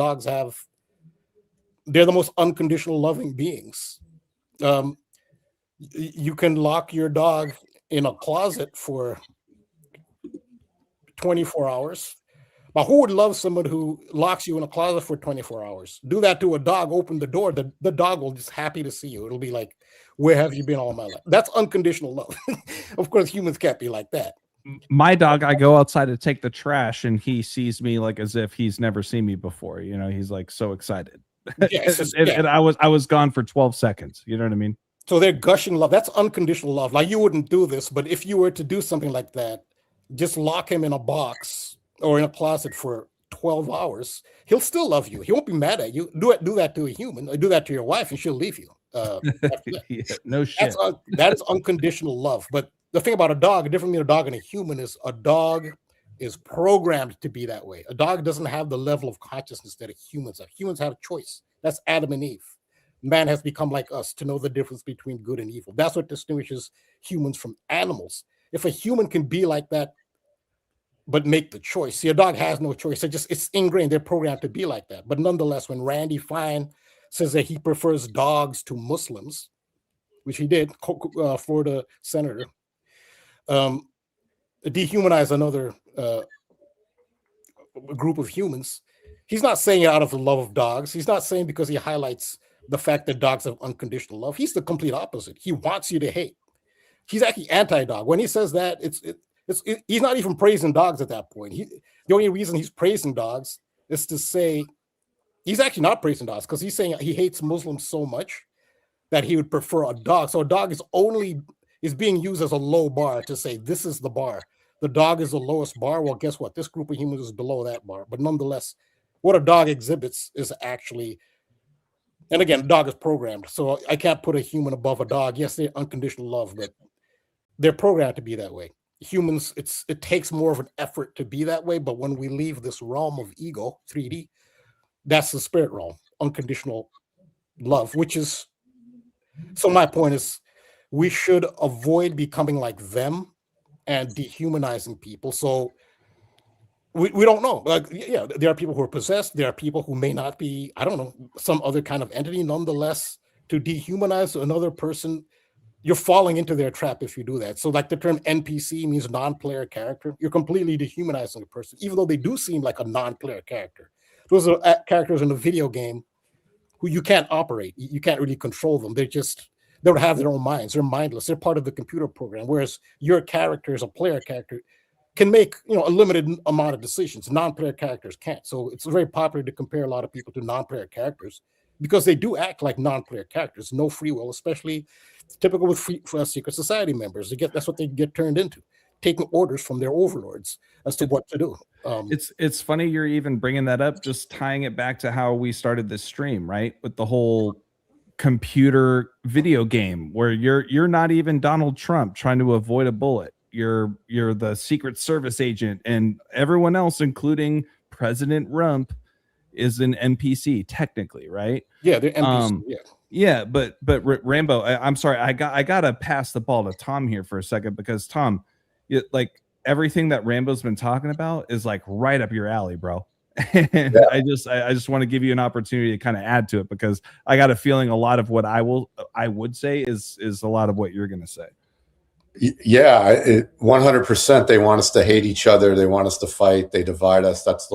They're the most unconditional loving beings. You can lock your dog in a closet for 24 hours. But who would love someone who locks you in a closet for 24 hours? Do that to a dog, open the door. The dog will just happy to see you. It'll be like, where have you been all my life? That's unconditional love. Of course, humans can't be like that. My dog, I go outside to take the trash and he sees me like as if he's never seen me before. You know, he's like so excited. Yes, and I was gone for 12 seconds. You know what I mean? So they're gushing love. That's unconditional love. Like, you wouldn't do this, but if you were to do something like that, just lock him in a box or in a closet for 12 hours, he'll still love you. He won't be mad at you. Do that to a human, or do that to your wife, and she'll leave you. Yeah, no shit. That is unconditional love. But the thing about a dog, different between a dog and a human, is a dog is programmed to be that way. A dog doesn't have the level of consciousness that humans have. Humans have a choice. That's Adam and Eve. Man has become like us to know the difference between good and evil. That's what distinguishes humans from animals. If a human can be like that, but make the choice. See, a dog has no choice. It's ingrained. They're programmed to be like that. But nonetheless, when Randy Fine says that he prefers dogs to Muslims, which he did, Florida senator, dehumanize another group of humans. He's not saying it out of the love of dogs. He's not saying because he highlights the fact that dogs have unconditional love. He's the complete opposite. He wants you to hate. He's actually anti-dog. When he says that, he's not even praising dogs at that point. The only reason he's praising dogs is to say he's actually not praising dogs, because he's saying he hates Muslims so much that he would prefer a dog. So a dog is being used as a low bar to say this is the bar. The dog is the lowest bar. Well, guess what? This group of humans is below that bar. But nonetheless, what a dog exhibits is actually, and again, the dog is programmed. So I can't put a human above a dog. Yes, they're unconditional love, but they're programmed to be that way. Humans, it takes more of an effort to be that way. But when we leave this realm of ego, 3D, that's the spirit realm, unconditional love, which is, so my point is, we should avoid becoming like them and dehumanizing people. So we don't know. Like, yeah, there are people who are possessed. There are people who may not be, I don't know, some other kind of entity. Nonetheless, to dehumanize another person, you're falling into their trap if you do that. So like the term NPC means non-player character. You're completely dehumanizing a person, even though they do seem like a non-player character. Those are characters in a video game who you can't operate. You can't really control them. They don't have their own minds. They're mindless. They're part of the computer program. Whereas your character as a player character can make, a limited amount of decisions. Non-player characters can't. So it's very popular to compare a lot of people to non-player characters because they do act like non-player characters. No free will, especially typical with secret society members. That's what they get turned into, taking orders from their overlords as to what to do. It's funny you're even bringing that up, just tying it back to how we started this stream, right? With the whole computer video game where you're not even Donald Trump trying to avoid a bullet. You're the Secret Service agent, and everyone else, including President Rump, is an NPC technically, right? Yeah, they're NPC. Yeah, but Rambo, I'm sorry, I gotta pass the ball to Tom here for a second, because Tom, like everything that Rambo's been talking about is like right up your alley, bro. And yeah. I just want to give you an opportunity to kind of add to it, because I got a feeling a lot of what I would say is a lot of what you're going to say. Yeah, 100%. They want us to hate each other. They want us to fight. They divide us. That's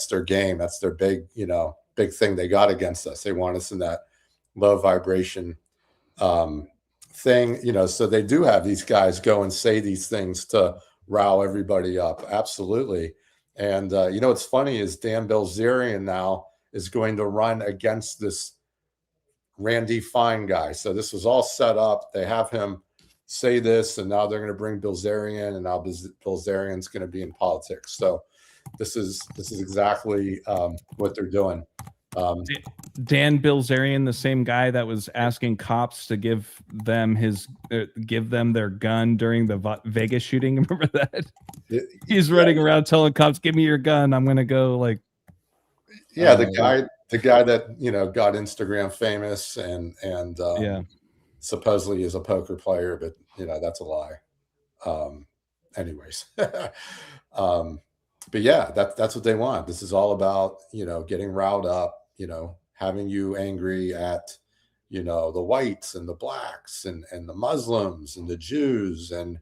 their game. That's their big thing they got against us. They want us in that low vibration thing, so they do have these guys go and say these things to rile everybody up. Absolutely. And you know, what's funny is Dan Bilzerian now is going to run against this Randy Fine guy. So this was all set up. They have him say this, and now they're going to bring Bilzerian, and now Bilzerian's going to be in politics. So this is exactly what they're doing. Dan Bilzerian, the same guy that was asking cops to give them their gun during the Vegas shooting. Remember that? He's running around telling cops, "Give me your gun. I'm going to go." Like, yeah, the guy that, you know, got Instagram famous and supposedly is a poker player, but you know, that's a lie. Anyways, but yeah, that's what they want. This is all about, you know, getting riled up, you know, having you angry at, you know, the whites and the blacks and the Muslims and the Jews. And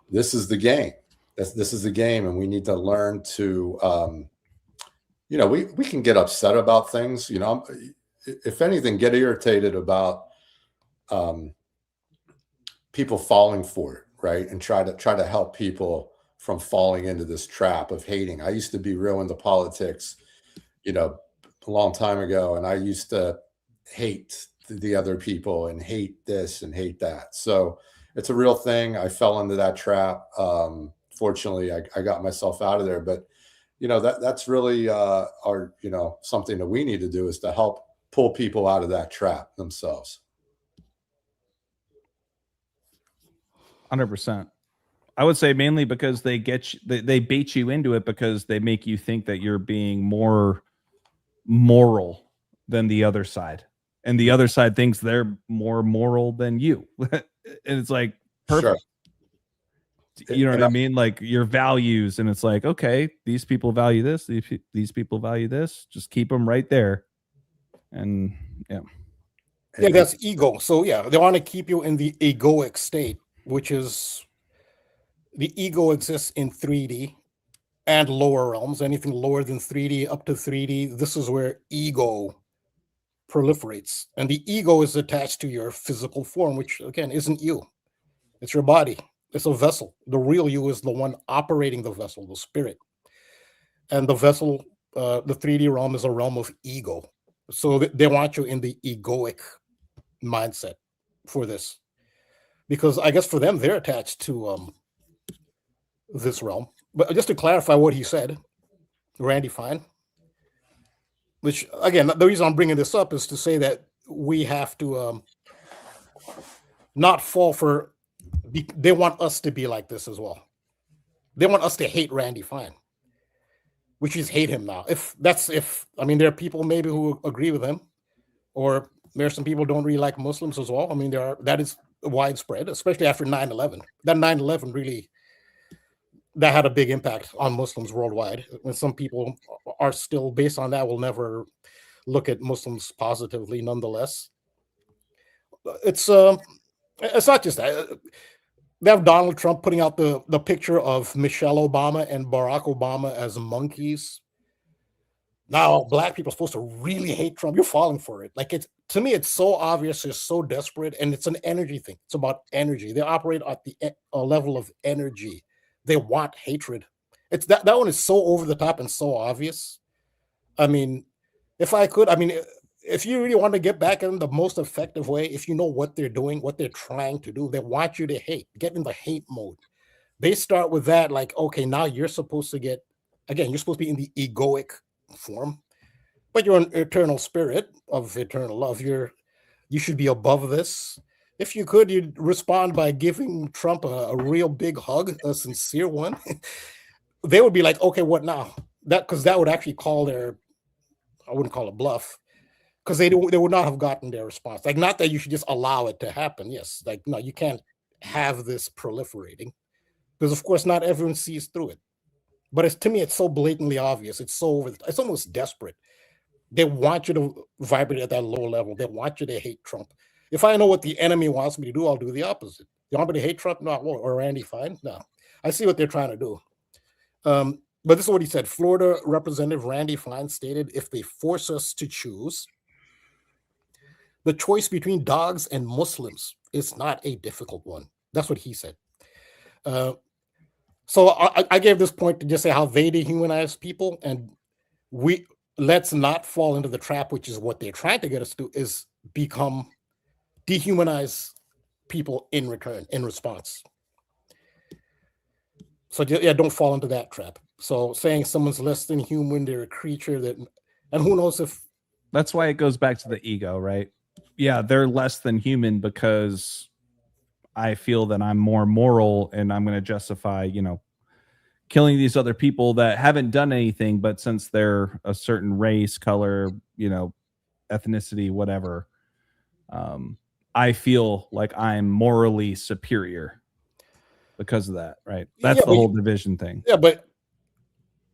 this is the game. This is the game. And we need to learn to, you know, we can get upset about things, you know, if anything, get irritated about people falling for it, right? And try to help people from falling into this trap of hating. I used to be real into politics, you know, a long time ago, and I used to hate the other people and hate this and hate that. So it's a real thing. I fell into that trap. Fortunately, I got myself out of there. But you know, that's really our, you know, something that we need to do is to help pull people out of that trap themselves. 100%. I would say mainly because they they bait you into it because they make you think that you're being more moral than the other side, and the other side thinks they're more moral than you. And it's like, perfect. Sure. You know what I mean? Like your values, and it's like, okay, these people value this, these people value this. Just keep them right there. And yeah, that's ego. So yeah, they want to keep you in the egoic state, which is the ego exists in 3D and lower realms. Anything lower than 3D up to 3D, this is where ego proliferates. And the ego is attached to your physical form, which again isn't you. It's your body. It's a vessel. The real you is the one operating the vessel, the spirit. And the vessel, the 3D realm is a realm of ego. So they want you in the egoic mindset for this. Because I guess for them, they're attached to this realm. But just to clarify what he said, Randy Fine, which again, the reason I'm bringing this up is to say that we have to not fall for, they want us to be like this as well. They want us to hate Randy Fine, which is hate him now. I mean, there are people maybe who agree with him, or there are some people who don't really like Muslims as well. I mean, that is widespread, especially after 9/11. That 9/11 really, that had a big impact on Muslims worldwide. And some people are still, based on that, will never look at Muslims positively nonetheless. It's not just that. They have Donald Trump putting out the picture of Michelle Obama and Barack Obama as monkeys. Now, black people are supposed to really hate Trump. You're falling for it. Like, to me, it's so obvious. It's so desperate. And it's an energy thing. It's about energy. They operate at the level of energy. They want hatred. It's that one is so over the top and so obvious. I mean, if you really want to get back in the most effective way, if you know what they're doing, what they're trying to do, they want you to hate, get in the hate mode. They start with that, like, okay, now you're supposed to you're supposed to be in the egoic form, but you're an eternal spirit of eternal love. You should be above this. If you could, you'd respond by giving Trump a real big hug, a sincere one. They would be like, okay, what now? Because that would actually I wouldn't call it bluff, because they would not have gotten their response. Like, not that you should just allow it to happen. Yes, like, no, you can't have this proliferating, because of course not everyone sees through it. But to me, it's so blatantly obvious. It's so it's almost desperate. They want you to vibrate at that low level. They want you to hate Trump. If I know what the enemy wants me to do, I'll do the opposite. You want me to hate Trump? No, or Randy Fine? No. I see what they're trying to do. But this is what he said. Florida Representative Randy Fine stated, if they force us to choose, the choice between dogs and Muslims is not a difficult one. That's what he said. So I gave this point to just say how they dehumanize people, and let's not fall into the trap, which is what they're trying to get us to, is dehumanize people in return, in response. So yeah, don't fall into that trap. So saying someone's less than human, they're a creature and who knows if. That's why it goes back to the ego, right? Yeah, they're less than human because I feel that I'm more moral and I'm going to justify, killing these other people that haven't done anything, but since they're a certain race, color, ethnicity, whatever, I feel like I'm morally superior because of that, right? That's the whole division thing. Yeah, but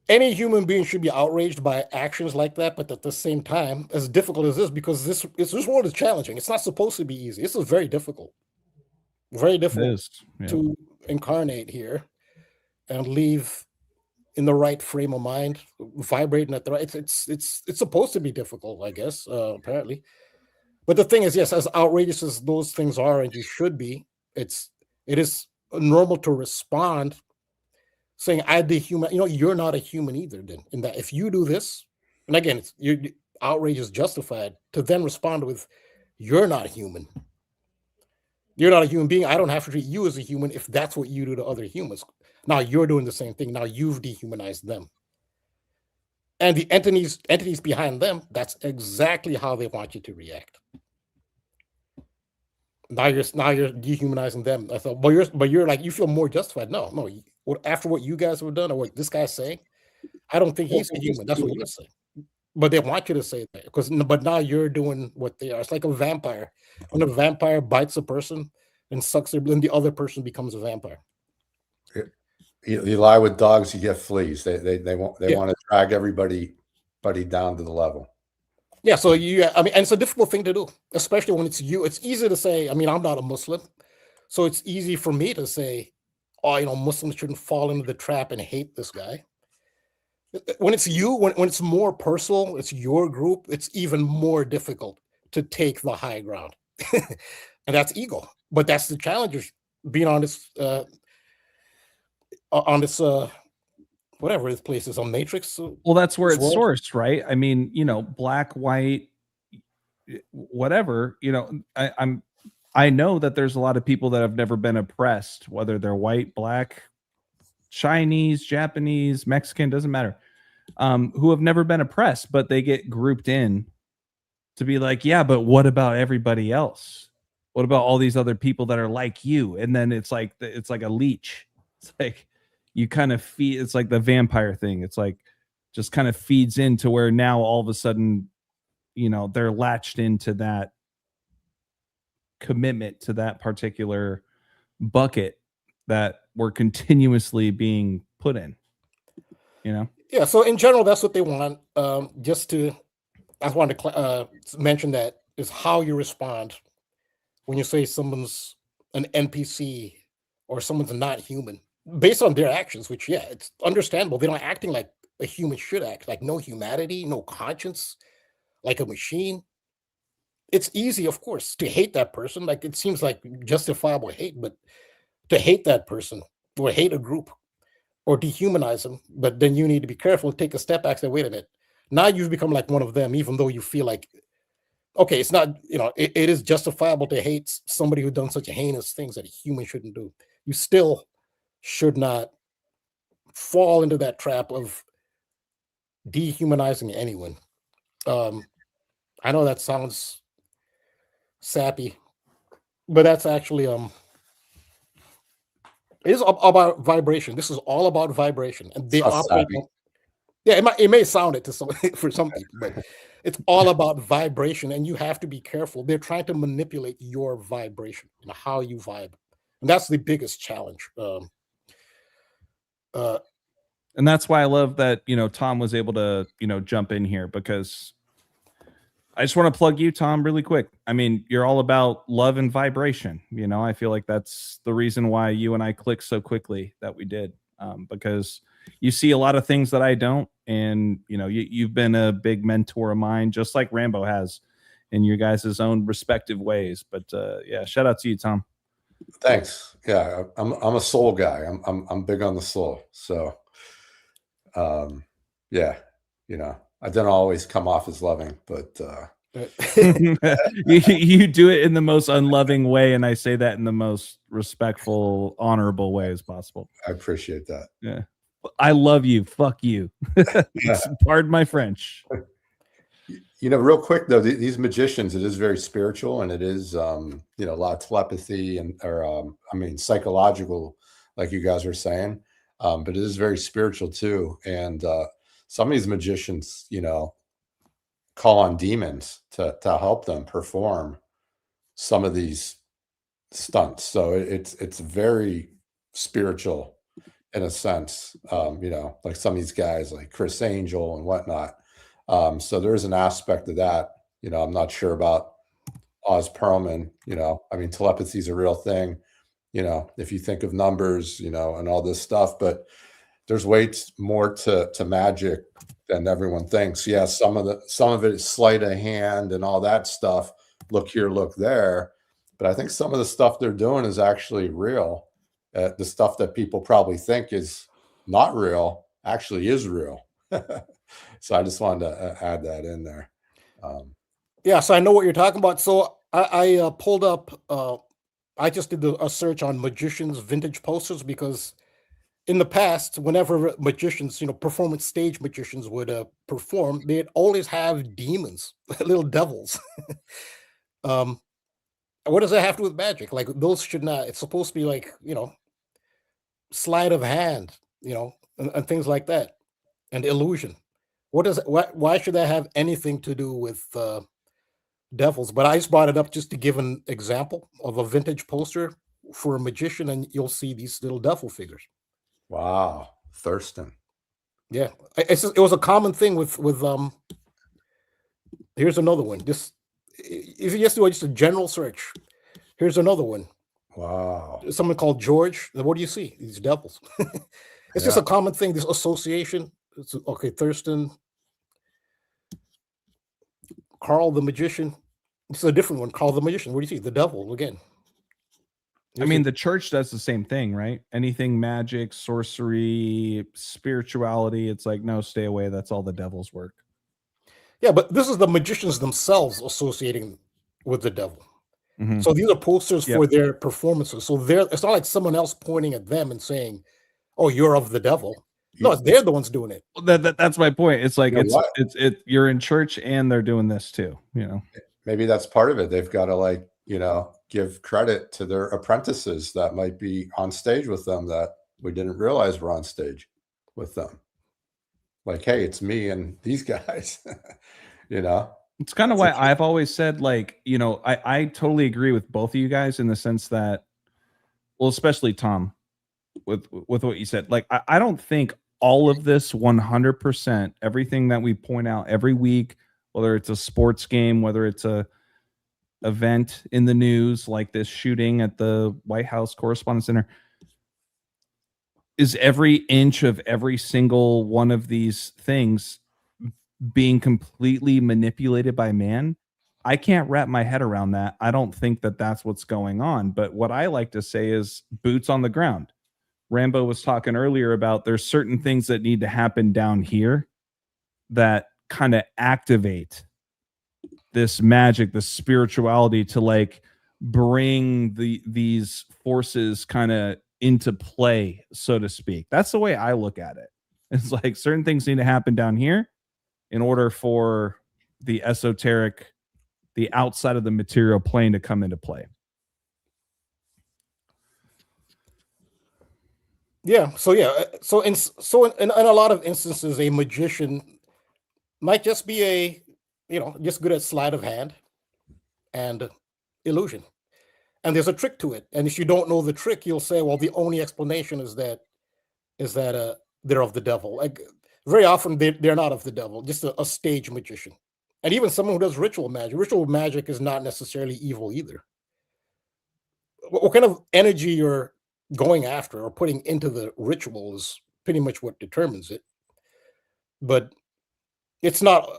any human being should be outraged by actions like that. But at the same time, as difficult as this, because this world is challenging. It's not supposed to be easy. This is very difficult to incarnate here and leave in the right frame of mind, vibrating at the right. It's supposed to be difficult, I guess, apparently. But the thing is, yes, as outrageous as those things are, and you should be, it is normal to respond saying, I dehuman, you're not a human either. Then, in that, if you do this, and again, your outrage is justified, to then respond with, you're not human. You're not a human being. I don't have to treat you as a human if that's what you do to other humans. Now you're doing the same thing. Now you've dehumanized them. And the entities behind them, that's exactly how they want you to react. Now you're dehumanizing them. I thought, but you're like, you feel more justified. No. After what you guys have done or what this guy's saying, I don't think he's a human. That's what you're saying. But they want you to say that but now you're doing what they are. It's like a vampire. When a vampire bites a person and sucks their blood, then the other person becomes a vampire. You lie with dogs, you get fleas. They want to drag everybody down to the level. Yeah, so and it's a difficult thing to do, especially when it's you. It's easy to say, I'm not a Muslim, so it's easy for me to say, Muslims shouldn't fall into the trap and hate this guy. When it's you, when it's more personal, it's your group, it's even more difficult to take the high ground. And that's ego. But that's the challenge of being on this whatever this place is, on Matrix. Well, that's where it's sourced, right? I mean, black, white, whatever, I know that there's a lot of people that have never been oppressed, whether they're white, black, Chinese, Japanese, Mexican, doesn't matter, who have never been oppressed, but they get grouped in to be like, yeah, but what about everybody else? What about all these other people that are like you? And then it's like a leech. It's like you kind of feed. It's like the vampire thing. It's like just kind of feeds into where now all of a sudden, they're latched into that commitment to that particular bucket that we're continuously being put in. Yeah. So in general, that's what they want. I wanted to mention that is how you respond when you say someone's an NPC or someone's not human based on their actions, which, yeah, it's understandable. They're not acting like a human should act, like no humanity, no conscience, like a machine. It's easy, of course, to hate that person. Like, it seems like justifiable hate, but to hate that person or hate a group or dehumanize them, but then you need to be careful, take a step back, say, wait a minute. Now you've become like one of them, even though you feel like, okay, it's not, it is justifiable to hate somebody who's done such heinous things that a human shouldn't do. You still should not fall into that trap of dehumanizing anyone. I know that sounds sappy, but that's actually it is about vibration. This is all about vibration, and they operate. Yeah, it may sound it to some for some people, but it's all about vibration, and you have to be careful. They're trying to manipulate your vibration and how you vibe, and that's the biggest challenge. And that's why I love that Tom was able to jump in here, because I just want to plug you, Tom, really quick. I mean, you're all about love and vibration. I feel like that's the reason why you and I clicked so quickly that we did, because you see a lot of things that I don't. And, you've been a big mentor of mine, just like Rambo has in your guys' own respective ways. But yeah, shout out to you, Tom. Thanks. Yeah, I'm a soul guy. I'm big on the soul. So, yeah, I don't always come off as loving, but you do it in the most unloving way, and I say that in the most respectful, honorable way as possible. I appreciate that. Yeah, I love you. Fuck you. Pardon my French. Real quick though, these magicians, it is very spiritual, and it is a lot of telepathy and psychological, like you guys were saying, but it is very spiritual too. And some of these magicians, call on demons to help them perform some of these stunts. So it's very spiritual in a sense, like some of these guys like Chris Angel and whatnot. So there is an aspect of that. I'm not sure about Oz Perlman. Telepathy is a real thing, if you think of numbers, and all this stuff, but there's way more to magic than everyone thinks. Yeah, some of it is sleight of hand and all that stuff. Look here, look there. But I think some of the stuff they're doing is actually real. The stuff that people probably think is not real actually is real. So I just wanted to add that in there. Yeah, so I know what you're talking about. So I pulled up, I just did a search on magicians' vintage posters, because in the past, whenever magicians, performance stage magicians would perform, they'd always have demons, little devils. What does that have to do with magic? Like, those should not, it's supposed to be like, sleight of hand, and things like that, and illusion. Why should that have anything to do with devils? But I just brought it up just to give an example of a vintage poster for a magician, and you'll see these little devil figures. Wow, Thurston. Yeah, it was a common thing with here's another one. If you just do just a general search, here's another one. Wow. Someone called George. What do you see? These devils. It's just a common thing, this association. Okay, Thurston, Carl the Magician. It's a different one. Carl the Magician. What do you see? The devil again. The church does the same thing, right? Anything magic, sorcery, spirituality, it's like, no, stay away. That's all the devil's work. Yeah, but this is the magicians themselves associating with the devil. Mm-hmm. So these are posters for their performances. So it's not like someone else pointing at them and saying, "Oh, you're of the devil." No, they're the ones doing it. That's my point. It's like you're in church and they're doing this too. Maybe that's part of it. They've got to give credit to their apprentices that might be on stage with them that we didn't realize were on stage with them. Like, hey, it's me and these guys. It's kind of why I've always said, I totally agree with both of you guys in the sense that, well, especially Tom, with what you said. Like, I don't think all of this 100%, everything that we point out every week, whether it's a sports game, whether it's a event in the news like this shooting at the White House Correspondence Center, is every inch of every single one of these things being completely manipulated by man? I can't wrap my head around that. I don't think that that's what's going on. But what I like to say is boots on the ground. Rambo was talking earlier about there's certain things that need to happen down here that kind of activate this magic, the spirituality to bring these forces kind of into play, so to speak. That's the way I look at it. It's like certain things need to happen down here in order for the esoteric, the outside of the material plane to come into play. Yeah. So in a lot of instances, a magician might just be just good at sleight of hand and illusion. And there's a trick to it. And if you don't know the trick, you'll say, well, the only explanation is that they're of the devil. Like, very often they're not of the devil, just a stage magician. And even someone who does ritual magic. Ritual magic is not necessarily evil either. What kind of energy you're going after or putting into the ritual is pretty much what determines it. But it's not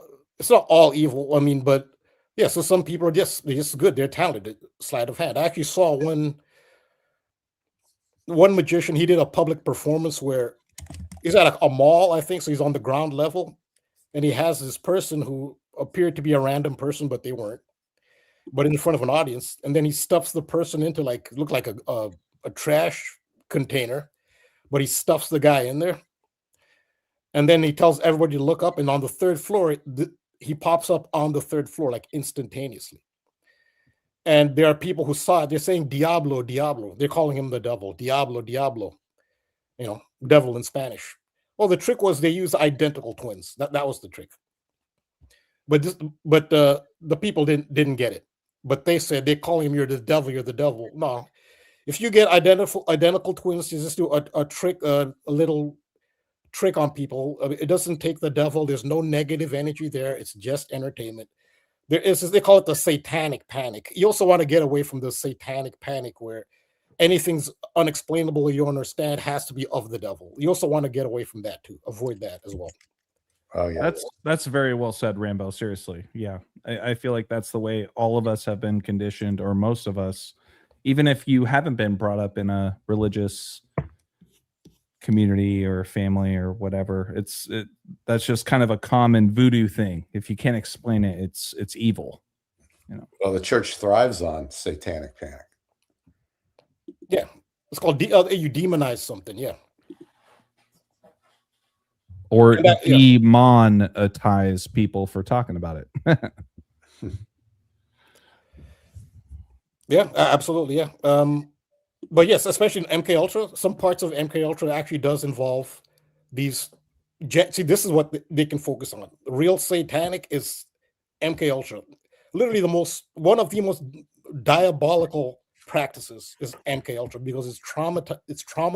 all evil. But yeah, so some people they're just good. They're talented at sleight of hand. I actually saw one one magician, he did a public performance where he's at a mall, I think, so he's on the ground level, and he has this person who appeared to be a random person, but they weren't, but in front of an audience, and then he stuffs the person into look like a trash container, but he stuffs the guy in there, and then he tells everybody to look up, and on the third floor, he pops up on the third floor like instantaneously. And there are people who saw it. They're saying Diablo, Diablo. They're calling him the devil. Diablo, Diablo. Devil in Spanish. Well, the trick was they used identical twins. That was the trick. But the people didn't get it. But they said they're calling him, you're the devil, you're the devil. No. If you get identical twins, you just do a trick, a little trick on people. It doesn't take the devil. There's no negative energy there. It's just entertainment. They call it the satanic panic. You also want to get away from the satanic panic where anything's unexplainable you don't understand has to be of the devil. You also want to get away from that too. Avoid that as well. Oh yeah, that's very well said, Rambo. Seriously, yeah, I feel like that's the way all of us have been conditioned, or most of us, even if you haven't been brought up in a religious community or family or whatever. That's just kind of a common voodoo thing. If you can't explain it, it's evil. Well, the church thrives on satanic panic. Yeah, it's called you demonize something. Yeah, or demonetize people for talking about it. Yeah, absolutely. Yeah. But yes, especially in MK Ultra, some parts of MK Ultra actually does involve these. See, this is what they can focus on. Real satanic is MK Ultra. Literally, one of the most diabolical practices is MK Ultra because it's trauma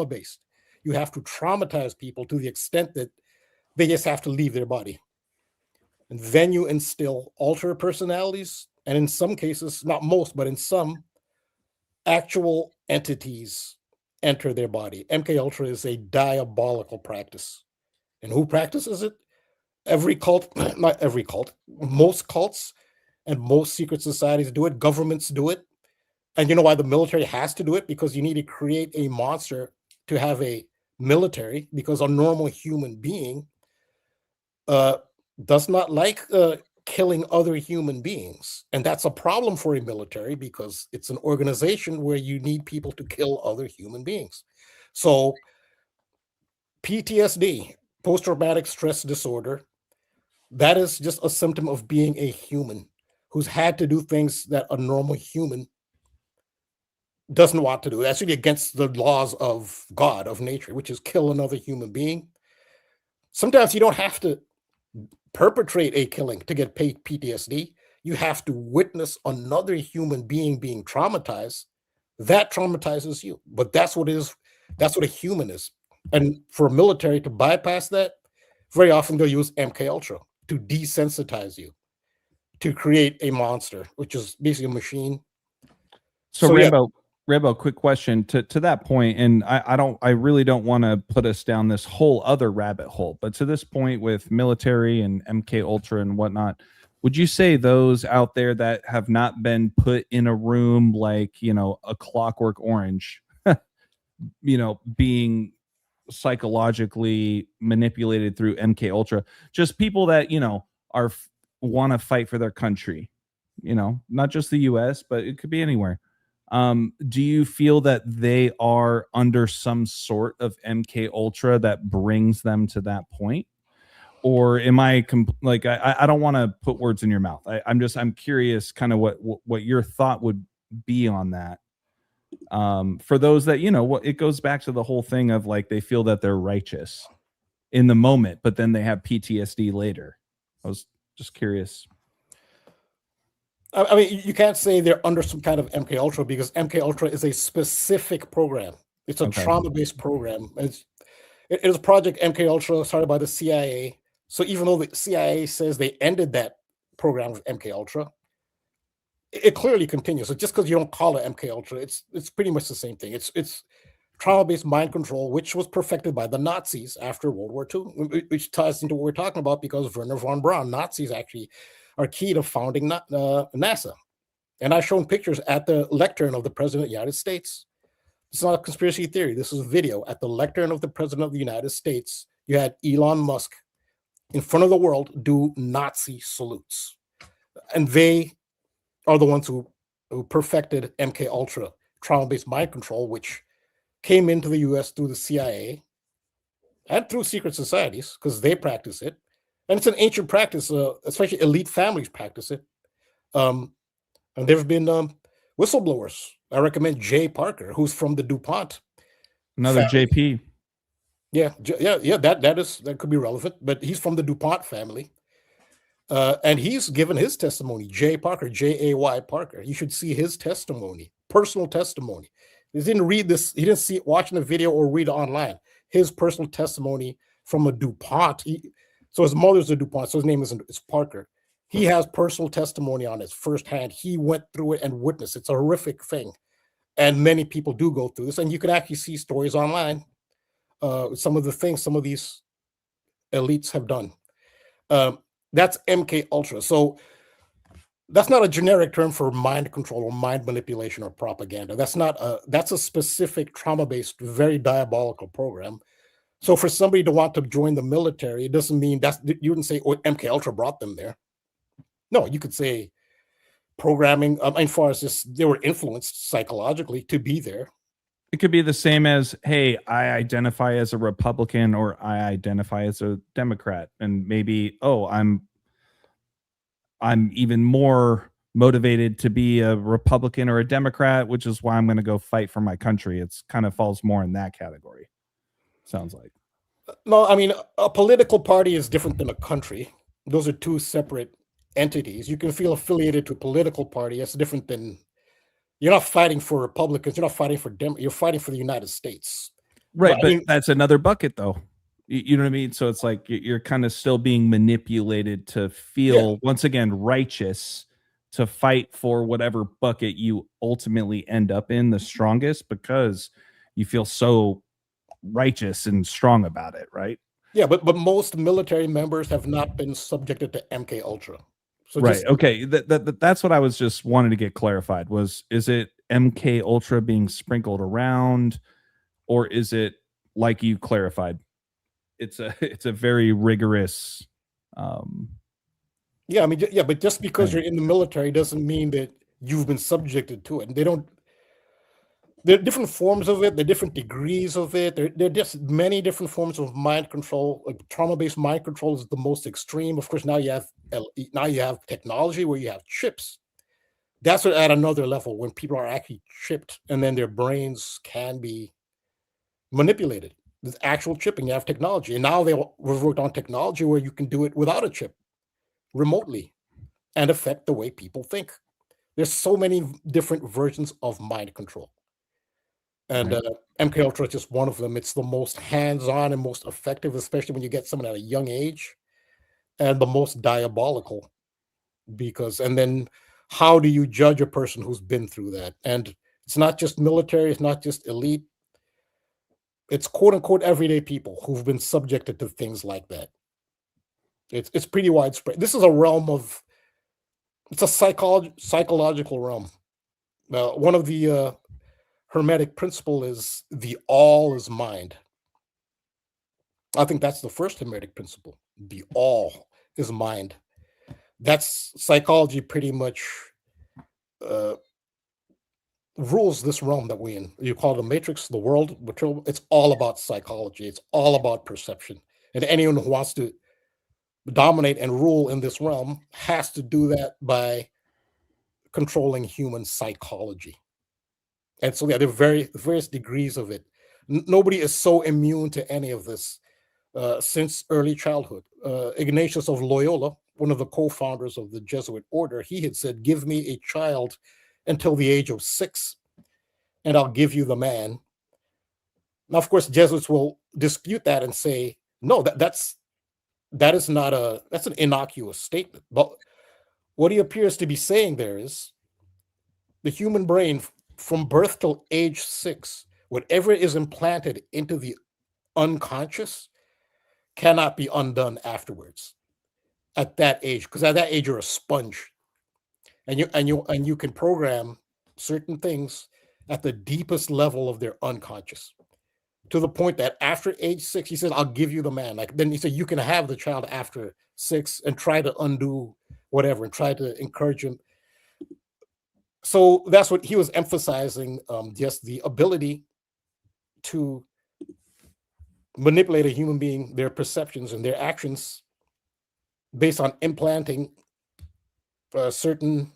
based. You have to traumatize people to the extent that they just have to leave their body, and then you instill alter personalities, and in some cases, not most, but in some, actual entities enter their body. MK Ultra is a diabolical practice. And who practices it? Every cult, not every cult, most cults and most secret societies do it. Governments do it. And you know why the military has to do it? Because you need to create a monster to have a military, because a normal human being does not like killing other human beings. And that's a problem for a military because it's an organization where you need people to kill other human beings. So PTSD, post-traumatic stress disorder, that is just a symptom of being a human who's had to do things that a normal human doesn't want to do. That's actually against the laws of God, of nature, which is kill another human being. Sometimes you don't have to perpetrate a killing to get PTSD. You have to witness another human being being traumatized. That traumatizes you. But that's what a human is. And for a military to bypass that, very often they'll use MK Ultra to desensitize you, to create a monster, which is basically a machine. So Rambo, quick question to that point, and I really don't want to put us down this whole other rabbit hole, but to this point with military and MK Ultra and whatnot, would you say those out there that have not been put in a room like, a Clockwork Orange, being psychologically manipulated through MK Ultra, just people that, want to fight for their country, not just the US, but it could be anywhere. Do you feel that they are under some sort of MK Ultra that brings them to that point? Or am I I don't want to put words in your mouth. I'm curious kind of what your thought would be on that. For those that, it goes back to the whole thing of like, they feel that they're righteous in the moment, but then they have PTSD later. I was just curious. I mean, you can't say they're under some kind of MK Ultra because MK Ultra is a specific program. It's a trauma-based program. It is Project MK Ultra started by the CIA. So even though the CIA says they ended that program with MK Ultra, it clearly continues. So just because you don't call it MK Ultra, it's pretty much the same thing. It's trauma-based mind control, which was perfected by the Nazis after World War II, which ties into what we're talking about because Werner von Braun, Nazis actually are key to founding NASA. And I've shown pictures at the lectern of the President of the United States. It's not a conspiracy theory. This is a video. At the lectern of the President of the United States, you had Elon Musk in front of the world do Nazi salutes. And they are the ones who perfected MK Ultra, trauma-based mind control, which came into the US through the CIA and through secret societies, because they practice it. And it's an ancient practice, especially elite families practice it. And there have been whistleblowers. I recommend Jay Parker, who's from the DuPont. Another family. JP. Yeah. That could be relevant, but he's from the DuPont family. And he's given his testimony, Jay Parker, Jay Parker. You should see his testimony, personal testimony. He didn't read this, he didn't see it watching the video or read it online. His personal testimony from a DuPont. So his mother's a DuPont, so his name is Parker. He has personal testimony on it firsthand. He went through it and witnessed. It's a horrific thing. And many people do go through this. And you can actually see stories online. Some of the things some of these elites have done. That's MK Ultra. So that's not a generic term for mind control or mind manipulation or propaganda. That's a specific trauma-based, very diabolical program. So for somebody to want to join the military, it doesn't mean you wouldn't say, oh, MK Ultra brought them there. No, you could say programming, as far as just they were influenced psychologically to be there. It could be the same as, hey, I identify as a Republican or I identify as a Democrat, and maybe, oh, I'm even more motivated to be a Republican or a Democrat, which is why I'm going to go fight for my country. It's kind of falls more in that category. Sounds like. No, I mean, a political party is different than a country. Those are two separate entities. You can feel affiliated to a political party. That's different than, you're not fighting for Republicans. You're not fighting for you're fighting for the United States. Right. But that's another bucket though. You know what I mean? So it's like you're kind of still being manipulated to feel, once again, righteous, to fight for whatever bucket you ultimately end up in the strongest, because you feel so righteous and strong about it, right? Yeah, but most military members have not been subjected to MK Ultra. So right. Okay. That's what I was just wanting to get clarified. Is it MK Ultra being sprinkled around, or is it, like you clarified, it's a very rigorous yeah, I mean, yeah, but just because you're in the military doesn't mean that you've been subjected to it. And there are different forms of it, there are different degrees of it. There are just many different forms of mind control. Like trauma-based mind control is the most extreme. Of course, now you have technology where you have chips. That's at another level, when people are actually chipped and then their brains can be manipulated. There's actual chipping, you have technology. And now we've worked on technology where you can do it without a chip, remotely, and affect the way people think. There's so many different versions of mind control. And MK Ultra is just one of them. It's the most hands-on and most effective, especially when you get someone at a young age, and the most diabolical. And then how do you judge a person who's been through that? And it's not just military, it's not just elite. It's quote unquote everyday people who've been subjected to things like that. It's pretty widespread. This is a realm of, it's a psychological realm. One of the Hermetic principle is the all is mind. I think that's the first Hermetic principle. The all is mind. That's psychology pretty much rules this realm that we're in. You call it the matrix, the world, it's all about psychology. It's all about perception. And anyone who wants to dominate and rule in this realm has to do that by controlling human psychology. And so, yeah, there are various degrees of it. Nobody is so immune to any of this since early childhood. Ignatius of Loyola, one of the co-founders of the Jesuit order, he had said, give me a child until the age of 6, and I'll give you the man. Now, of course, Jesuits will dispute that and say, no, that's an innocuous statement. But what he appears to be saying there is the human brain, from birth till age 6, whatever is implanted into the unconscious cannot be undone afterwards at that age, because at that age you're a sponge, and you can program certain things at the deepest level of their unconscious, to the point that after age 6, he says, I'll give you the man. Like, then he said, you can have the child after 6 and try to undo whatever and try to encourage him. So that's what he was emphasizing, just the ability to manipulate a human being, their perceptions and their actions based on implanting certain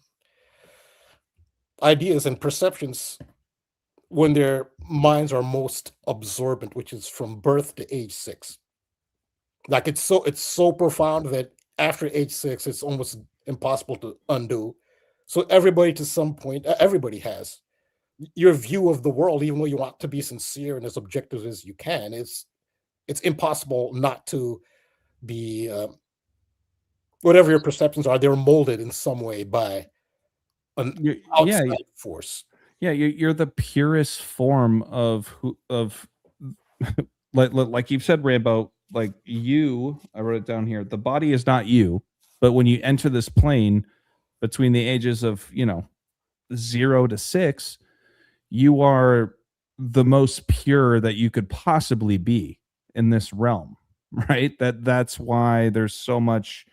ideas and perceptions when their minds are most absorbent, which is from birth to age 6. Like it's so profound that after age 6, it's almost impossible to undo. So everybody, to some point, everybody has your view of the world, even though you want to be sincere and as objective as you can. It's impossible not to be whatever your perceptions are. They're molded in some way by an outside force. Yeah, you're the purest form of like you've said, Rambo. Like you, I wrote it down here. The body is not you, but when you enter this plane between the ages of 0 to 6, you are the most pure that you could possibly be in this realm, right? That's why there's so much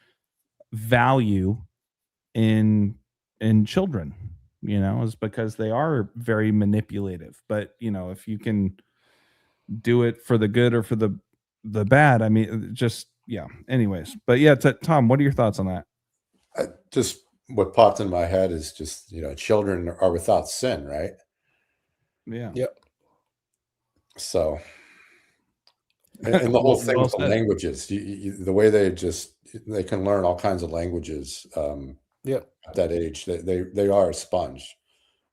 value in children, is because they are very manipulative. But if you can do it for the good or for the bad, I mean, just anyways. But Tom, what are your thoughts on that? Just what popped in my head is just children are without sin, right? Yep. So and the whole thing with the languages, the way they can learn all kinds of languages at that age, they are a sponge,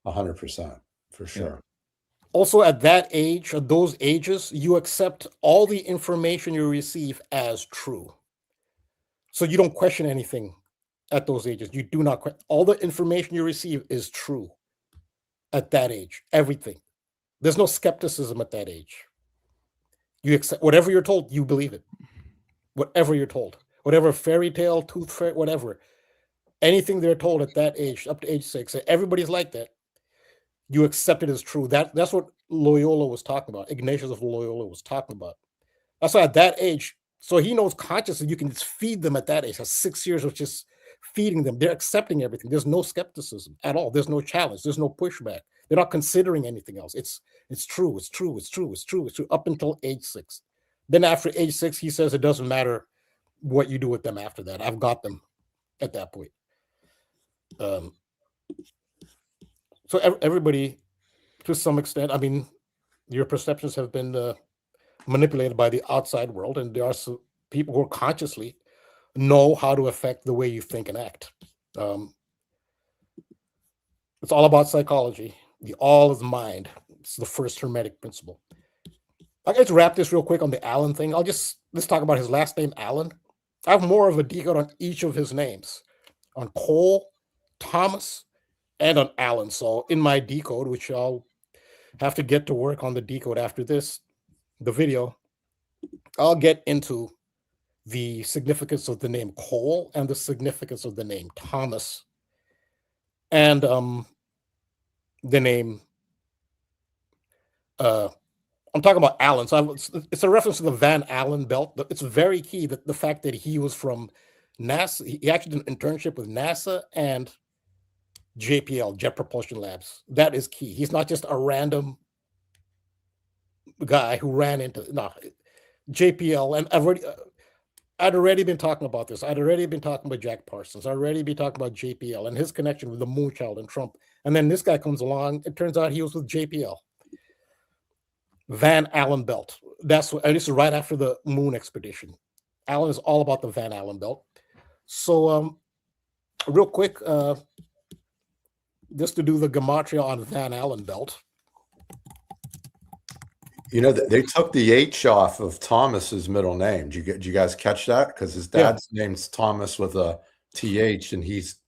100% for sure. Also, at that age, at those ages, you accept all the information you receive as true. So you don't question anything at those ages. You do not question. All the information you receive is true at that age. Everything. There's no skepticism at that age. You accept whatever you're told, you believe it. Whatever you're told. Whatever fairy tale, tooth fairy, whatever. Anything they're told at that age, up to age 6, everybody's like that. You accept it as true. That's what Loyola was talking about. Ignatius of Loyola was talking about. That's why at that age, so he knows consciously you can just feed them at that age. At 6 years of just feeding them, they're accepting everything. There's no skepticism at all. There's no challenge. There's no pushback. They're not considering anything else. It's true. It's true. It's true. It's true. It's true. Up until age 6. Then after age 6, he says it doesn't matter what you do with them after that. I've got them at that point. So everybody, to some extent, I mean, your perceptions have been manipulated by the outside world, and there are some people who consciously know how to affect the way you think and act. It's all about psychology. The all is mind. It's the first Hermetic principle. I guess to wrap this real quick on the Allen thing. Let's talk about his last name, Allen. I have more of a decode on each of his names, on Cole, Thomas, and on Allen. So in my decode, which I'll have to get to work on the decode after the video, I'll get into the significance of the name Cole and the significance of the name Thomas and the name I'm talking about Allen. So it's a reference to the Van Allen belt. It's very key that the fact that he was from NASA. He actually did an internship with NASA and JPL, Jet Propulsion Labs. That is key. He's not just a random guy who ran into JPL. And I'd already been talking about this. I'd already been talking about Jack Parsons. I'd already been talking about JPL and his connection with the Moonchild and Trump. And then this guy comes along. It turns out he was with JPL. Van Allen belt. And this is right after the moon expedition. Allen is all about the Van Allen belt. So real quick, just to do the gematria on Van Allen belt. They took the H off of Thomas's middle name. Did you guys catch that? Because his dad's name's Thomas with a TH, and he's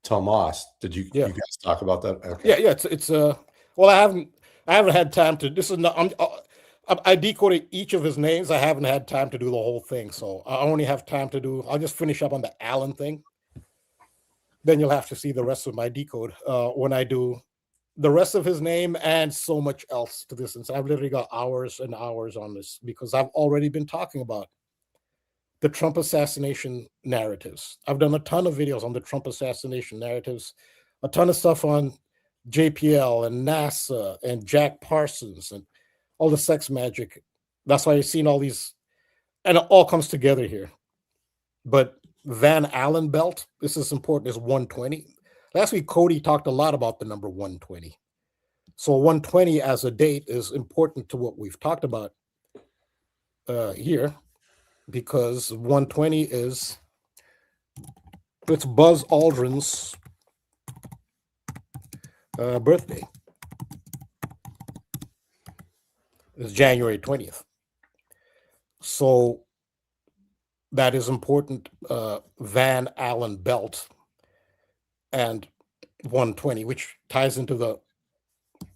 Tomas. Did you guys talk about that? Okay. Yeah. It's well, I haven't had time to. This is not. I decoded each of his names. I haven't had time to do the whole thing, so I only have time to do. I'll just finish up on the Allen thing. Then you'll have to see the rest of my decode when I do the rest of his name and so much else to this. And so I've literally got hours and hours on this because I've already been talking about the Trump assassination narratives. I've done a ton of videos on the Trump assassination narratives, a ton of stuff on JPL and NASA and Jack Parsons and all the sex magic. That's why you've seen all these, and it all comes together here. But Van Allen belt, this is important, is 120. Last week, KODI talked a lot about the number 120. So 120 as a date is important to what we've talked about here, because 120 is, it's Buzz Aldrin's birthday. It's January 20th. So that is important. Van Allen belt and 120, which ties into the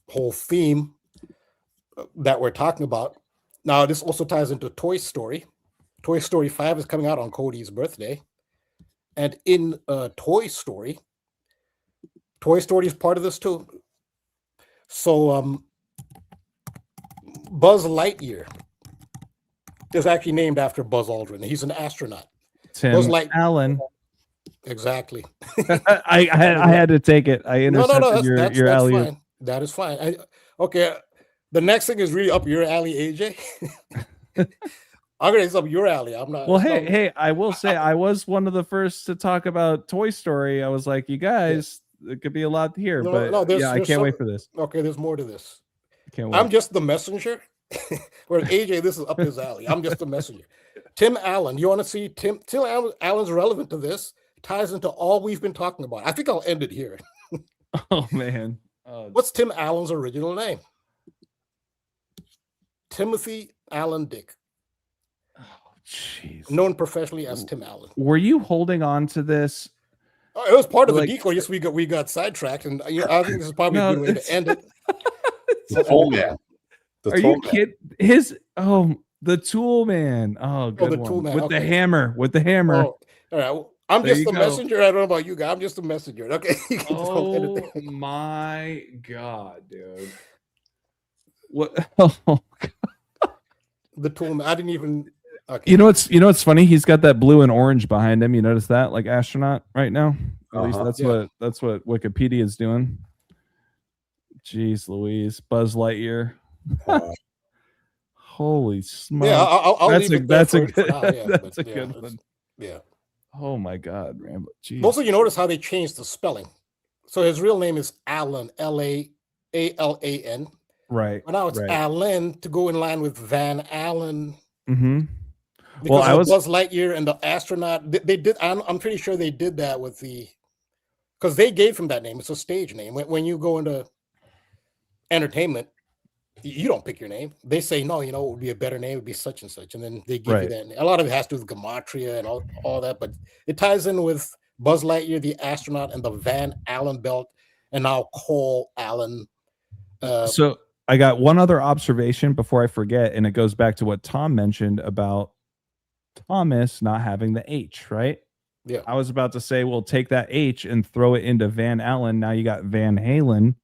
whole theme that we're talking about. Now, this also ties into Toy Story. Toy Story 5 is coming out on KODI's birthday. And in Toy Story is part of this too. So Buzz Lightyear is actually named after Buzz Aldrin. He's an astronaut. Tim Allen. Exactly. I had to take it. I intercepted your alley. Fine. That is fine. Okay. The next thing is really up your alley, AJ. I'm gonna it's up your alley. I'm not. Well, hey, I will say I was one of the first to talk about Toy Story. I was like, you guys, it could be a lot here, but yeah, I can't wait for this. Okay, there's more to this. Can't wait. I'm just the messenger. Whereas AJ, this is up his alley. I'm just the messenger. Tim Allen, you want to see Tim Allen's relevant to this? Ties into all we've been talking about. I think I'll end it here. Oh man, what's Tim Allen's original name? Timothy Allen Dick. Oh, jeez. Known professionally as Tim Allen. Were you holding on to this? Oh, it was part of the decoy. Yes, we got sidetracked, and I think this is probably a good way to end it. The Tool Man. Are you kidding? The Tool Man. Oh, good the one. Tool Man. With the hammer. With the hammer. Oh, all right. Well, I'm just the messenger. I don't know about you guys. I'm just the messenger. Okay. Oh my God, dude. What? Oh, God. The Tool Man. I didn't even. Okay. You know what's funny? He's got that blue and orange behind him. You notice that, like astronaut right now. At least that's what Wikipedia is doing. Jeez Louise, Buzz Lightyear. Holy smokes! Yeah, I'll that's leave that's a good. That's a good one. Yeah. Oh my God, Rambo. Jeez. Also, you notice how they changed the spelling. So his real name is Allen, L-A-A-L-A-N. Right. But now it's Allen to go in line with Van Allen. Mm-hmm. Because Buzz Lightyear and the astronaut, they did. I'm pretty sure they did that with because they gave him that name. It's a stage name. When you go into entertainment, you don't pick your name. They say, no, it would be a better name. It would be such and such. And then they give you that name. A lot of it has to do with gematria and all that, but it ties in with Buzz Lightyear, the astronaut, and the Van Allen belt, and now Cole Allen. So I got one other observation before I forget, and it goes back to what Tom mentioned about Thomas not having the H, right? Yeah. I was about to say, well, take that H and throw it into Van Allen. Now you got Van Halen.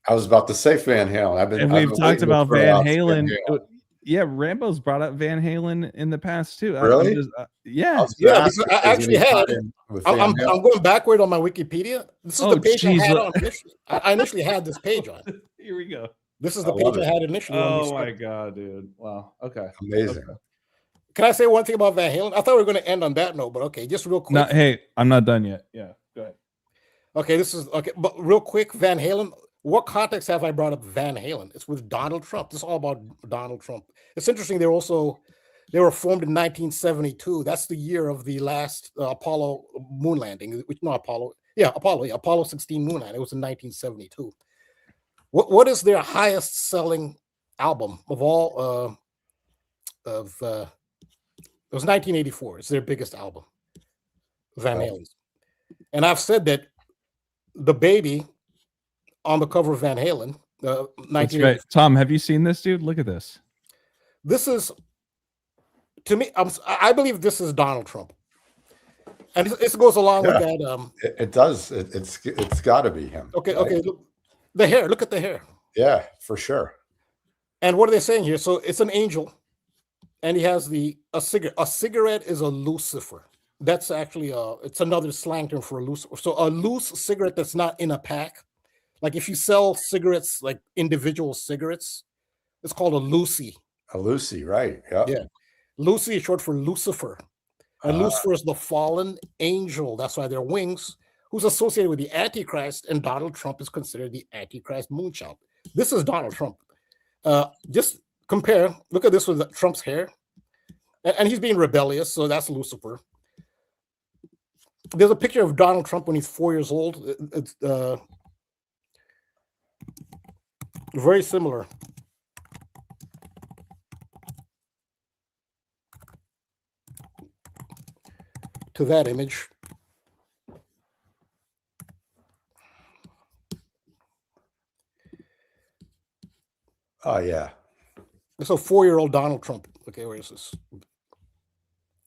I was about to say Van Halen. We've talked about Van Halen. Yeah, Rambo's brought up Van Halen in the past too. Really? Yeah. I actually had. I'm going backward on my Wikipedia. This is the page I had on initially. I initially had this page on. Here we go. This is the page I had initially. Oh my God, dude! Wow. Okay. Amazing. Okay. Can I say one thing about Van Halen? I thought we were going to end on that note, but okay, just real quick. No, hey, I'm not done yet. Yeah, go ahead. Okay, but real quick, Van Halen. What context have I brought up Van Halen? It's with Donald Trump. This is all about Donald Trump. It's interesting. They were formed in 1972. That's the year of the last Apollo moon landing. Apollo 16 moon landing. It was in 1972. What is their highest selling album of all? It was 1984. It's their biggest album, Van Halen's. And I've said that the baby on the cover of Van Halen, That's right. Tom, have you seen this, dude? Look at this. This is, to me, I believe this is Donald Trump. And it goes along with that. It does. It's got to be him. Okay. Right? Okay. Look, The hair. Look at the hair. Yeah, for sure. And what are they saying here? So it's an angel, and he has a cigarette. A cigarette is a Lucifer. That's actually it's another slang term for a Lucifer. So a loose cigarette that's not in a pack. Like if you sell cigarettes, like individual cigarettes, it's called a Lucy. A Lucy, right? Yep. Yeah. Lucy is short for Lucifer. And Lucifer is the fallen angel. That's why they're wings, who's associated with the Antichrist, and Donald Trump is considered the Antichrist moonchild. This is Donald Trump. Just compare, look at this with Trump's hair. And he's being rebellious, so that's Lucifer. There's a picture of Donald Trump when he's 4 years old. It's very similar. To that image. Oh, yeah. It's a 4-year-old Donald Trump. Okay, where is this?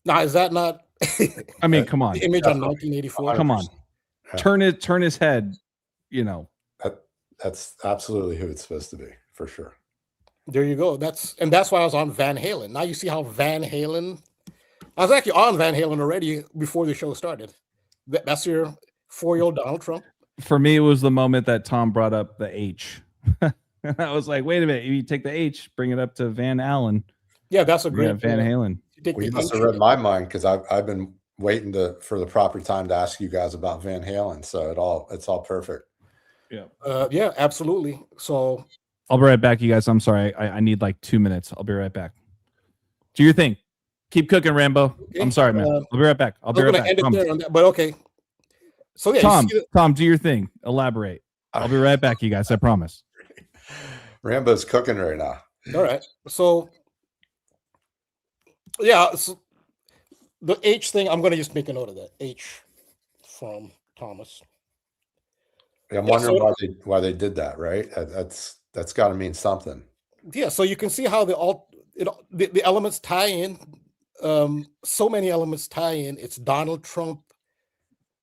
Now, is that not I mean, come on. the image on 1984? Come on. Yeah. Turn his head, you know. That's absolutely who it's supposed to be, for sure. There you go. That's why I was on Van Halen. Now you see how Van Halen. I was actually on Van Halen already before the show started. That's your 4-year-old Donald Trump. For me, it was the moment that Tom brought up the H. And I was like, wait a minute, you take the H, bring it up to Van Allen. Yeah, that's a great Van Halen. Well, you must have read my mind, because I've been waiting for the proper time to ask you guys about Van Halen. So it's all perfect. Yeah. Yeah, absolutely. So I'll be right back, you guys. I'm sorry. I need like 2 minutes. I'll be right back. Do your thing. Keep cooking, Rambo. okay, I'm sorry, man. I'll be right back. I'll be right back. End it there on that, but okay. So yeah, Tom, do your thing. Elaborate. I'll be right back, you guys. I promise. Rambo's cooking right now. All right. So yeah, so the H thing, I'm going to just make a note of that. H from Thomas. I'm wondering why they did that, right? That's got to mean something. Yeah, so you can see how the elements tie in. So many elements tie in. It's Donald Trump.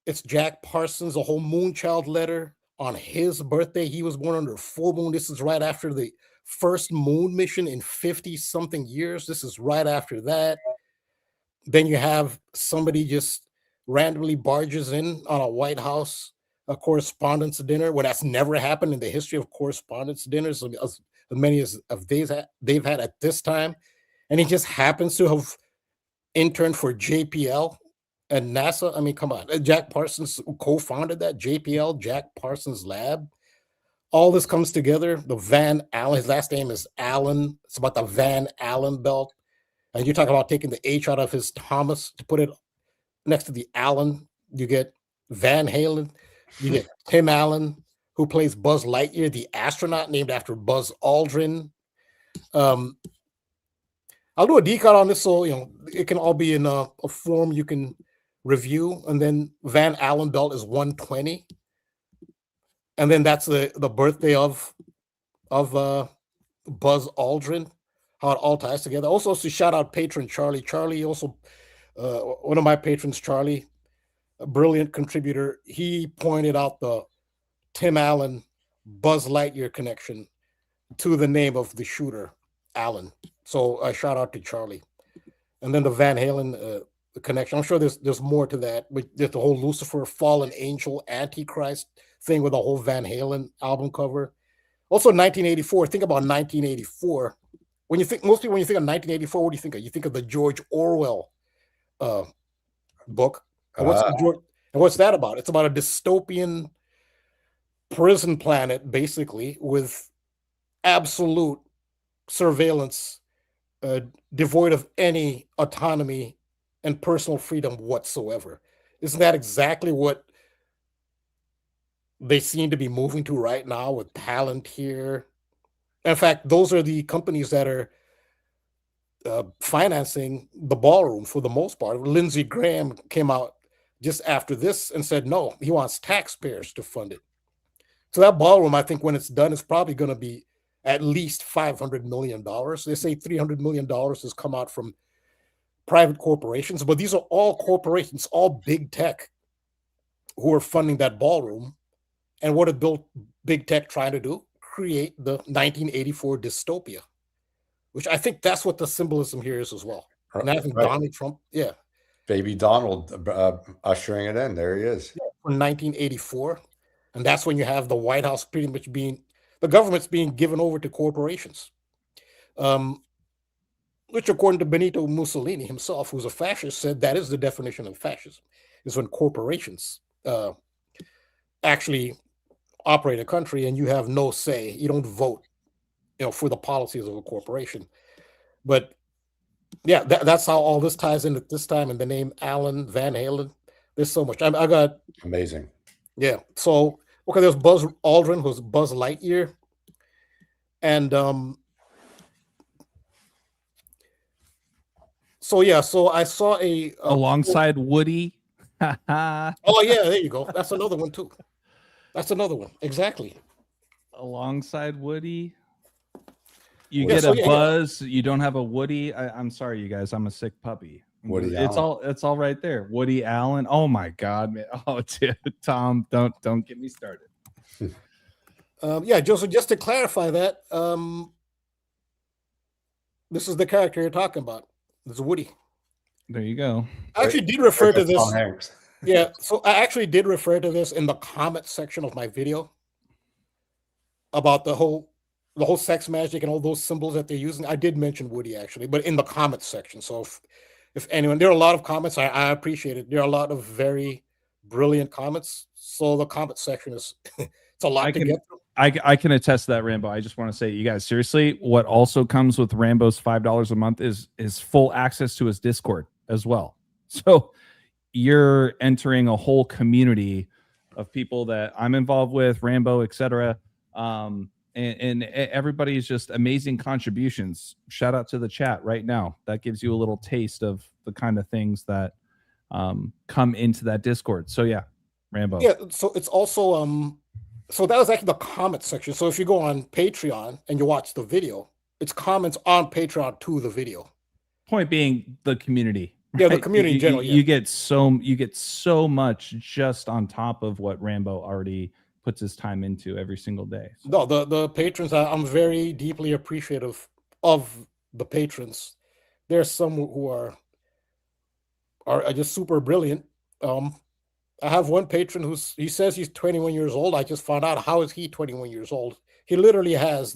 It's Jack Parsons, a whole moonchild letter on his birthday. He was born under a full moon. This is right after the first moon mission in 50-something years. This is right after that. Then you have somebody just randomly barges in on a White House correspondence dinner, where that's never happened in the history of correspondence dinners, as many as they've had at this time. And he just happens to have interned for JPL and NASA. I mean, come on. Jack Parsons co-founded that, JPL, Jack Parsons Lab. All this comes together. The Van Allen, his last name is Allen. It's about the Van Allen belt. And you're talking about taking the H out of his Thomas to put it next to the Allen. You get Van Halen. You get Tim Allen, who plays Buzz Lightyear, the astronaut named after Buzz Aldrin. I'll do a decode on this, so it can all be in a form you can review. And then Van Allen belt is 120, and then that's the birthday of Buzz Aldrin. How it all ties together. Also, to shout out patron Charlie. Charlie also, one of my patrons, Charlie, a brilliant contributor. He pointed out the Tim Allen Buzz Lightyear connection to the name of the shooter, Allen. So a shout out to Charlie. And then the Van Halen connection. I'm sure there's more to that, but there's the whole Lucifer, fallen angel, Antichrist thing with the whole Van Halen album cover. Also 1984. Think about 1984. When you think of 1984, what do you think of? You think of the George Orwell book. And what's that about? It's about a dystopian prison planet, basically, with absolute surveillance, devoid of any autonomy and personal freedom whatsoever. Isn't that exactly what they seem to be moving to right now with Palantir? In fact, those are the companies that are financing the ballroom for the most part. Lindsey Graham came out just after this and said, no, he wants taxpayers to fund it. So that ballroom, I think when it's done, is probably going to be at least $500 million. They say $300 million has come out from private corporations, but these are all corporations, all big tech, who are funding that ballroom. And what did Bill big tech trying to do? Create the 1984 dystopia, which I think that's what the symbolism here is as well. And I think Donald Trump, Baby Donald ushering it in. There he is. From 1984. And that's when you have the White House pretty much being, the government's being given over to corporations. Which according to Benito Mussolini himself, who's a fascist, said that is the definition of fascism, is when corporations actually operate a country and you have no say. You don't vote, for the policies of a corporation. But yeah, that's how all this ties in at this time. And the name Alan Van Halen, there's so much. I got amazing. Yeah. So okay, there's Buzz Aldrin, who's Buzz Lightyear, and so I saw a alongside Woody. Oh yeah, there you go. That's another one too. That's another one. Exactly. Alongside Woody. You get a Buzz, you don't have a Woody. I'm sorry, you guys. I'm a sick puppy. Woody it's all right there. Woody Allen. Oh my God, man. Oh, Tom, don't get me started. Joseph, just to clarify that, this is the character you're talking about. It's Woody. There you go. I actually did refer to this. Yeah, so I actually did refer to this in the comment section of my video about the whole sex magic and all those symbols that they're using. I did mention Woody actually, but in the comments section. So if anyone, there are a lot of comments. I appreciate it. There are a lot of very brilliant comments. So the comment section is it's a lot to get through. I can attest to that, Rambo. I just want to say, you guys, seriously, what also comes with Rambo's $5 a month is full access to his Discord as well. So you're entering a whole community of people that I'm involved with, Rambo, etc. And everybody's just amazing contributions. Shout out to the chat right now. That gives you a little taste of the kind of things that come into that Discord. So yeah, Rambo. Yeah, so it's also so that was actually the comment section. So if you go on Patreon and you watch the video, it's comments on Patreon to the video. Point being, the community. Right? Yeah, the community in general. You get so much just on top of what Rambo already puts his time into every single day. So. No, the patrons, I'm very deeply appreciative of the patrons. There's some who are just super brilliant. I have one patron he says he's 21 years old. I just found out, how is he 21 years old? He literally has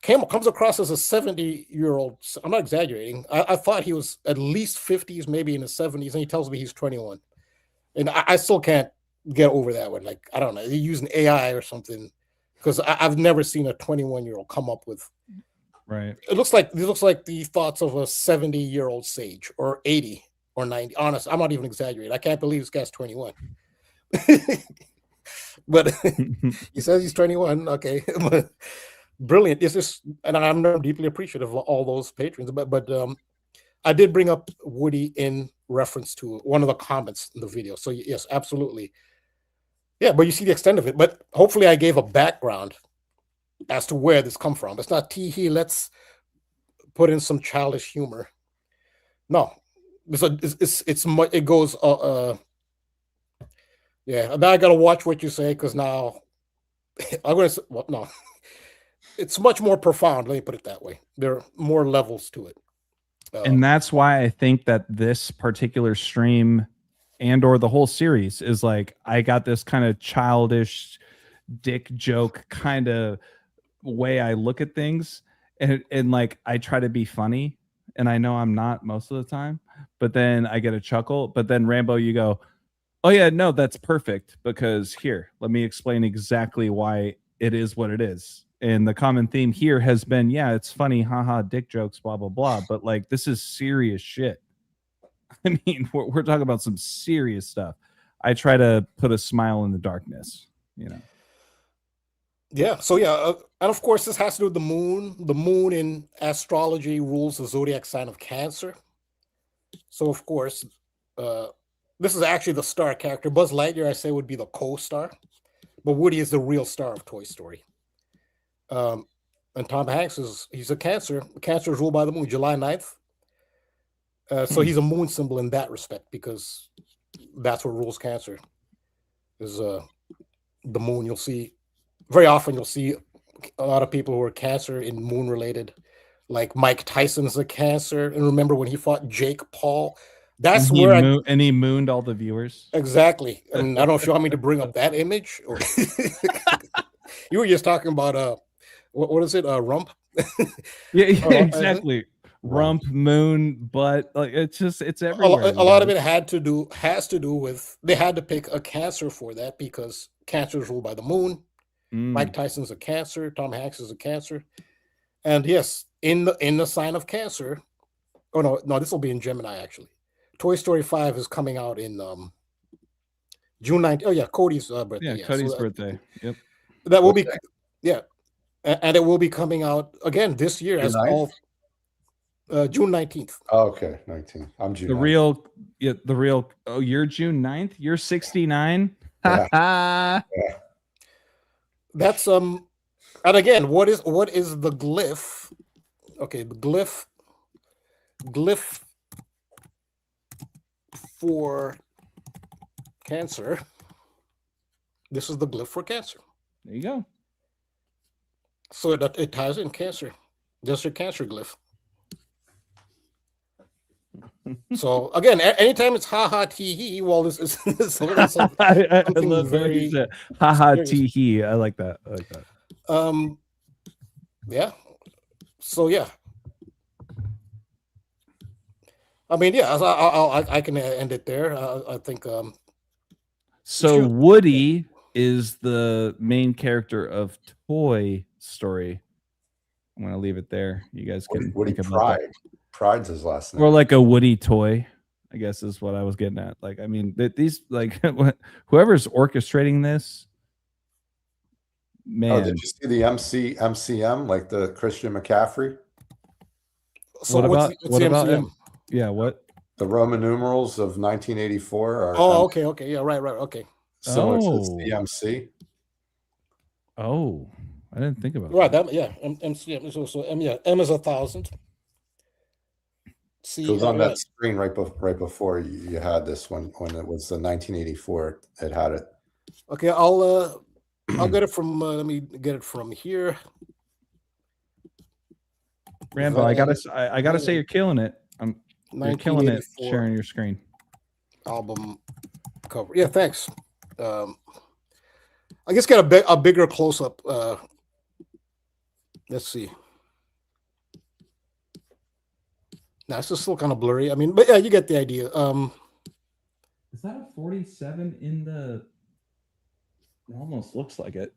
comes across as a 70-year-old. I'm not exaggerating. I thought he was at least 50s, maybe in his 70s, and he tells me he's 21. And I still can't get over that one. Like, I don't know, they're using AI or something, because I've never seen a 21-year-old come up with. Right. It looks like the thoughts of a 70-year-old sage, or 80 or 90. Honest, I'm not even exaggerating. I can't believe this guy's 21. But he says he's 21. Okay. Brilliant. It's just, and I'm deeply appreciative of all those patrons. But I did bring up Woody in reference to one of the comments in the video. So yes, absolutely. Yeah, but you see the extent of it. But hopefully I gave a background as to where this come from. It's not tee-hee, let's put in some childish humor. No, it goes. Yeah, now I gotta watch what you say, because now I'm gonna say, well, no, it's much more profound. Let me put it that way. There are more levels to it. And that's why I think that this particular stream and or the whole series is like, I got this kind of childish dick joke kind of way I look at things, and like I try to be funny, and I know I'm not most of the time, but then I get a chuckle. But then Rambo, you go, oh yeah, no, that's perfect, because here, let me explain exactly why it is what it is. And the common theme here has been, yeah, it's funny, haha, dick jokes, blah, blah, blah. But like, this is serious shit. I mean, we're talking about some serious stuff. I try to put a smile in the darkness, you know? Yeah. So yeah. And of course, this has to do with the moon. The moon in astrology rules the zodiac sign of Cancer. So of course, this is actually the star character. Buzz Lightyear, I say, would be the co-star, but Woody is the real star of Toy Story. And Tom Hanks he's a Cancer. Cancer is ruled by the moon, July 9th. So he's a moon symbol in that respect, because that's what rules Cancer is the moon. You'll see very often you'll see a lot of people who are cancer in moon related, like Mike Tyson's a cancer. And remember when he fought Jake Paul? That's and where he mooned all the viewers. exactly. I mean, I don't know if you want me to bring up that image or you were just talking about what is it? Rump? Yeah, exactly. Rump, moon, butt, like it's everywhere. A lot of it has to do with they had to pick a cancer for that because cancer is ruled by the moon. Mike Tyson's a cancer, Tom Hanks is a cancer. And yes, in the sign of cancer. Oh no, this will be in Gemini actually. Toy Story 5 is coming out in June 9th. Oh yeah, Cody's birthday. Yeah, Cody's birthday. Yep. That will be and it will be coming out again this year as all June 19th. Oh, okay, 19th. I'm June. The 9th. real. Oh, you're June 9th? You're 69. Yeah. That's and again, what is the glyph? Okay, the glyph for cancer. This is the glyph for cancer. There you go. So it ties in cancer. That's your cancer glyph. So again, anytime it's ha ha tee hee, well, this is I love very ha ha tee hee. I like that. Yeah. So yeah. I mean, yeah. I can end it there. I think. So Woody is the main character of Toy Story. I'm gonna leave it there. You guys can Woody think about Pride. that. Pride's his last name. Or like a Woody toy, I guess is what I was getting at. Like, I mean, these like whoever's orchestrating this, man. Oh, did you see the MCM, like the Christian McCaffrey? So what about him? Yeah, what? The Roman numerals of 1984 are okay. Yeah, right. Okay. So it's CMC. Oh, I didn't think about that. That. Yeah, MCM. So M is 1,000. It was on that screen right before you had this when it was the 1984. It had it. Okay, I'll get it from. Let me get it from here. Rambo, I gotta say you're killing it. You're killing it sharing your screen. Album cover. Yeah, thanks. I guess get a bigger close up. Let's see. Now it's just still kind of blurry. I mean, but yeah, you get the idea. Is that a 47 in the? It almost looks like it.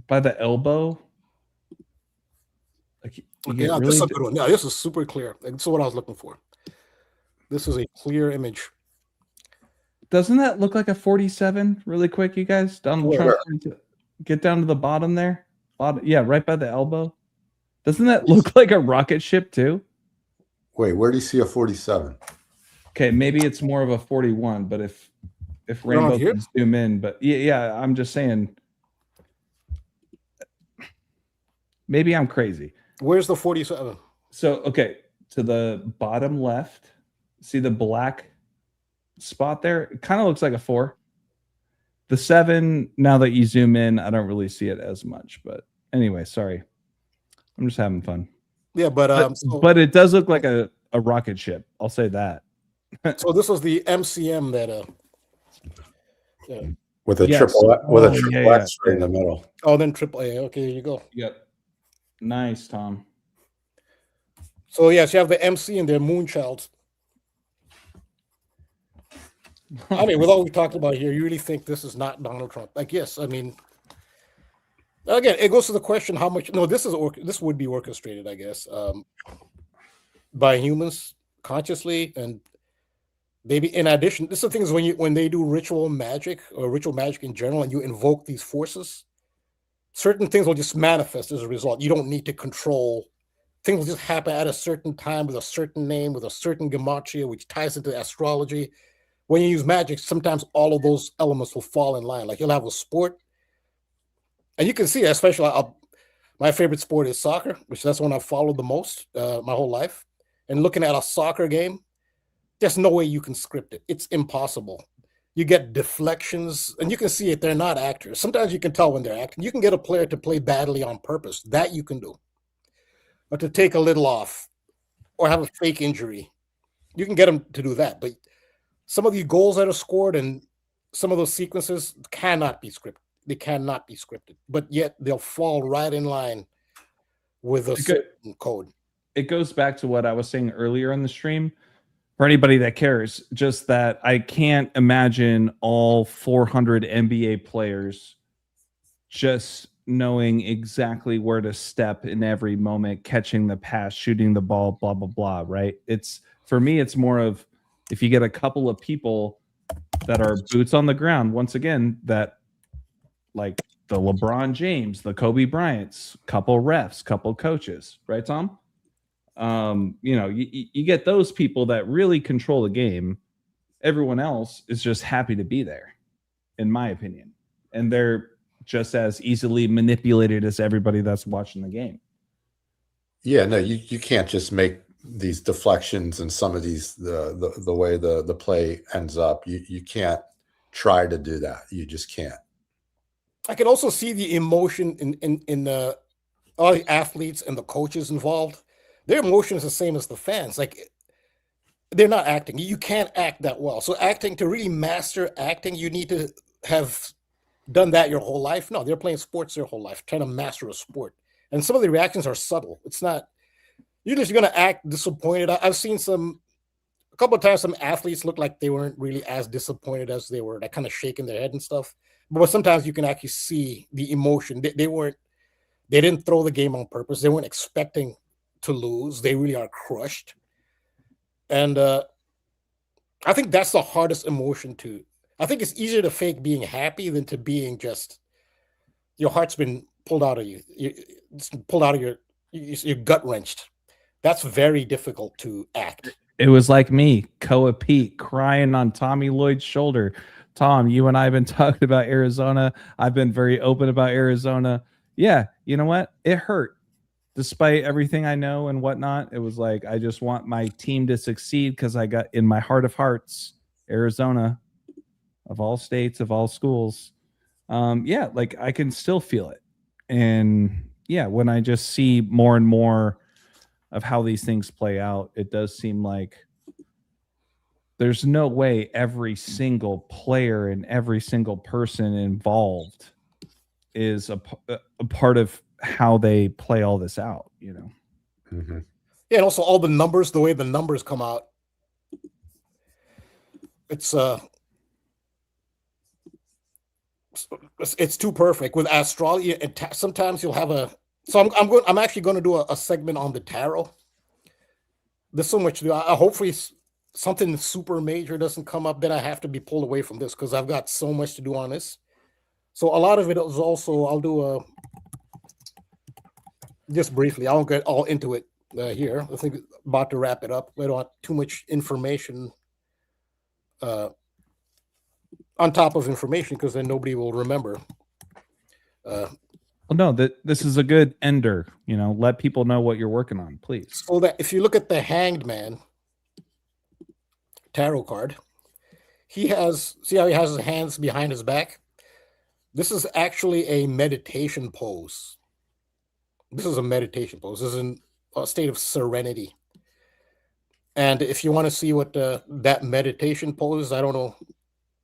By the elbow. Like yeah, this is a good one. Yeah, this is super clear. This is what I was looking for. This is a clear image. Doesn't that look like a 47? Really quick, you guys. Donald Trump. Get down to the bottom there. Yeah, right by the elbow. Doesn't that look like a rocket ship too? Wait, where do you see a 47? Okay, maybe it's more of a 41, but if Rainbow can zoom in, but yeah, I'm just saying. Maybe I'm crazy. Where's the 47? So, okay, to the bottom left, see the black spot there? It kind of looks like a 4. The 7, now that you zoom in, I don't really see it as much, but anyway, sorry. I'm just having fun. Yeah, but it does look like a rocket ship. I'll say that. So this was the MCM that with a triple X right in the middle. Oh, then triple A. Okay, there you go. Yep. Nice, Tom. So yes, you have the MC and their Moonchild. I mean, with all we talked about here, you really think this is not Donald Trump? Like, yes, I mean, again, it goes to the question how much. No, this would be orchestrated, I guess, by humans consciously, and maybe in addition. This is the thing is when they do ritual magic or ritual magic in general, and you invoke these forces, certain things will just manifest as a result. You don't need to control. Things will just happen at a certain time with a certain name, with a certain gematria, which ties into astrology. When you use magic, sometimes all of those elements will fall in line. Like you'll have a sport, and you can see, especially my favorite sport is soccer, which that's one I've followed the most my whole life. And looking at a soccer game, there's no way you can script it. It's impossible. You get deflections, and you can see it. They're not actors. Sometimes you can tell when they're acting. You can get a player to play badly on purpose. That you can do. But to take a little off or have a fake injury, you can get them to do that. But some of the goals that are scored and some of those sequences cannot be scripted. They cannot be scripted. But yet they'll fall right in line with a certain code. It goes back to what I was saying earlier in the stream. For anybody that cares, just that I can't imagine all 400 NBA players just knowing exactly where to step in every moment, catching the pass, shooting the ball, blah, blah, blah, right? It's, for me, it's more of if you get a couple of people that are boots on the ground, once again, that like the LeBron James, the Kobe Bryants, couple refs, couple coaches, right, Tom? You know, you get those people that really control the game. Everyone else is just happy to be there, in my opinion. And they're just as easily manipulated as everybody that's watching the game. Yeah, no, you can't just make these deflections and some of these the way the play ends up. You can't try to do that. You just can't. I can also see the emotion in all the athletes and the coaches involved. Their emotion is the same as the fans. Like, they're not acting. You can't act that well. So acting, to really master acting, you need to have done that your whole life. No, they're playing sports their whole life, trying to master a sport. And some of the reactions are subtle. It's not, you're just going to act disappointed. I've seen a couple of times, some athletes look like they weren't really as disappointed as they were. They're kind of shaking their head and stuff. But sometimes you can actually see the emotion. They didn't throw the game on purpose. They weren't expecting to lose. They really are crushed. And I think that's the hardest emotion to, I think it's easier to fake being happy than to being just, your heart's been pulled out of you. It's pulled out of your gut wrenched. That's very difficult to act. It was like me, Koa Pete, crying on Tommy Lloyd's shoulder. Tom, you and I have been talking about Arizona. I've been very open about Arizona. Yeah, you know what? It hurt. Despite everything I know and whatnot, it was like, I just want my team to succeed because I got, in my heart of hearts, Arizona, of all states, of all schools. Yeah, like I can still feel it. And yeah, when I just see more and more of how these things play out, it does seem like there's no way every single player and every single person involved is a part of how they play all this out, you know? Mm-hmm. Yeah, and also all the numbers, the way the numbers come out, it's too perfect with astrology. Sometimes you'll have a, so I'm actually going to do a segment on the tarot. There's so much to do. Hopefully something super major doesn't come up that I have to be pulled away from this, because I've got so much to do on this. So a lot of it is also, I'll do just briefly, I won't get all into it here. I think about to wrap it up. I don't want too much information on top of information, because then nobody will remember. Well, no, this is a good ender. You know, let people know what you're working on, please. So that if you look at the Hanged Man tarot card, see how he has his hands behind his back? This is actually a meditation pose. This is a meditation pose. This is in a state of serenity. And if you want to see what that meditation pose is, I don't know,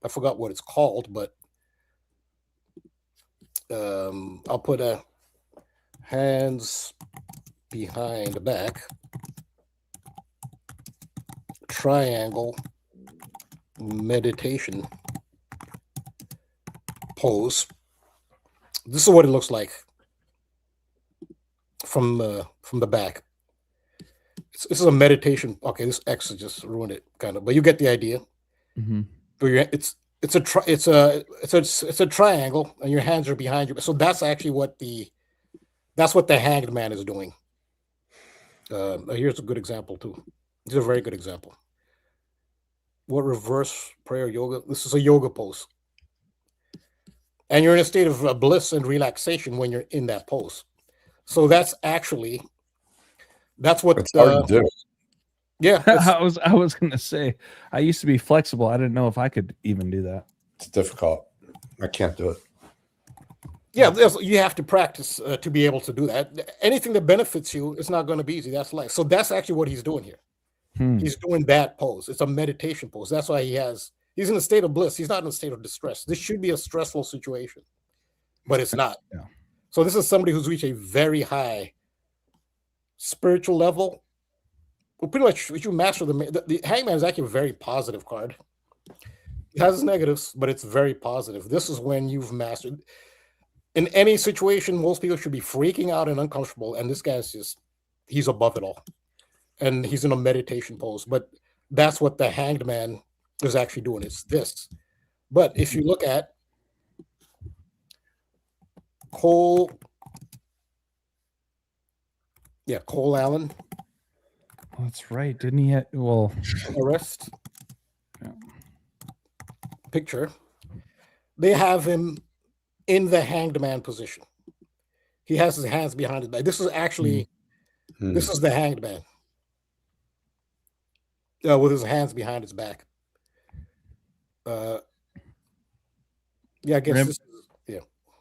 I forgot what it's called, but I'll put hands behind the back, triangle meditation pose. This is what it looks like from the back. This is a meditation. Okay, this X just ruined it, kind of, but you get the idea. Mm-hmm. It's a triangle, and your hands are behind you. So that's actually what the Hanged Man is doing. Here's a good example too. This is a very good example. What reverse prayer yoga? This is a yoga pose, and you're in a state of bliss and relaxation when you're in that pose. So that's what it's hard to do. Yeah, I was gonna say I used to be flexible. I didn't know if I could even do that. It's difficult. I can't do it. Yeah, you have to practice to be able to do that. Anything that benefits you is not going to be easy. That's life. So that's actually what he's doing here. He's doing that pose. It's a meditation pose. That's why he's in a state of bliss. He's not in a state of distress. This should be a stressful situation, but it's not. Yeah. So this is somebody who's reached a very high spiritual level. Well, pretty much, if you master the Hangman is actually a very positive card. It has its negatives, but it's very positive. This is when you've mastered. In any situation, most people should be freaking out and uncomfortable, and this guy's he's above it all. And he's in a meditation pose, but that's what the Hanged Man is actually doing. It's this. But if you look at Cole Allen. That's right. Didn't he arrest picture? They have him in the Hanged Man position. He has his hands behind his back. This is actually this is the Hanged Man. With his hands behind his back. I guess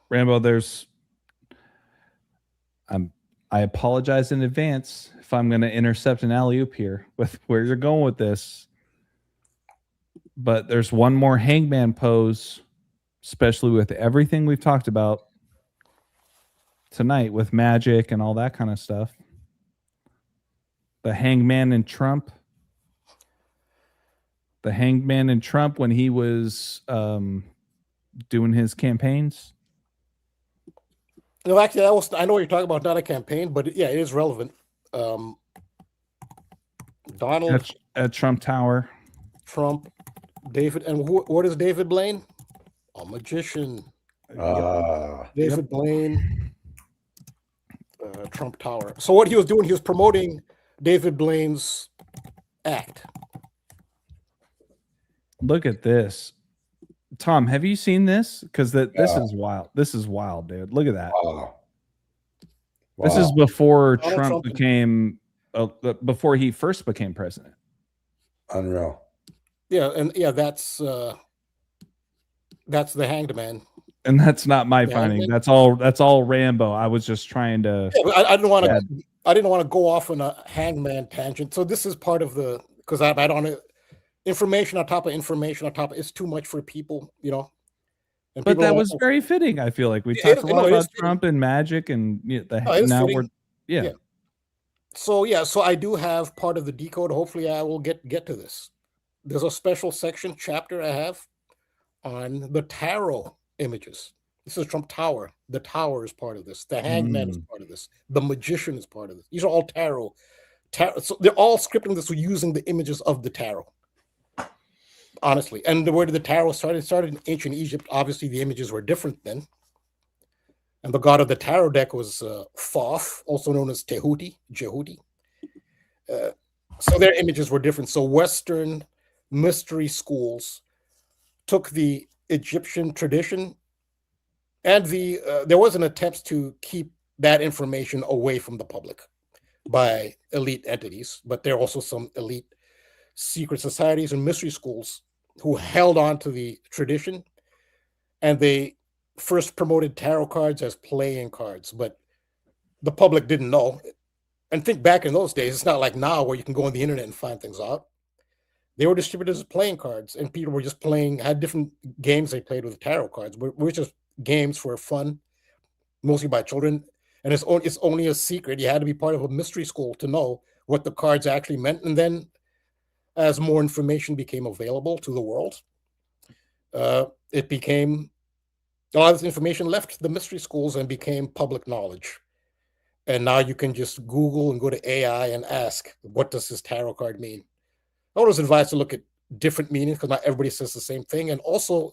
Rambo, I apologize in advance if I'm going to intercept an alley-oop here with where you're going with this. But there's one more Hangman pose, especially with everything we've talked about tonight with magic and all that kind of stuff. The Hangman and Trump. The Hangman and Trump when he was doing his campaigns. No, actually, I know what you're talking about, not a campaign, but yeah, it is relevant. Donald at Trump Tower. Trump, David, and what is David Blaine? A magician. David Blaine, Trump Tower. So what he was doing, he was promoting David Blaine's act. Look at this. Tom, have you seen this? Because this is wild. This is wild, dude. Look at that. Wow. This is before Trump became, before he first became president. Unreal. Yeah, and that's the Hanged Man. And that's not my finding. That's all Rambo. I was just trying to. Yeah, I didn't want to go off on a Hangman tangent. So this is part of the because I don't know. Information on top of information on top of it's too much for people, you know. And but that was very fitting. I feel like we talked a lot about Trump and magic, and now we're So I do have part of the decode. Hopefully, I will get to this. There's a special section chapter I have on the tarot images. This is Trump Tower. The Tower is part of this. The Hangman is part of this. The Magician is part of this. These are all tarot. So they're all scripting this using the images of the tarot. Honestly, and where did the tarot start? It started in ancient Egypt. Obviously, the images were different then. And the god of the tarot deck was Thoth, also known as Jehuti. So their images were different. So Western mystery schools took the Egyptian tradition, and there was an attempt to keep that information away from the public by elite entities, but there are also some elite secret societies and mystery schools who held on to the tradition, and they first promoted tarot cards as playing cards, but the public didn't know. And think back in those days, it's not like now where you can go on the internet and find things out. They were distributed as playing cards, and people were just had different games they played with the tarot cards, which is games for fun, mostly by children. And it's only a secret. You had to be part of a mystery school to know what the cards actually meant. And then as more information became available to the world, it became a lot of this information left the mystery schools and became public knowledge. And now you can just Google and go to AI and ask, what does this tarot card mean? I always advise to look at different meanings because not everybody says the same thing. And also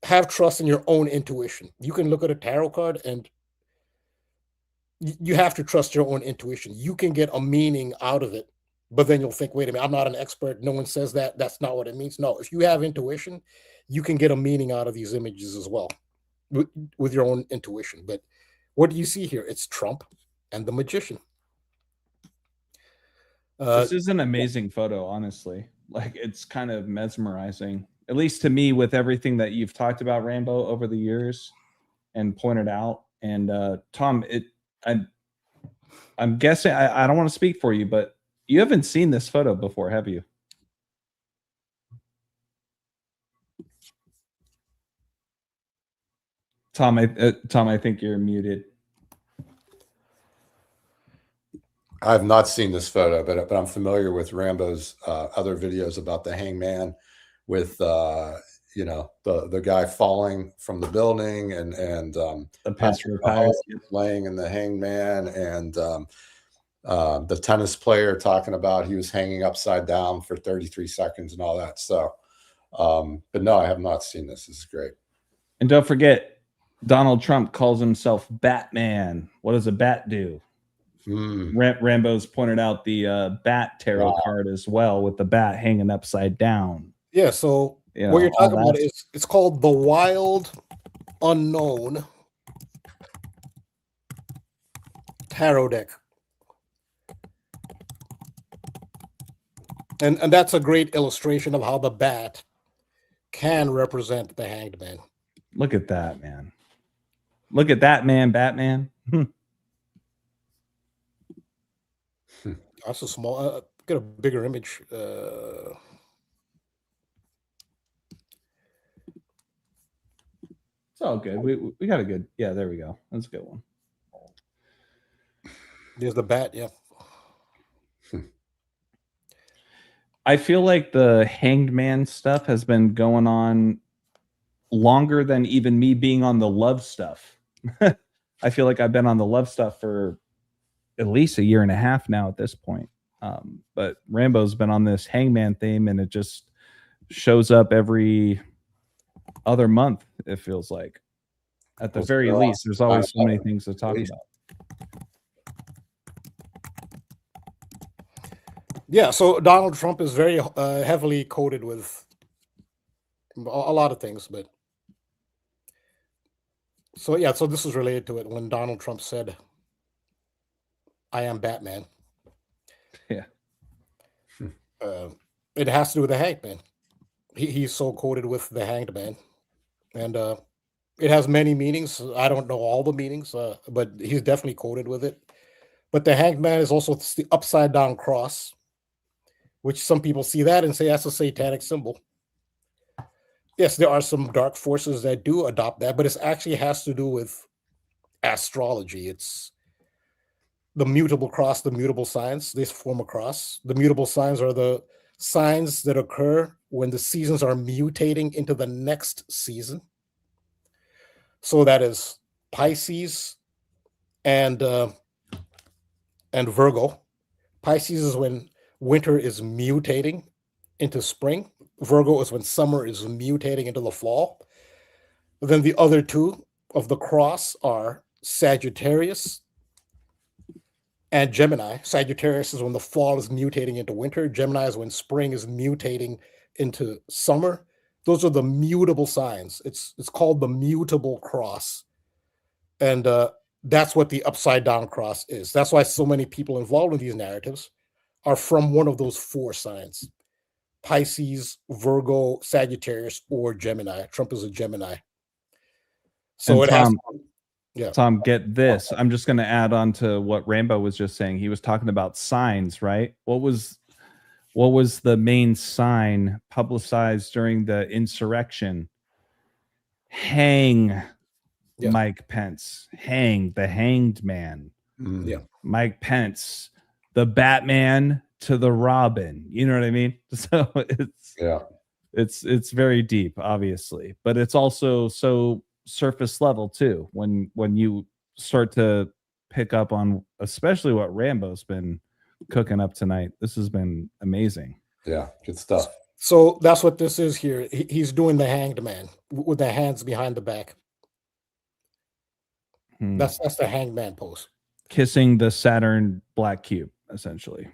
have trust in your own intuition. You can look at a tarot card and you have to trust your own intuition. You can get a meaning out of it, but then you'll think, wait a minute, I'm not an expert. No one says that. That's not what it means. No, if you have intuition, you can get a meaning out of these images as well with your own intuition. But what do you see here? It's Trump and the Magician. This is an amazing photo, honestly. Like, it's kind of mesmerizing, at least to me, with everything that you've talked about Rambo over the years and pointed out. And Tom, I'm guessing, I don't want to speak for you, but you haven't seen this photo before, have you? Tom, I think you're muted. I have not seen this photo, but I'm familiar with Rambo's other videos about the hangman, with you know, the guy falling from the building and the pastor laying in the hangman, and the tennis player talking about he was hanging upside down for 33 seconds and all that. So, but no, I have not seen this. This is great. And don't forget, Donald Trump calls himself Batman. What does a bat do? Rambo's pointed out the bat tarot card as well, with the bat hanging upside down. Yeah, so what you're talking about is, it's called the Wild Unknown Tarot deck. And that's a great illustration of how the bat can represent the Hanged Man. Look at that, man. Look at that, man, Batman. That's a small, get a bigger image. It's all good. We got a good, yeah, there we go. That's a good one. There's the bat, yeah. I feel like the Hanged Man stuff has been going on longer than even me being on the love stuff. I feel like I've been on the love stuff for at least a year and a half now at this point. But Rambo's been on this Hangman theme, and it just shows up every other month, it feels like. At the very least, there's always so many things to talk about. Yeah, so Donald Trump is very heavily coded with a lot of things, but so yeah, so this is related to it when Donald Trump said, "I am Batman." Yeah, it has to do with the Hanged Man. He's so coded with the Hanged Man, and it has many meanings. I don't know all the meanings, but he's definitely coded with it. But the Hanged Man is also the upside down cross, which some people see that and say that's a satanic symbol. Yes, there are some dark forces that do adopt that, but it actually has to do with astrology. It's the mutable cross, the mutable signs. They form a cross. The mutable signs are the signs that occur when the seasons are mutating into the next season. So that is Pisces and Virgo. Pisces is when winter is mutating into spring. Virgo is when summer is mutating into the fall. Then the other two of the cross are Sagittarius and Gemini. Sagittarius is when the fall is mutating into winter. Gemini is when spring is mutating into summer. Those are the mutable signs. It's called the mutable cross. And that's what the upside down cross is. That's why so many people involved in these narratives are from one of those four signs: Pisces, Virgo, Sagittarius, or Gemini. Trump is a Gemini. So and it Tom, has, yeah. Tom, get this. I'm just going to add on to what Rambo was just saying. He was talking about signs, right? What was the main sign publicized during the insurrection? Hang Mike Pence. Hang the Hanged Man. Yeah. Mike Pence, the Batman to the Robin. You know what I mean? So it's very deep, obviously, but it's also so surface level too. When you start to pick up on, especially what Rambo's been cooking up tonight, this has been amazing. Yeah, good stuff. So that's what this is here. He's doing the Hanged Man with the hands behind the back. That's the Hanged Man pose. Kissing the Saturn black cube, essentially.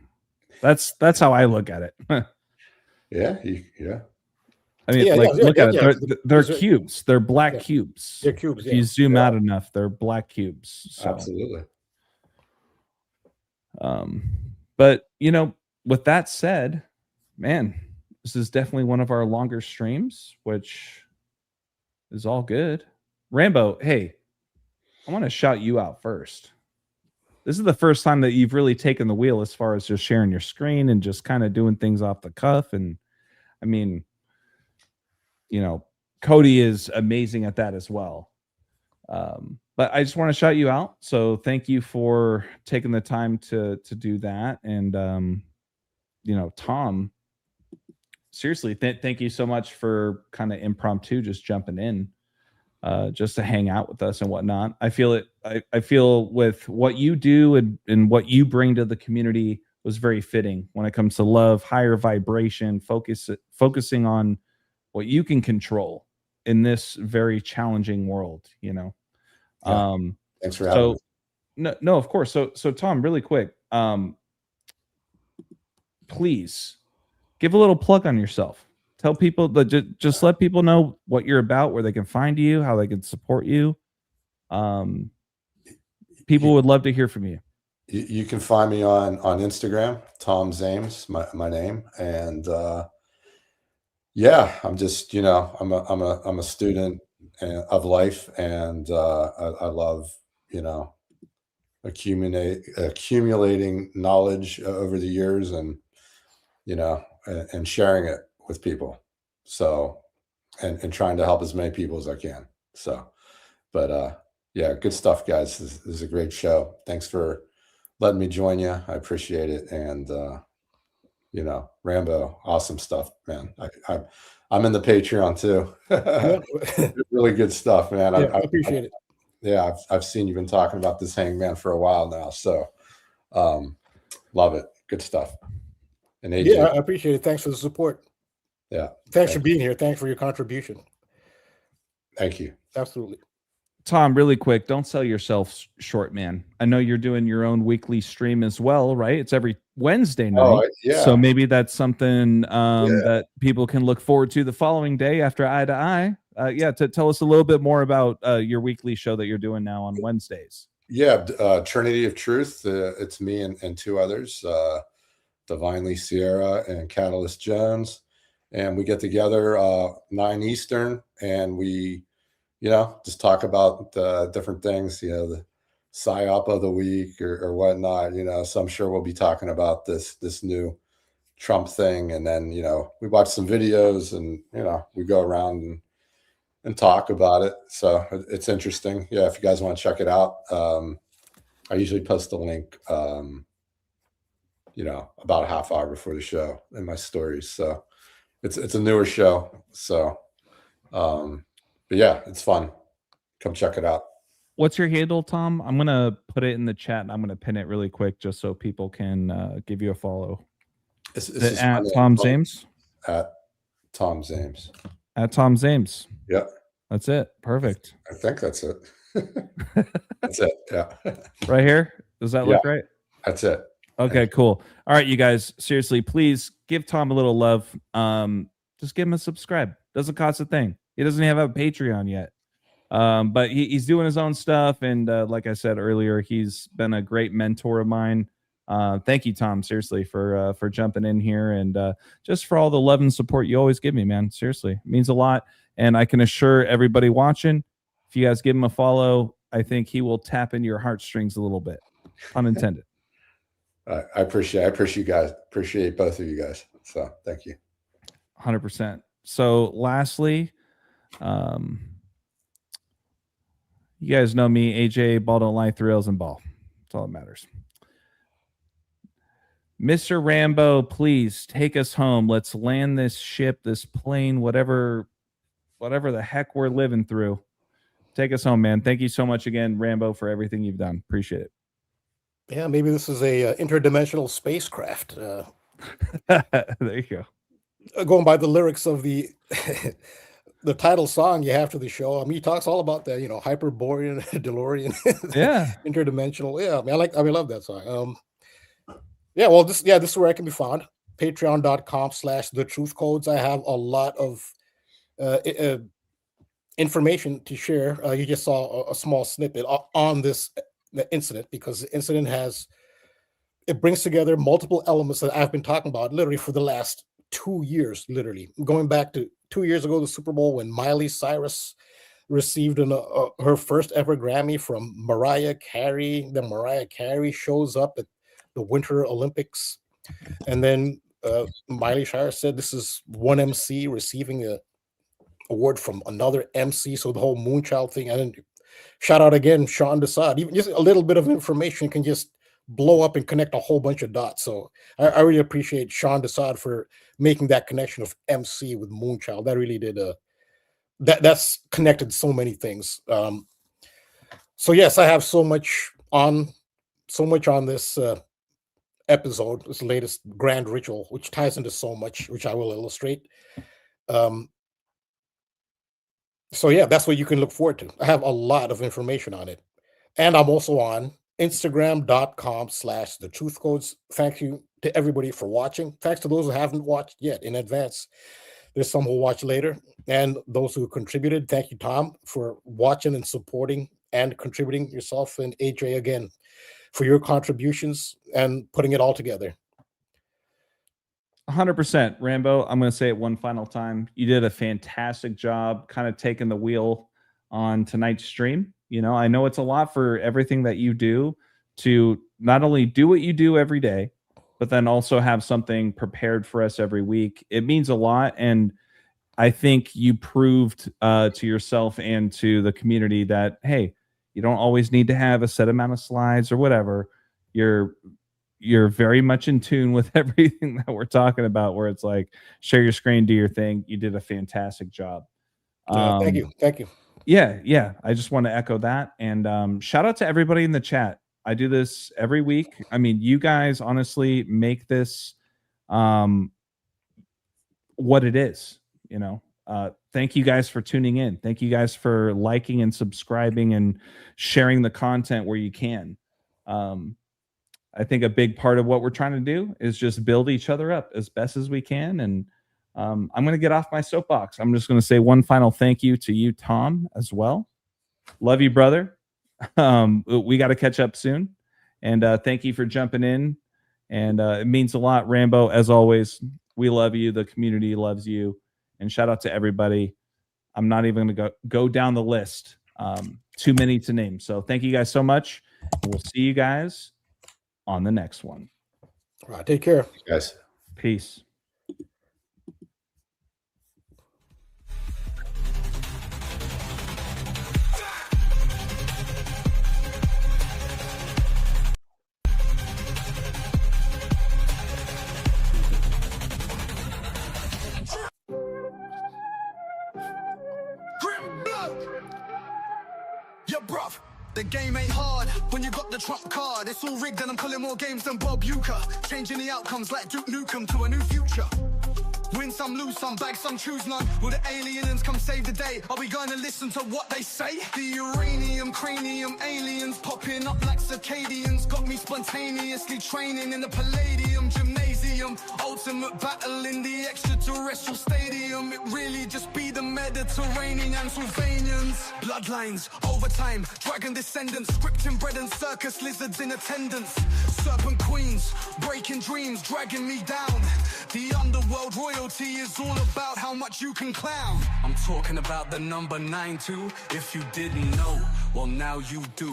That's how I look at it. Yeah. I mean, look at it. They're cubes. They're black cubes. They're cubes. If you zoom out enough, they're black cubes. So. Absolutely. But you know, with that said, man, this is definitely one of our longer streams, which is all good. Rambo, hey, I want to shout you out first. This is the first time that you've really taken the wheel as far as just sharing your screen and just kind of doing things off the cuff. And I mean, you know, KODI is amazing at that as well. But I just want to shout you out. So thank you for taking the time to do that. And, you know, Tom, seriously, thank you so much for kind of impromptu just jumping in, just to hang out with us and whatnot. I feel I feel with what you do and what you bring to the community was very fitting when it comes to love, higher vibration, focusing on what you can control in this very challenging world, you know. Yeah. Thanks for having me. No, of course. So Tom, really quick, please give a little plug on yourself. Tell people that just let people know what you're about, where they can find you, how they can support you. People would love to hear from you. You can find me on Instagram, Tom Zames, my name, and yeah, I'm just, you know, I'm a student of life, and I love, you know, accumulating knowledge over the years, and you know, and sharing it with people. So, and trying to help as many people as I can. So, but yeah, good stuff, guys. This is a great show. Thanks for letting me join you. I appreciate it. And you know, Rambo, awesome stuff, man. I'm in the Patreon too. Really good stuff, man. Yeah, I appreciate it. Yeah, I've seen you've been talking about this Hangman for a while now. So love it. Good stuff. And AJ, yeah, I appreciate it. Thanks for the support. Yeah. Thanks for being here. Thanks for your contribution. Thank you. Absolutely. Tom, really quick, don't sell yourself short, man. I know you're doing your own weekly stream as well, right? It's every Wednesday night. Oh, yeah. So maybe that's something that people can look forward to the following day after Eye to Eye. Yeah, to tell us a little bit more about your weekly show that you're doing now on Wednesdays. Yeah, Trinity of Truth. It's me and two others, Divinely Sierra and Catalyst Jones. And we get together 9 Eastern, and we, you know, just talk about different things, you know, the PSYOP of the week or whatnot, you know. So I'm sure we'll be talking about this new Trump thing. And then, you know, we watch some videos, and, you know, we go around and talk about it. So it's interesting. Yeah, if you guys want to check it out, I usually post the link, you know, about a half hour before the show in my stories. So it's a newer show. So, but yeah, it's fun. Come check it out. What's your handle, Tom? I'm going to put it in the chat, and I'm going to pin it really quick just so people can give you a follow. This is at Tom Zames? At Tom Zames. At Tom Zames. Yeah. That's it. Perfect. I think that's it. That's it. Yeah. Right here? Does that look right? That's it. Okay, cool. All right, you guys, seriously, please give Tom a little love. Just give him a subscribe. Doesn't cost a thing. He doesn't have a Patreon yet. But he's doing his own stuff. And like I said earlier, he's been a great mentor of mine. Thank you, Tom, seriously, for jumping in here, and just for all the love and support you always give me, man. Seriously, it means a lot. And I can assure everybody watching, if you guys give him a follow, I think he will tap into your heartstrings a little bit. Unintended. I appreciate you guys. Appreciate both of you guys. So thank you. 100%. So lastly, you guys know me, AJ, Balll Don't Lie, Thrills, and Ball. That's all that matters. Mr. Rambo, please take us home. Let's land this ship, this plane, whatever the heck we're living through. Take us home, man. Thank you so much again, Rambo, for everything you've done. Appreciate it. Yeah, maybe this is a interdimensional spacecraft. There you go. Going by the lyrics of the the title song you have to the show. I mean, he talks all about that, you know, Hyperborean, DeLorean, yeah, interdimensional. Yeah, I mean, I love that song. Yeah, well, this is where I can be found. Patreon.com/thetruthcodes. I have a lot of information to share. You just saw a small snippet on this incident, because the incident has it brings together multiple elements that I've been talking about literally for the last 2 years, literally going back to 2 years ago, the Super Bowl, when Miley Cyrus received her first ever Grammy from Mariah Carey. Then Mariah Carey shows up at the Winter Olympics, and then Miley Cyrus said this is one MC receiving a award from another MC. So the whole Moonchild thing. And then shout out again, Sean Desad. Even just a little bit of information can just blow up and connect a whole bunch of dots. So I really appreciate Sean Desad for making that connection of MC with Moonchild. That really did that's connected so many things. So yes, I have so much on this episode, this latest grand ritual, which ties into so much, which I will illustrate. So yeah, that's what you can look forward to. I have a lot of information on it. And I'm also on Instagram.com/thetruthcodes. Thank you to everybody for watching. Thanks to those who haven't watched yet in advance. There's some who will watch later. And those who contributed, thank you, Tom, for watching and supporting and contributing, yourself, and AJ again for your contributions and putting it all together. 100%. Rambo, I'm going to say it one final time. You did a fantastic job kind of taking the wheel on tonight's stream. You know, I know it's a lot for everything that you do to not only do what you do every day, but then also have something prepared for us every week. It means a lot. And I think you proved to yourself and to the community that, hey, you don't always need to have a set amount of slides or whatever. You're very much in tune with everything that we're talking about, where it's like, share your screen, do your thing. You did a fantastic job. Thank you. Yeah. I just want to echo that. And shout out to everybody in the chat. I do this every week. I mean, you guys honestly make this what it is, you know. Thank you guys for tuning in. Thank you guys for liking and subscribing and sharing the content where you can. I think a big part of what we're trying to do is just build each other up as best as we can. And I'm going to get off my soapbox. I'm just going to say one final thank you to you, Tom, as well. Love you, brother. We got to catch up soon. And thank you for jumping in. And it means a lot, Rambo. As always, we love you. The community loves you. And shout out to everybody. I'm not even going to go down the list. Too many to name. So thank you guys so much. We'll see you guys on the next one. All right, take care, guys. Peace. Yeah, bruv, the game ain't hard when you got the trump card. It's all rigged and I'm calling more games than Bob Uecker. Changing the outcomes like Duke Nukem to a new future. Win some, lose some, bag some, choose none. Will the aliens come save the day? Are we going to listen to what they say? The uranium, cranium, aliens popping up like circadians. Got me spontaneously training in the Palladium gymnasium. Ultimate battle in the extraterrestrial stadium. It really just be the Mediterranean and Sylvanians. Bloodlines, overtime, dragon descendants. Scripting bread and circus lizards in attendance. Serpent queens, breaking dreams, dragging me down. The underworld royalty is all about how much you can clown. I'm talking about the number 9-2. If you didn't know, well now you do.